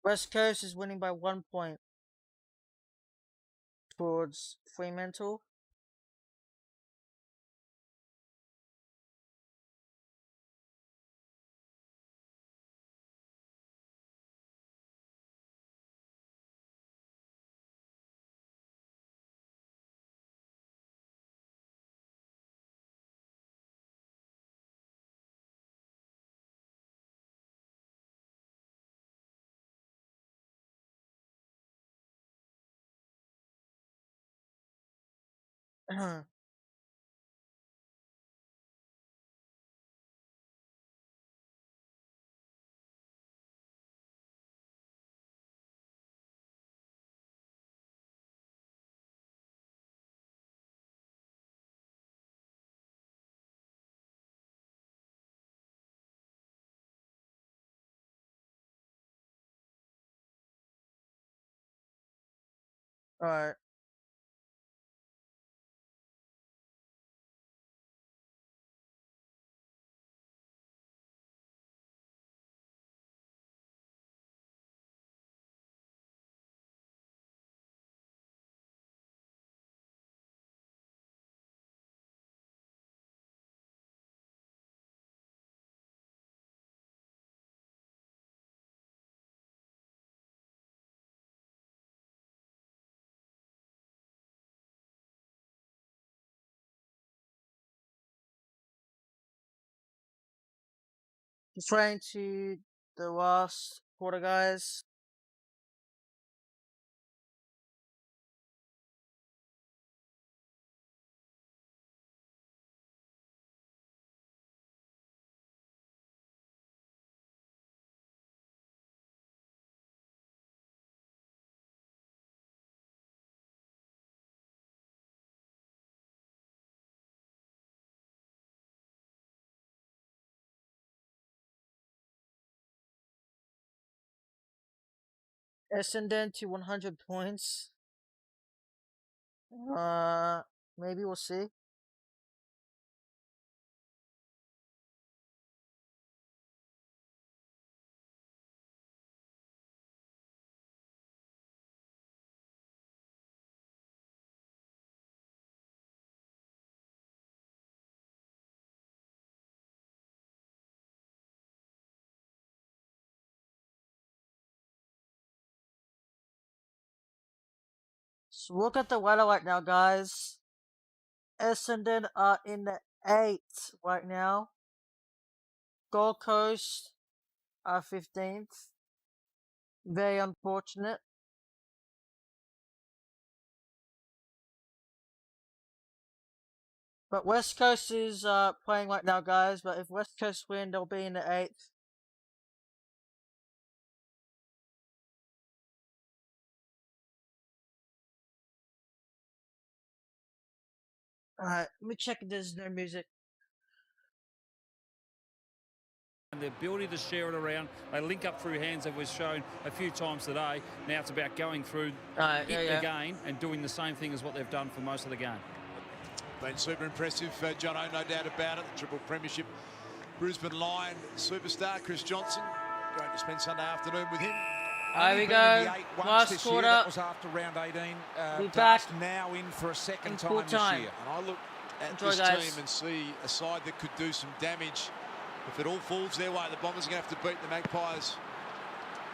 West Coast is winning by 1 point towards Fremantle. Alright. Just trying to the last quarter, guys. Essendon to 100 points. Maybe we'll see. So look at the weather right now, guys. Essendon are in the 8th right now. Gold Coast are 15th. Very unfortunate. But West Coast is playing right now, guys. But if West Coast win, they'll be in the 8th. Alright, let me check if there's no music. And the ability to share it around, they link up through hands, as we've shown a few times today. Now it's about going through again and doing the same thing as what they've done for most of the game. Been super impressive, Jono, no doubt about it. The triple premiership Brisbane Lion superstar Chris Johnson. Going to spend Sunday afternoon with him. There we go. Last quarter. That was after round 18. We're back now in for a second in full time this year. And I look at this team and see a side that could do some damage. If it all falls their way, the Bombers are going to have to beat the Magpies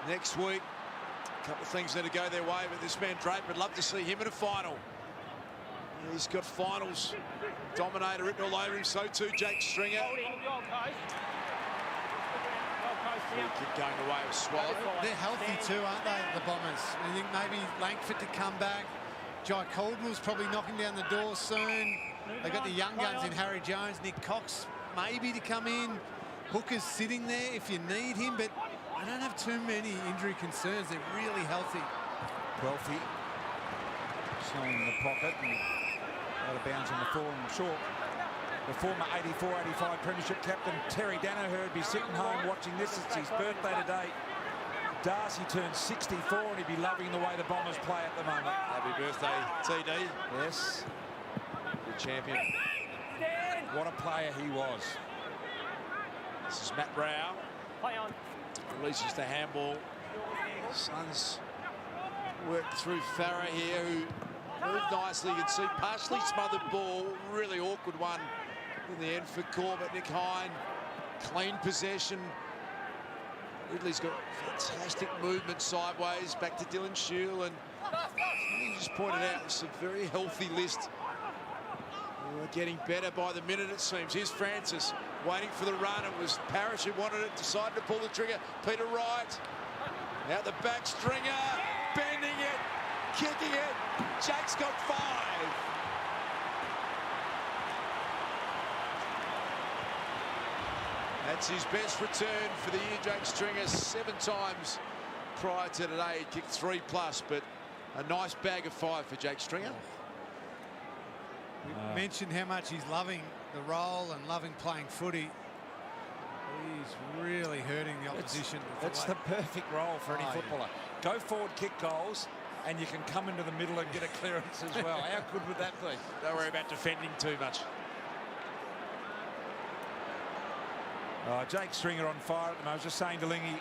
next week. A couple of things need to go their way, but this man Draper, would love to see him in a final. He's got finals dominator written all over him. So too Jake Stringer. Kick going away with Swallow. They're healthy too, aren't they, the Bombers? I think maybe Langford to come back. Jai Caldwell's probably knocking down the door soon. They've got the young guns in Harry Jones, Nick Cox maybe to come in. Hooker's sitting there if you need him, but I don't have too many injury concerns. They're really healthy. Guelphy snowing in the pocket and out of bounds on the fallen short. The former 84-85 Premiership captain Terry Danaher would be sitting home watching this. It's his birthday today. Darcy turns 64 and he'd be loving the way the Bombers play at the moment. Happy birthday, TD. Yes. Good champion. What a player he was. This is Matt Rao. Play on. Releases the handball Suns work through Farah here, who moved nicely. You can see partially smothered ball, really awkward one in the end for Corbett. Nick Hine, clean possession. Ridley's got fantastic movement sideways, back to Dylan Shield, and he just pointed out it's a very healthy list. We're getting better by the minute, it seems. Here's Francis waiting for the run. It was Parrish who wanted it, decided to pull the trigger. Peter Wright, out the back, Stringer, bending it, kicking it. Jake's got 5. That's his best return for the year, Jake Stringer. 7 times prior to today. He kicked 3+, but a nice bag of 5 for Jake Stringer. We mentioned how much he's loving the role and loving playing footy. He's really hurting the opposition. It's the perfect role for any footballer. Go forward, kick goals, and you can come into the middle and get a clearance as well. How good would that be? Don't worry about defending too much. Jake Stringer on fire at the moment. I was just saying to Lingy,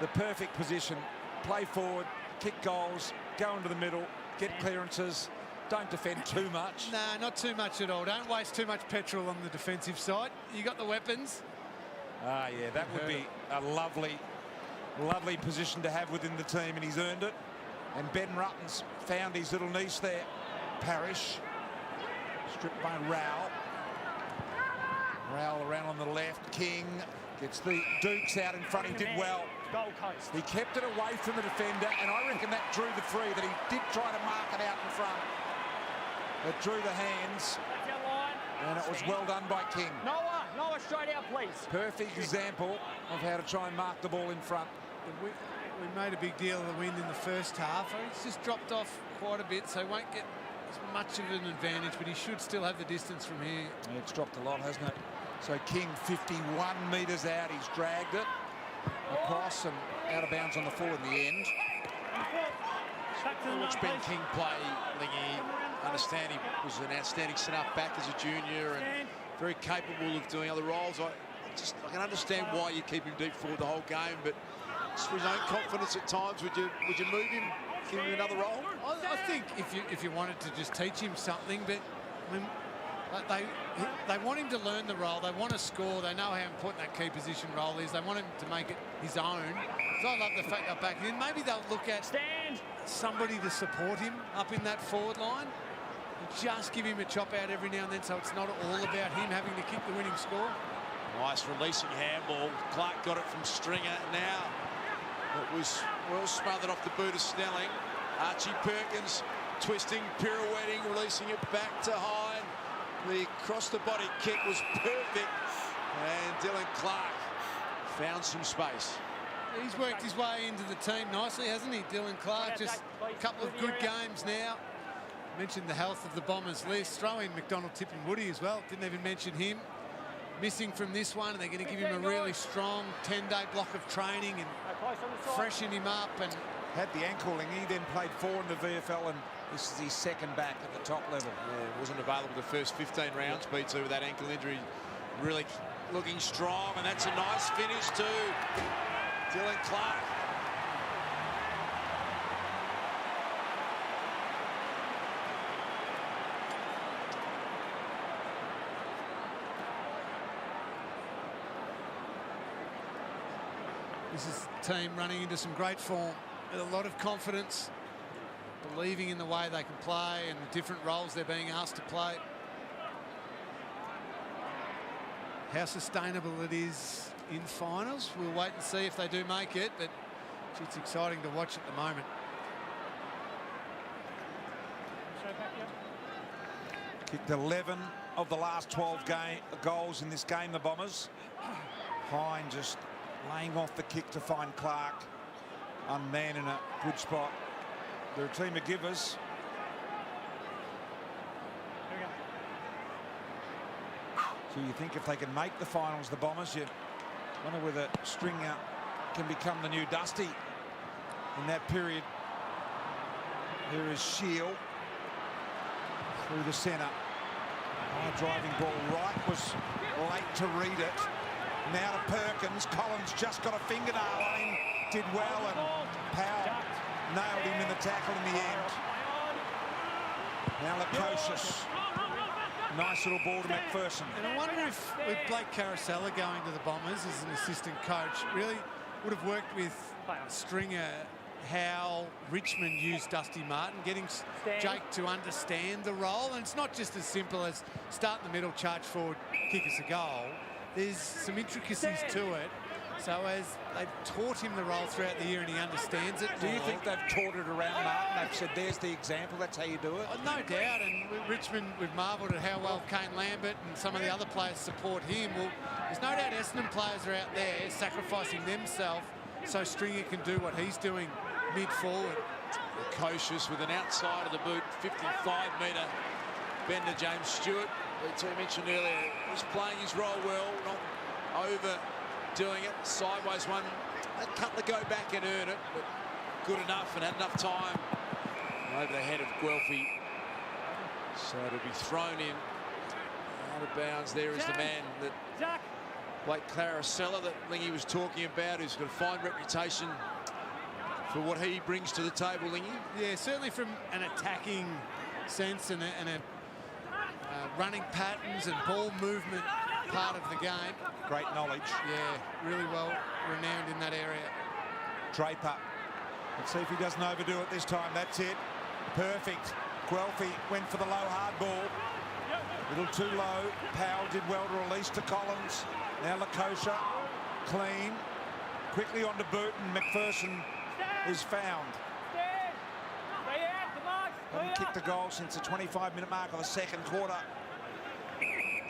the perfect position. Play forward, kick goals, go into the middle, get clearances. Don't defend too much. Nah, not too much at all. Don't waste too much petrol on the defensive side. You got the weapons. Yeah, that would be a lovely, lovely position to have within the team, and he's earned it. And Ben Rutten's found his little niche there. Parrish, stripped by Rowell. Rowell around on the left. King gets the Dukes out in front. He did well. Gold Coast. He kept it away from the defender, and I reckon that drew the free, that he did try to mark it out in front. It drew the hands, and it was well done by King. Noah, straight out, please. Perfect example of how to try and mark the ball in front. We made a big deal of the wind in the first half. He's just dropped off quite a bit, so he won't get as much of an advantage, but he should still have the distance from here. Yeah, it's dropped a lot, hasn't it? So King 51 metres out. He's dragged it across and out of bounds on the full in the end. Watch Ben King play, Lingy. Understand he was an outstanding centre back as a junior and very capable of doing other roles. I can understand why you keep him deep forward the whole game, but just for his own confidence at times, would you move him, give him another role? I think if you wanted to just teach him something, but I mean, they want him to learn the role. They want to score. They know how important that key position role is. They want him to make it his own. So I love the fact they're back in. Maybe they'll look at somebody to support him up in that forward line. Just give him a chop out every now and then, so it's not all about him having to kick the winning score. Nice releasing handball. Clark got it from Stringer. Now it was well smothered off the boot of Snelling. Archie Perkins twisting, pirouetting, releasing it back to Hine. The cross-the-body kick was perfect, and Dylan Clark found some space. He's worked his way into the team nicely, hasn't he, Dylan Clark? Just a couple of good games now. Mentioned the health of the Bombers list. Throw in McDonald, Tip and Woody as well. Didn't even mention him. Missing from this one, and they're going to give him a really strong 10-day block of training and freshen him up. And had the ankle, and he then played 4 in the VFL, and this is his second back at the top level. Yeah, wasn't available the first 15 rounds, B2 with that ankle injury. Really looking strong, and that's a nice finish too. Dylan Clark. this is the team running into some great form with a lot of confidence, believing in the way they can play and the different roles they're being asked to play. How sustainable it is in finals, we'll wait and see if they do make it, but it's exciting to watch at the moment. Kicked 11 of the last 12 goals in this game, the Bombers. Hine just laying off the kick to find Clark. Unman in a good spot. They're a team of givers. So you think if they can make the finals, the Bombers, you wonder whether Stringer can become the new Dusty in that period. Here is Shield through the centre. High driving ball. Wright was late to read it. Now to Perkins. Collins just got a fingernail on him did well, and Powell nailed him in the tackle in the end. Now Lukosius. Nice little ball to McPherson. And I wonder if, with Blake Caracella going to the Bombers as an assistant coach, really would have worked with Stringer how Richmond used Dusty Martin, getting Jake to understand the role. And it's not just as simple as start in the middle, charge forward, kick us a goal. There's some intricacies to it. So as they've taught him the role throughout the year and he understands it. Do you think they've taught it around Martin? They've said, there's the example, that's how you do it? No doubt, and Richmond, we've marvelled at how well Kane Lambert and some of the other players support him. Well, there's no doubt Essendon players are out there sacrificing themselves so Stringer can do what he's doing mid-forward. Cautious with an outside of the boot, 55-metre bender. James Stewart, who I mentioned earlier, was playing his role well, not overdoing it. Sideways one, a couple to go back and earn it, but good enough and had enough time over the head of Guelphy. So it'll be thrown in out of bounds. There is the man that Blake Caracella that Lingy was talking about, who's got a fine reputation for what he brings to the table, Lingy. Yeah, certainly from an attacking sense and a running patterns and ball movement part of the game. Great knowledge. Yeah, really well renowned in that area. Draper. Let's see if he doesn't overdo it this time. That's it. Perfect. Guelphy went for the low hard ball. A little too low. Powell did well to release to Collins. Now Lukosius. Clean. Quickly onto Boot, and McPherson is found. Haven't kicked a goal since the 25-minute mark of the second quarter.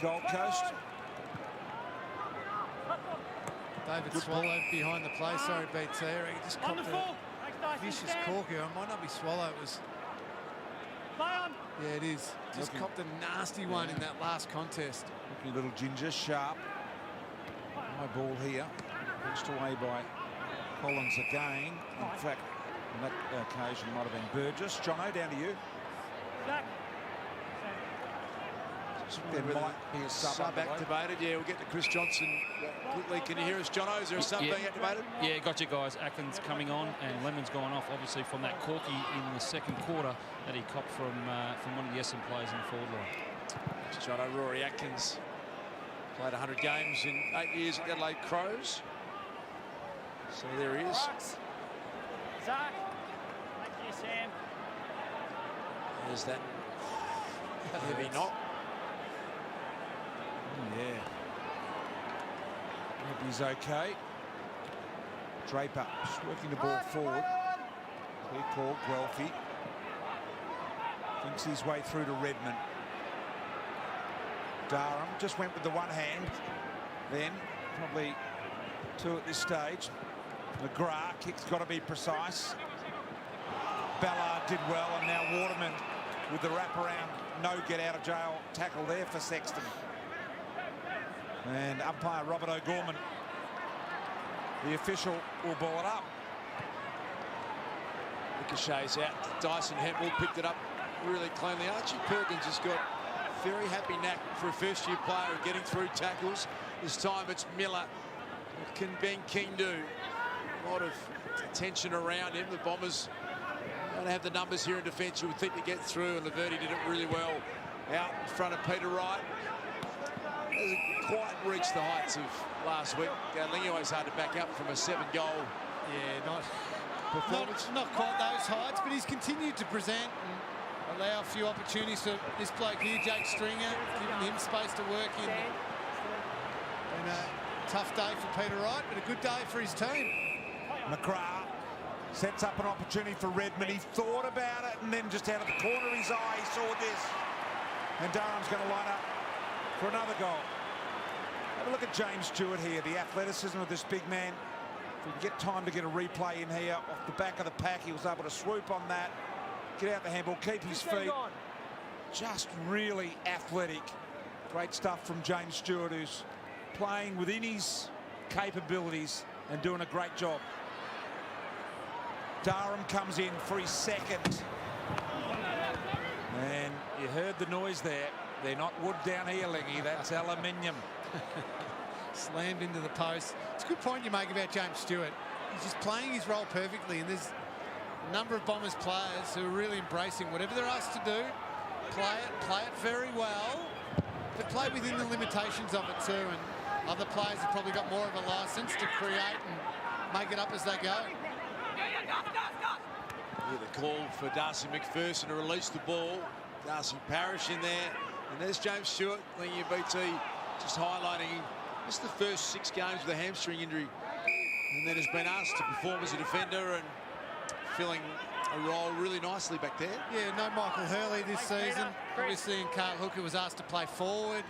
Gold Coast. David Swallow behind the play. Sorry, beats there. He just copped a vicious cork here. It might not be Swallow. It was. Yeah, it is. Just copped a nasty one in that last contest. Looking a little ginger, sharp. High ball here. Pushed away by Collins again. In fact, on that occasion might have been Burgess. Jono, down to you. There might be a sub activated. Yeah, we'll get to Chris Johnson quickly. Can you hear us, Jono? Is there a sub being activated? Yeah, gotcha, guys. Atkins coming on, and Lemon's gone off, obviously, from that corky in the second quarter that he copped from one of the Essendon players in the forward line. Jono, Rory Atkins played 100 games in 8 years at the Adelaide Crows. So there he is. Zach. Thank you, Sam. There's that heavy knock. Yeah. Hope he's okay. Draper just working the ball forward. Clear call, Guelphy. Thinks his way through to Redmond. Durham just went with the one hand. Then probably two at this stage. McGrath, kick's got to be precise. Ballard did well, and now Waterman with the wraparound, no get out of jail tackle there for Sexton. And umpire Robert O'Gorman, the official, will ball it up. Ricochet's out. Dyson Hempel picked it up really cleanly. Archie Perkins has got a very happy knack for a first-year player of getting through tackles. This time it's Miller. What can Ben King do? A lot of tension around him. The Bombers don't have the numbers here in defence. You would think to get through, and Laverty did it really well out in front of Peter Wright. Hasn't quite reached the heights of last week. Lingy always hard to back up from a 7-goal. Yeah, not quite those heights, but he's continued to present and allow a few opportunities to this bloke here, Jake Stringer, giving him space to work in. And a tough day for Peter Wright, but a good day for his team. McGrath sets up an opportunity for Redmond. He thought about it, and then just out of the corner of his eye, he saw this. And Durham's going to line up for another goal. Have a look at James Stewart here, the athleticism of this big man. If we can get time to get a replay in here off the back of the pack, he was able to swoop on that, get out the handball, keep his feet. Just really athletic. Great stuff from James Stewart, who's playing within his capabilities and doing a great job. Durham comes in for his second. And you heard the noise there. They're not wood down here, Lingy. That's aluminium. Slammed into the post. It's a good point you make about James Stewart. he's just playing his role perfectly, and there's a number of Bombers players who are really embracing whatever they're asked to do, play it very well, but play within the limitations of it too. And other players have probably got more of a license to create and make it up as they go. Yeah, the call for Darcy McPherson to release the ball. Darcy Parish in there, and there's James Stewart, Lingy BT, just highlighting just the first 6 games with a hamstring injury, and then has been asked to perform as a defender and filling a role really nicely back there. Yeah, no Michael Hurley this season. Obviously, and Carl Hooker was asked to play forward.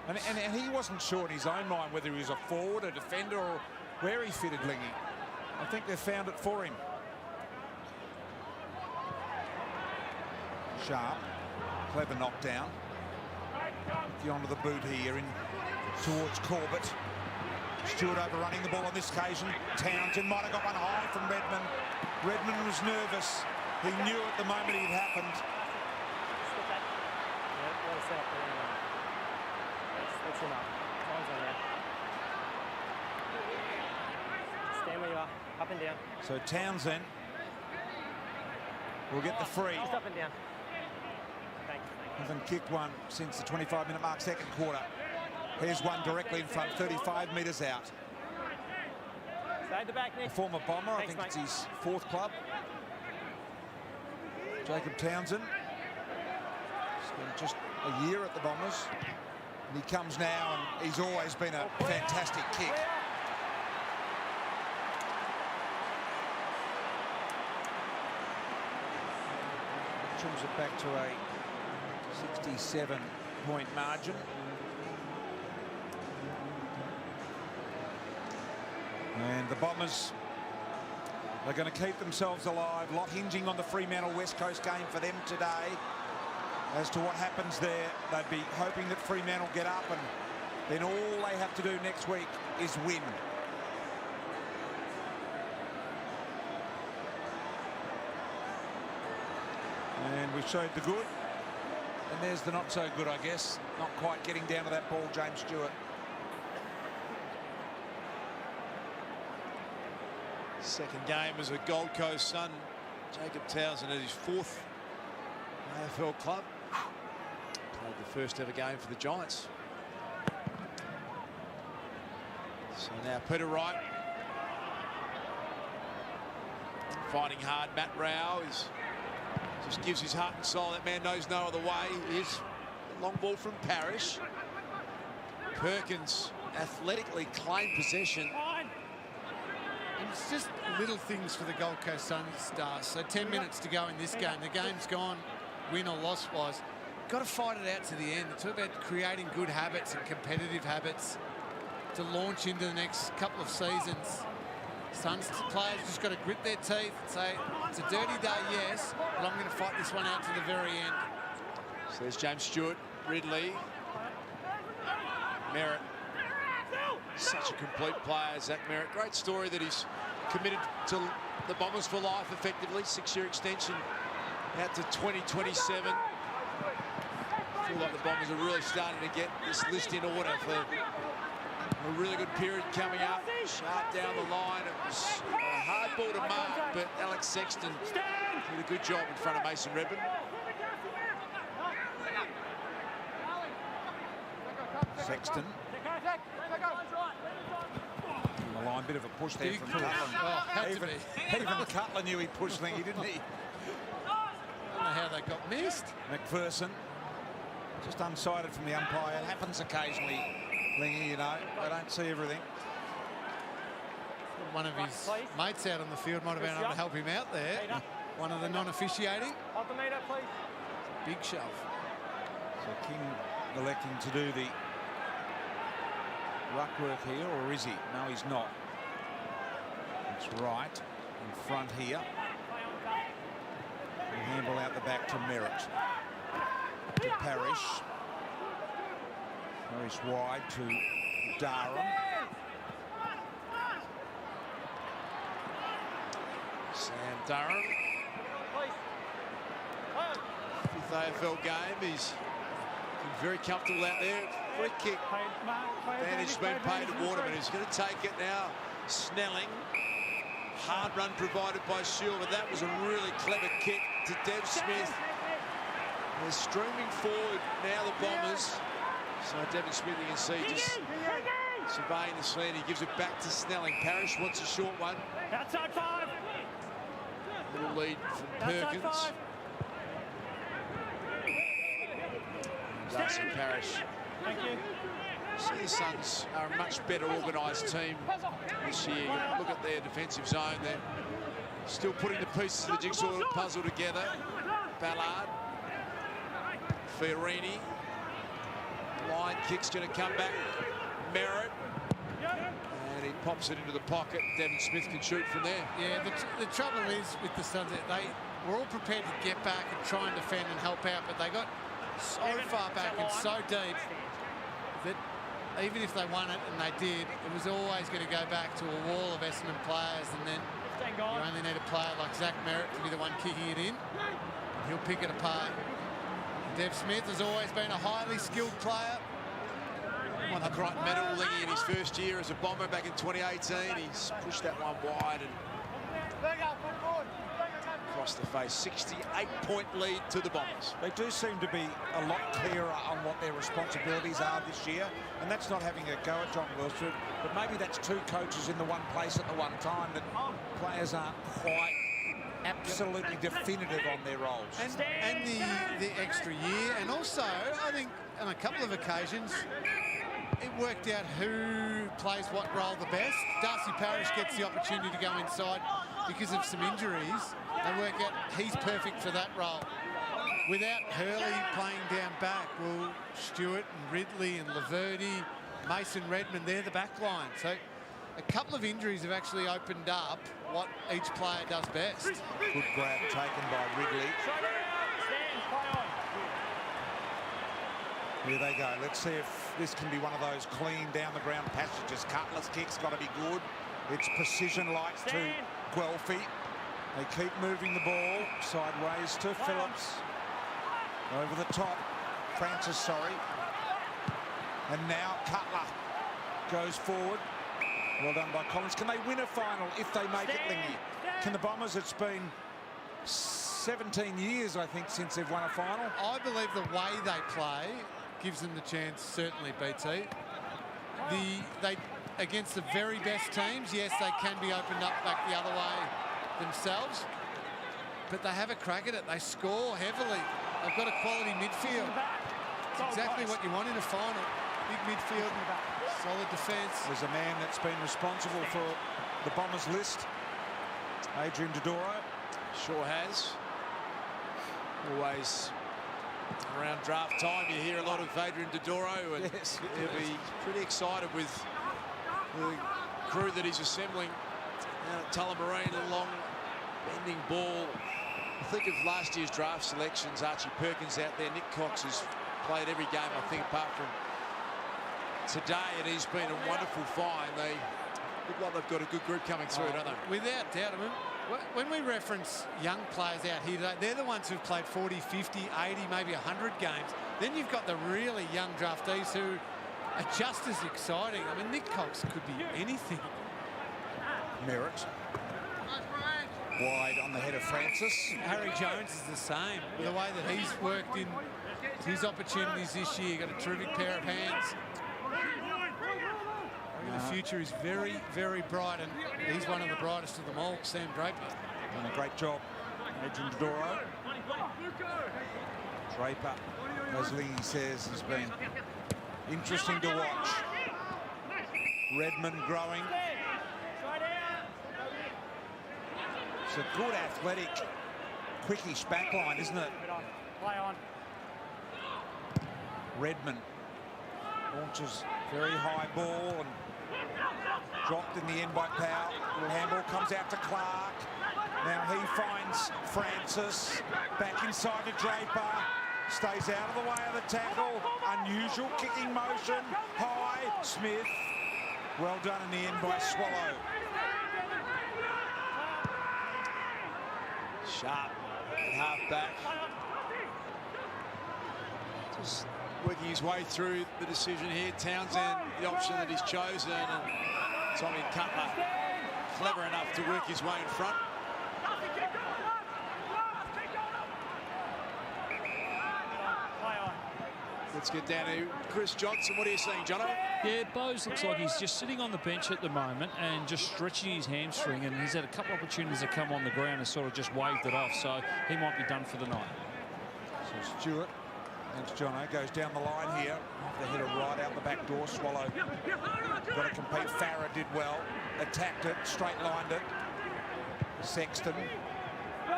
And he wasn't sure in his own mind whether he was a forward, a defender, or where he fitted Lingy. I think they've found it for him. Sharp, clever knockdown. Onto the boot here in towards Corbett. Stewart overrunning the ball on this occasion. Townsend might have got one high from Redmond. Redmond was nervous. He knew at the moment it happened. That's enough. Time's on there. Stand where you are. Up and down. So Townsend will get the free. Just up and down. Hasn't kicked one since the 25-minute mark, second quarter. Here's one directly in front, 35 metres out. Stay at the back, Nick. A former Bomber, Thanks, I think it's mate. his 4th club. Jacob Townsend. Spent just a year at the Bombers. And he comes now, and he's always been a fantastic kick. Trims it back to a 67-point margin. And the Bombers are going to keep themselves alive. A lot hinging on the Fremantle West Coast game for them today. As to what happens there, they'd be hoping that Fremantle get up, and then all they have to do next week is win. And we showed the good. And there's the not so good, I guess. Not quite getting down to that ball, James Stewart. Second game as a Gold Coast son. Jacob Townsend at his 4th AFL club. Played the first ever game for the Giants. So now Peter Wright fighting hard. Matt Rao is just gives his heart and soul. That man knows no other way. Here's a long ball from Parish. Perkins athletically claimed possession. And it's just little things for the Gold Coast Sun Stars. So 10 minutes to go in this game. The game's gone, win or loss wise. Got to fight it out to the end. It's all about creating good habits and competitive habits to launch into the next couple of seasons. Suns players just got to grit their teeth and say, it's a dirty day, yes, but I'm going to fight this one out to the very end. So there's James Stewart, Ridley, Merritt. Such a complete player, Zach Merritt. Great story that he's committed to the Bombers for life, effectively. 6-year extension out to 2027. I feel like the Bombers are really starting to get this list in order for a really good period coming up. Sharp down the line. It was a hard ball to mark, but Alex Sexton did a good job in front of Mason Redmond. Sexton. On the line, bit of a push there from Cutler. Oh, even Cutler knew he pushed Lingy, didn't he? I don't know how they got missed. McPherson, just unsighted from the umpire. It happens occasionally, Lingy, you know. They don't see everything. One of his mates out on the field might have been able to help him out there. One of the non-officiating. Hold the meter, please. Big shove. So King electing to do the ruck work here, or is he? No, he's not. It's right in front here. And handle out the back to Merritt. To Parish. Parish wide to Durham. Sam Durham. 5th AFL game. He's been very comfortable out there. Free kick. Advantage has been paid to Waterman. He's going to take it now. Snelling. hard run provided by Shield, but that was a really clever kick to Dev Smith. They're streaming forward now, the Bombers. So Devin Smith, you can see, just surveying the scene. He gives it back to Snelling. Parrish wants a short one. Outside 5. Little lead from Perkins. Darcy Parrish. Thank you. So the Suns are a much better organised team this year. Look at their defensive zone. They're still putting the pieces of the jigsaw puzzle together. Ballard. Fiorini. Line kick's going to come back. Merritt. And he pops it into the pocket. Devin Smith can shoot from there. Yeah, the trouble is with the Suns, they were all prepared to get back and try and defend and help out, but they got so far back and so deep that even if they won it, and they did, it was always going to go back to a wall of Essendon players, and then you only need a player like Zach Merritt to be the one kicking it in, and he'll pick it apart. Dev Smith has always been a highly skilled player. Won the Crichton Medal in his first year as a Bomber back in 2018. He's pushed that one wide and across the face. 68-point lead to the Bombers. They do seem to be a lot clearer on what their responsibilities are this year, and that's not having a go at John Wilson, but maybe that's two coaches in the one place at the one time, that players aren't quite absolutely definitive on their roles. And the extra year, and also I think on a couple of occasions it worked out who plays what role the best. Darcy Parrish gets the opportunity to go inside because of some injuries. They work out he's perfect for that role. Without Hurley playing down back, well, Stewart and Ridley and Laverty, Mason Redmond, they're the back line. So a couple of injuries have actually opened up what each player does best. Good grab taken by Ridley. Here they go. Let's see if this can be one of those clean down the ground passages. Cutlass kick's got to be good. It's precision lights to Guelphy. They keep moving the ball sideways to Phillips. Over the top. Francis, sorry. And now Cutler goes forward. Well done by Collins. Can they win a final if they make it, Lingy? Can the Bombers? It's been 17 years, I think, since they've won a final. I believe the way they play gives them the chance, certainly, BT. They against the very best teams, yes, they can be opened up back the other way themselves, but they have a crack at it. They score heavily. They've got a quality midfield. It's exactly what you want in a final. Big midfield, solid defence. There's a man that's been responsible for the Bombers list, Adrian Dodoro. Sure has. Always around draft time, you hear a lot of Adrian Dodoro, and yes, he'll be pretty excited with the crew that he's assembling down at Tullamarine. A long bending ball. Think of last year's draft selections. Archie Perkins out there. Nick Cox has played every game, I think, apart from today, and he's been a wonderful find. They look like they've got a good group coming through, don't they? Without doubt. I mean, when we reference young players out here today, they're the ones who've played 40, 50, 80, maybe 100 games. Then you've got the really young draftees who are just as exciting. I mean, Nick Cox could be anything. Merritt. Wide on the head of Francis. Harry Jones is the same. The way that he's worked in his opportunities this year, got a terrific pair of hands. The future is very, very bright, and he's one of the brightest of them all, Sam Draper. Done a great job, Adrian Dodoro. Draper, as Lee says, has been interesting to watch. Redmond growing. It's a good athletic, quickish backline, isn't it? Play on. Redmond launches very high ball and dropped in the end by Powell. Little handball comes out to Clark. Now he finds Francis. Back inside to Draper. Stays out of the way of the tackle. Unusual kicking motion. High. Smith. Well done in the end by Swallow. Sharp at half back. Just working his way through the decision here. Townsend, the option that he's chosen, and Tommy Cutler clever enough to work his way in front. Let's get down to Chris Johnson. What are you seeing, Jono? Yeah, Bose looks like he's just sitting on the bench at the moment and just stretching his hamstring, and he's had a couple of opportunities to come on the ground and sort of just waved it off, so he might be done for the night. So Stewart, thanks Jono, goes down the line here. The header right out the back door. Swallow got to compete. Farah did well, attacked it, straight lined it. Sexton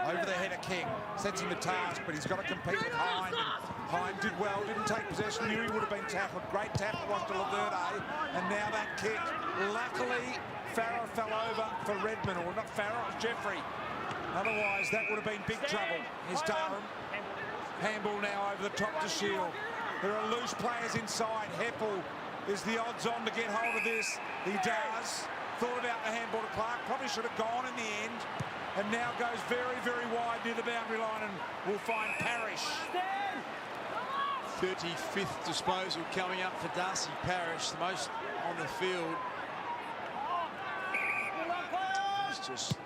over the header. King sets him the task, but he's got to compete with Hind. Hind did well, didn't take possession. Knew he would have been tackled. Great tackle was to Laverde, and now that kick. Luckily, Farah fell over for Redmond, or not Farah, it was Jeffrey. Otherwise, that would have been big trouble. Here's Durham. Handball now over the top to Shield. There are loose players inside. Heppel is the odds-on to get hold of this. He does. Thought about the handball to Clark. Probably should have gone in the end. And now goes very, very wide near the boundary line, and we'll find Parrish. 35th disposal coming up for Darcy Parrish, the most on the field. He's just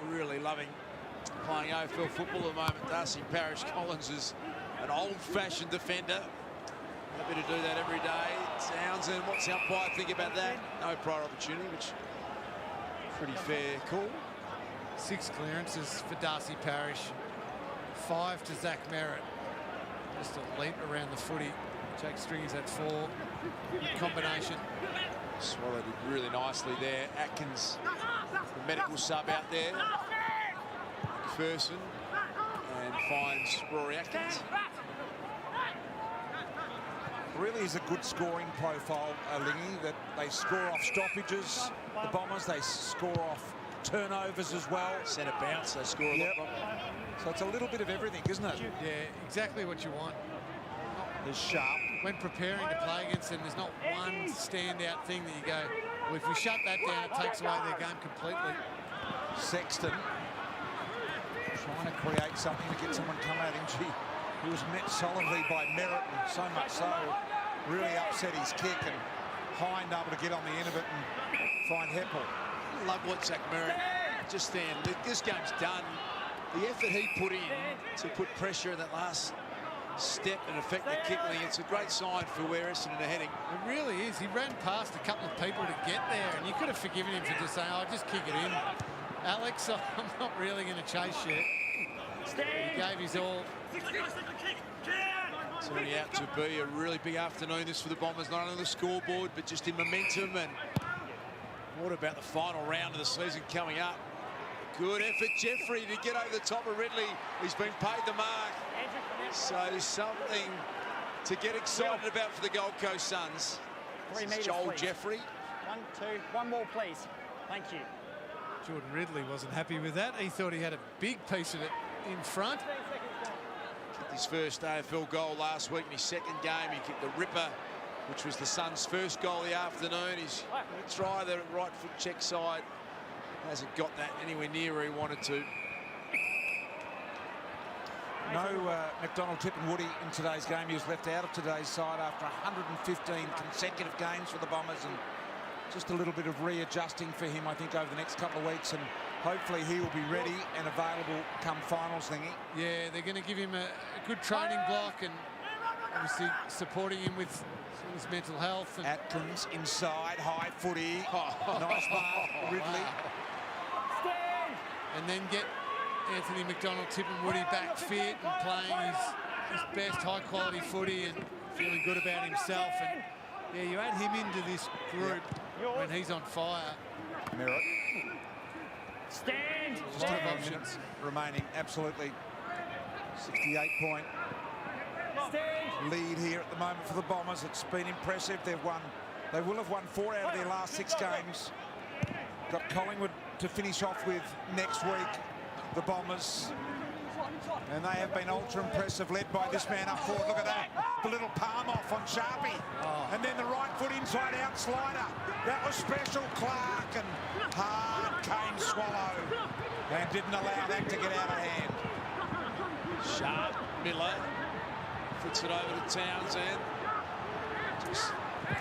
really loving playing AFL football at the moment. Darcy Parrish. Collins is an old-fashioned defender. Happy to do that every day. Townsend, what's the umpire think about that? No prior opportunity, which pretty fair call. 6 clearances for Darcy Parrish, 5 to Zach Merritt. Just a leap around the footy. Jake Stringer's at 4. Good combination. Swallow did really nicely there. Atkins, the medical sub out there. McPherson, and finds Rory Atkins. Really is a good scoring profile, Lingy, that they score off stoppages, the Bombers. They score off turnovers as well. Centre bounce, they score a lot. So it's a little bit of everything, isn't it? Yeah, exactly what you want. There's Sharp. When preparing to play against them, there's not one standout thing that you go, well, if we shut that down, it takes away their game completely. Sexton trying to create something to get someone come at him. He was met solidly by Merritt, and so much so really upset his kick, and Hind able to get on the end of it and find Heppel. Love what Zach Merritt just then. This game's done. The effort he put in to put pressure in that last step and affect the kickling, it's a great sign for where Essendon are heading. It really is. He ran past a couple of people to get there, and you could have forgiven him for just saying, oh, just kick it in. Alex, I'm not really going to chase you. He gave his all. Turning out to be a really big afternoon this for the Bombers, not only on the scoreboard, but just in momentum. And what about the final round of the season coming up? Good effort, Jeffrey, to get over the top of Ridley. He's been paid the mark. So something to get excited about for the Gold Coast Suns. This is Joel Jeffrey. 1, 2, 1 more, please. Thank you. Jordan Ridley wasn't happy with that. He thought he had a big piece of it in front. Kicked his first AFL goal last week in his second game. He kicked the ripper, which was the Suns' first goal of the afternoon. He's going to try the right foot check side. Hasn't got that anywhere near where he wanted to. No McDonald, Tip and Woody in today's game. He was left out of today's side after 115 consecutive games for the Bombers, and just a little bit of readjusting for him, I think, over the next couple of weeks, and hopefully he will be ready and available come finals, Thingy. Yeah, they're going to give him a good training block, and obviously supporting him with his mental health. And Atkins inside, high footy. Nice mark, Ridley. Wow. And then get Anthony McDonald, Tip and Woody back fit and playing his best high-quality footy and feeling good about himself. And yeah, you add him into this group when he's on fire. Merritt. Stand. Just a couple of minutes remaining. Absolutely. 68-point lead here at the moment for the Bombers. It's been impressive. They've won. They will have won 4 out of their last 6 games. Got Collingwood to finish off with next week. The Bombers. And they have been ultra impressive, led by this man up forward. Look at that. The little palm off on Sharpie. And then the right foot inside out slider. That was special. Clark, and hard came Swallow. And didn't allow that to get out of hand. Sharp, Miller. Flicks it over to Townsend. Just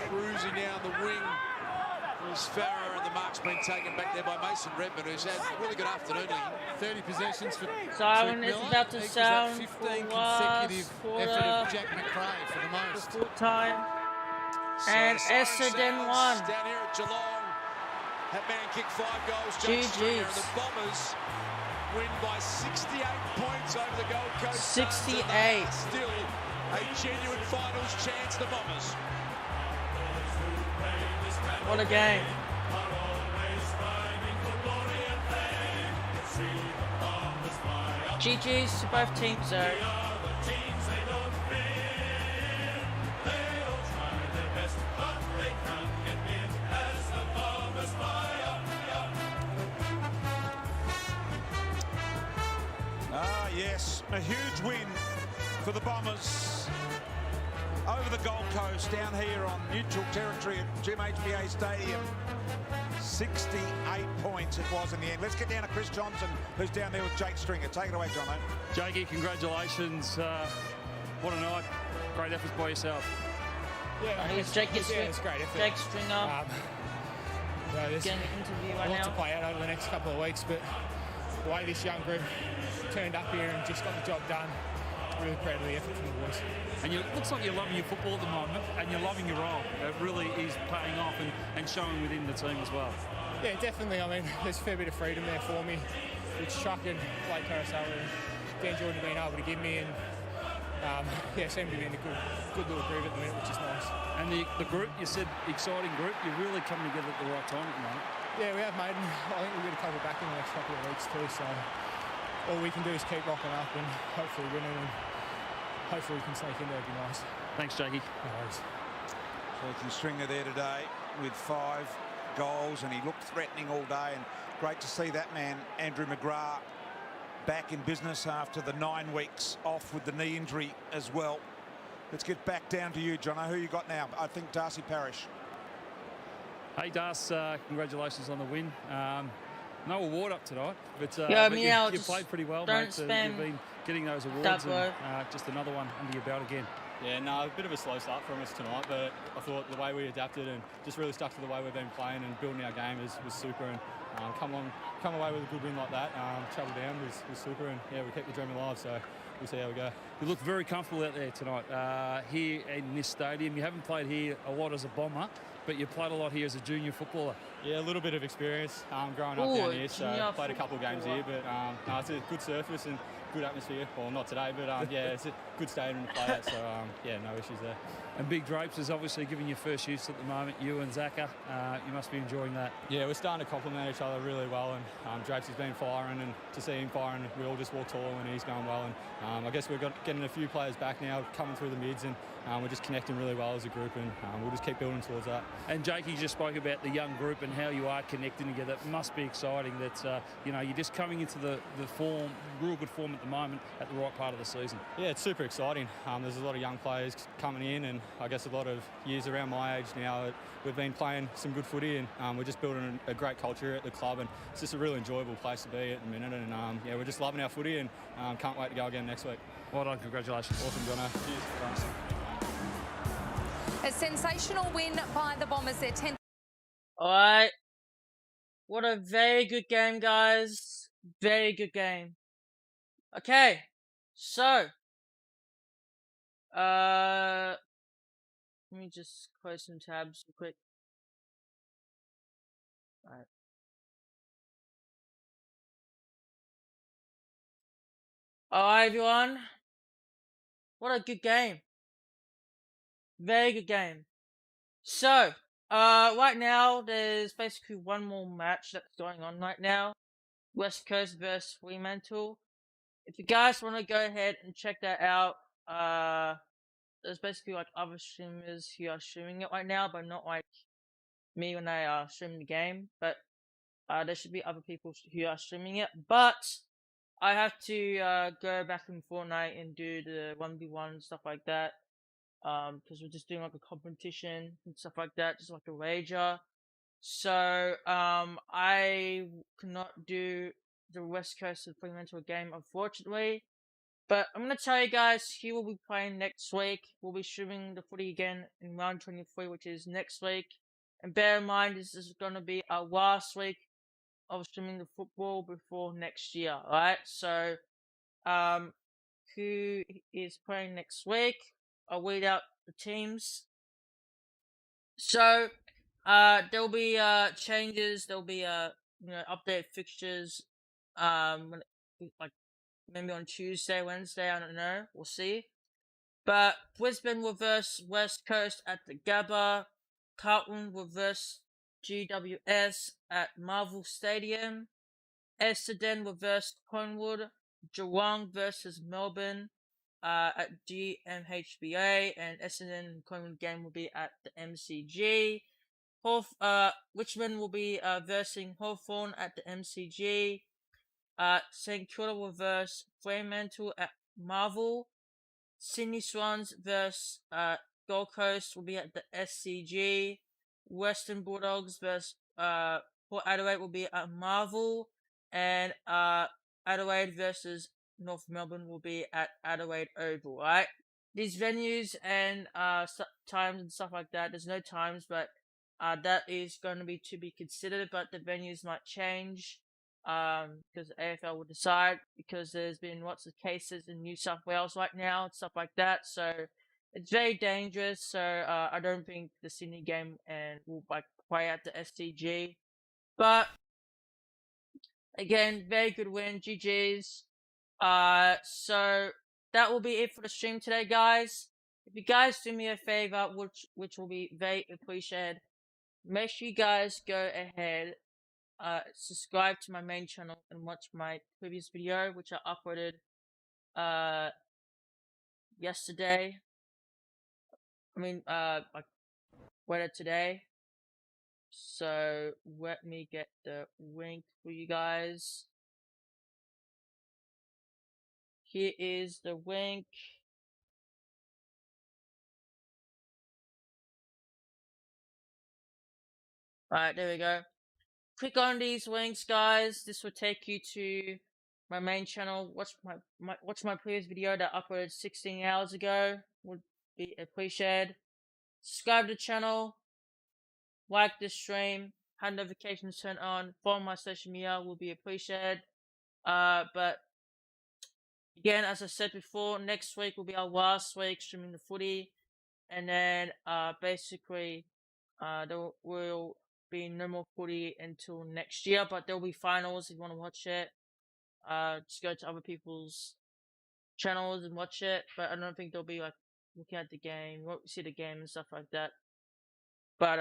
cruising down the wing. There's Farah, and the mark's been taken back there by Mason Redmond, who's had a really good afternoon. 30 possessions for Siren Luke is Miller. about to Equals sound that 15 for consecutive quarter, effort of Jack McRae for the most. full time. And Essendon won. Down here at Geelong. That man kicked 5 goals. Jake Stringer, and the Bombers win by 68 points over the Gold Coast. 68. Still a genuine finals chance, the Bombers. What a game. GG's to both teams though. Ah, yes, a huge win for the Bombers over the Gold Coast down here on neutral territory at Jim HBA Stadium. 68 points it was in the end. Let's get down to Chris Johnson, who's down there with Jake Stringer. Take it away, Jono. Jakey, congratulations. What a night. Great efforts by yourself. I think it's Jake it's great effort. Jake Stringer. There's Getting an interview right a lot now. to play out over the next couple of weeks, but the way this young group turned up here and just got the job done, really proud of the effort from the boys. And it looks like you're loving your football at the moment, and you're loving your role. It really is paying off and showing within the team as well. Yeah, definitely. I mean, there's a fair bit of freedom there for me, which Chuck and Blake Carousel and Dan Jordan have been able to give me, and seem to be in a good little groove at the minute, which is nice. And the group, you said exciting group, you're really coming together at the right time at the moment. Yeah, we have made, I think we'll get a couple back in the next couple of weeks too, so all we can do is keep rocking up and hopefully winning, and hopefully we can sneak in there. It'd be nice. Thanks, Jakey. No worries. Jason Stringer there today with 5 goals, and he looked threatening all day, and great to see that man, Andrew McGrath, back in business after the 9 weeks off with the knee injury as well. Let's get back down to you, Jono. Who you got now? I think Darcy Parish. Hey, Das, congratulations on the win. No award up tonight, but, you played pretty well, mate. You've been getting those awards, and just another one under your belt again. Yeah, no, a bit of a slow start from us tonight, but I thought the way we adapted and just really stuck to the way we've been playing and building our game was super. And come away with a good win like that, travel down was super, and yeah, we kept the dream alive. So we'll see how we go. You look very comfortable out there tonight. Here in this stadium, you haven't played here a lot as a Bomber, but you played a lot here as a junior footballer. Yeah, a little bit of experience growing up down here, so played a couple of games here, but no, it's a good surface and good atmosphere. Well, not today, but yeah, it's a good stadium to play at, so yeah, no issues there. And Big Drapes is obviously giving you first use at the moment. You and Zaka, you must be enjoying that. Yeah, we're starting to complement each other really well, and Drapes has been firing, and to see him firing, we all just walk tall, and he's going well. And I guess we're getting a few players back now coming through the mids, and we're just connecting really well as a group, and we'll just keep building towards that. And Jake, you just spoke about the young group and how you are connecting together. It must be exciting that you're just coming into the form, real good form at the moment, at the right part of the season. Yeah, it's super exciting. There's a lot of young players coming in, and I guess a lot of years around my age now. We've been playing some good footy, and we're just building a great culture at the club, and it's just a really enjoyable place to be at the minute. And yeah, we're just loving our footy, and can't wait to go again next week. Well done, congratulations. Awesome, Jono. Cheers. A sensational win by the Bombers. Their 10th. All right. What a very good game, guys. Very good game. Okay. So. Let me just close some tabs real quick. All right. Alright, everyone. What a good game. Very good game. So, right now, there's basically one more match that's going on right now. West Coast versus Fremantle. If you guys want to go ahead and check that out, there's basically like other streamers who are streaming it right now, but not like me when I stream the game. But there should be other people who are streaming it. But I have to go back in Fortnite and do the 1v1 and stuff like that. Because we're just doing like a competition and stuff like that, just like a wager. So, I cannot do the West Coast of Fremantle game, unfortunately. But I'm gonna tell you guys, who will be playing next week. We'll be streaming the footy again in round 23, which is next week. And bear in mind, this is going to be our last week of streaming the football before next year, alright? So, who is playing next week? I'll read out the teams. So, there'll be changes. There'll be updated fixtures. Like maybe on Tuesday, Wednesday. I don't know. We'll see. But Brisbane will verse West Coast at the Gabba. Carlton will verse GWS at Marvel Stadium. Essendon will verse Collingwood. Geelong versus Melbourne at GMHBA, and Essendon and Collingwood game will be at the MCG. Richmond will be versing Hawthorn at the MCG. St Kilda will verse Fremantle at Marvel. Sydney Swans versus Gold Coast will be at the SCG. Western Bulldogs versus Port Adelaide will be at Marvel. And Adelaide versus North Melbourne will be at Adelaide Oval, right? These venues and times and stuff like that, there's no times, but that is going to be considered, but the venues might change because AFL will decide, because there's been lots of cases in New South Wales right now and stuff like that, so it's very dangerous. So I don't think the Sydney game will play at the SCG, but again, very good win, GG's. So that will be it for the stream today, guys. If you guys do me a favor, which will be very appreciated, make sure you guys go ahead, subscribe to my main channel and watch my previous video, which I uploaded yesterday. I mean, later today. So let me get the link for you guys. Here is the link. Alright, there we go. Click on these links, guys. This will take you to my main channel. Watch my previous video that I uploaded 16 hours ago. Would be appreciated. Subscribe to the channel. Like this stream. Have notifications turned on. Follow my social media. Will be appreciated. But again, as I said before, next week will be our last week streaming the footy, and then basically there will be no more footy until next year, but there'll be finals if you want to watch it. Just go to other people's channels and watch it, but I don't think they'll be looking at the game. You won't see the game and stuff like that. But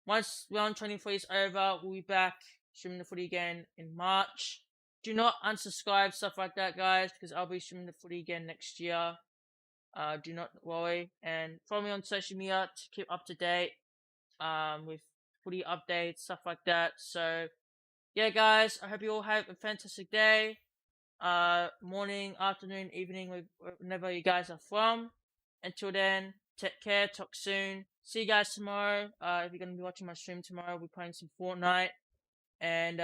once round 23 is over, we'll be back streaming the footy again in March. Do not unsubscribe, stuff like that, guys, because I'll be streaming the footy again next year. Do not worry, and follow me on social media to keep up to date with footy updates, stuff like that. So yeah, guys, I hope you all have a fantastic day, morning, afternoon, evening, whenever you guys are from. Until then, take care, talk soon. See you guys tomorrow. If you're gonna be watching my stream tomorrow, we're playing some Fortnite and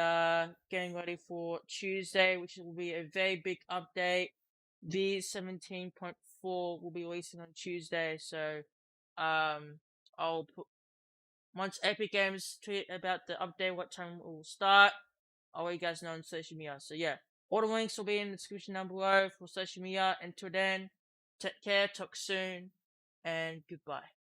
getting ready for Tuesday, which will be a very big update. V17.4 will be releasing on Tuesday, so I'll put, once Epic Games tweet about the update, what time it will start, I'll let you guys know on social media. So yeah, all the links will be in the description down below for social media. Until then, take care, talk soon, and goodbye.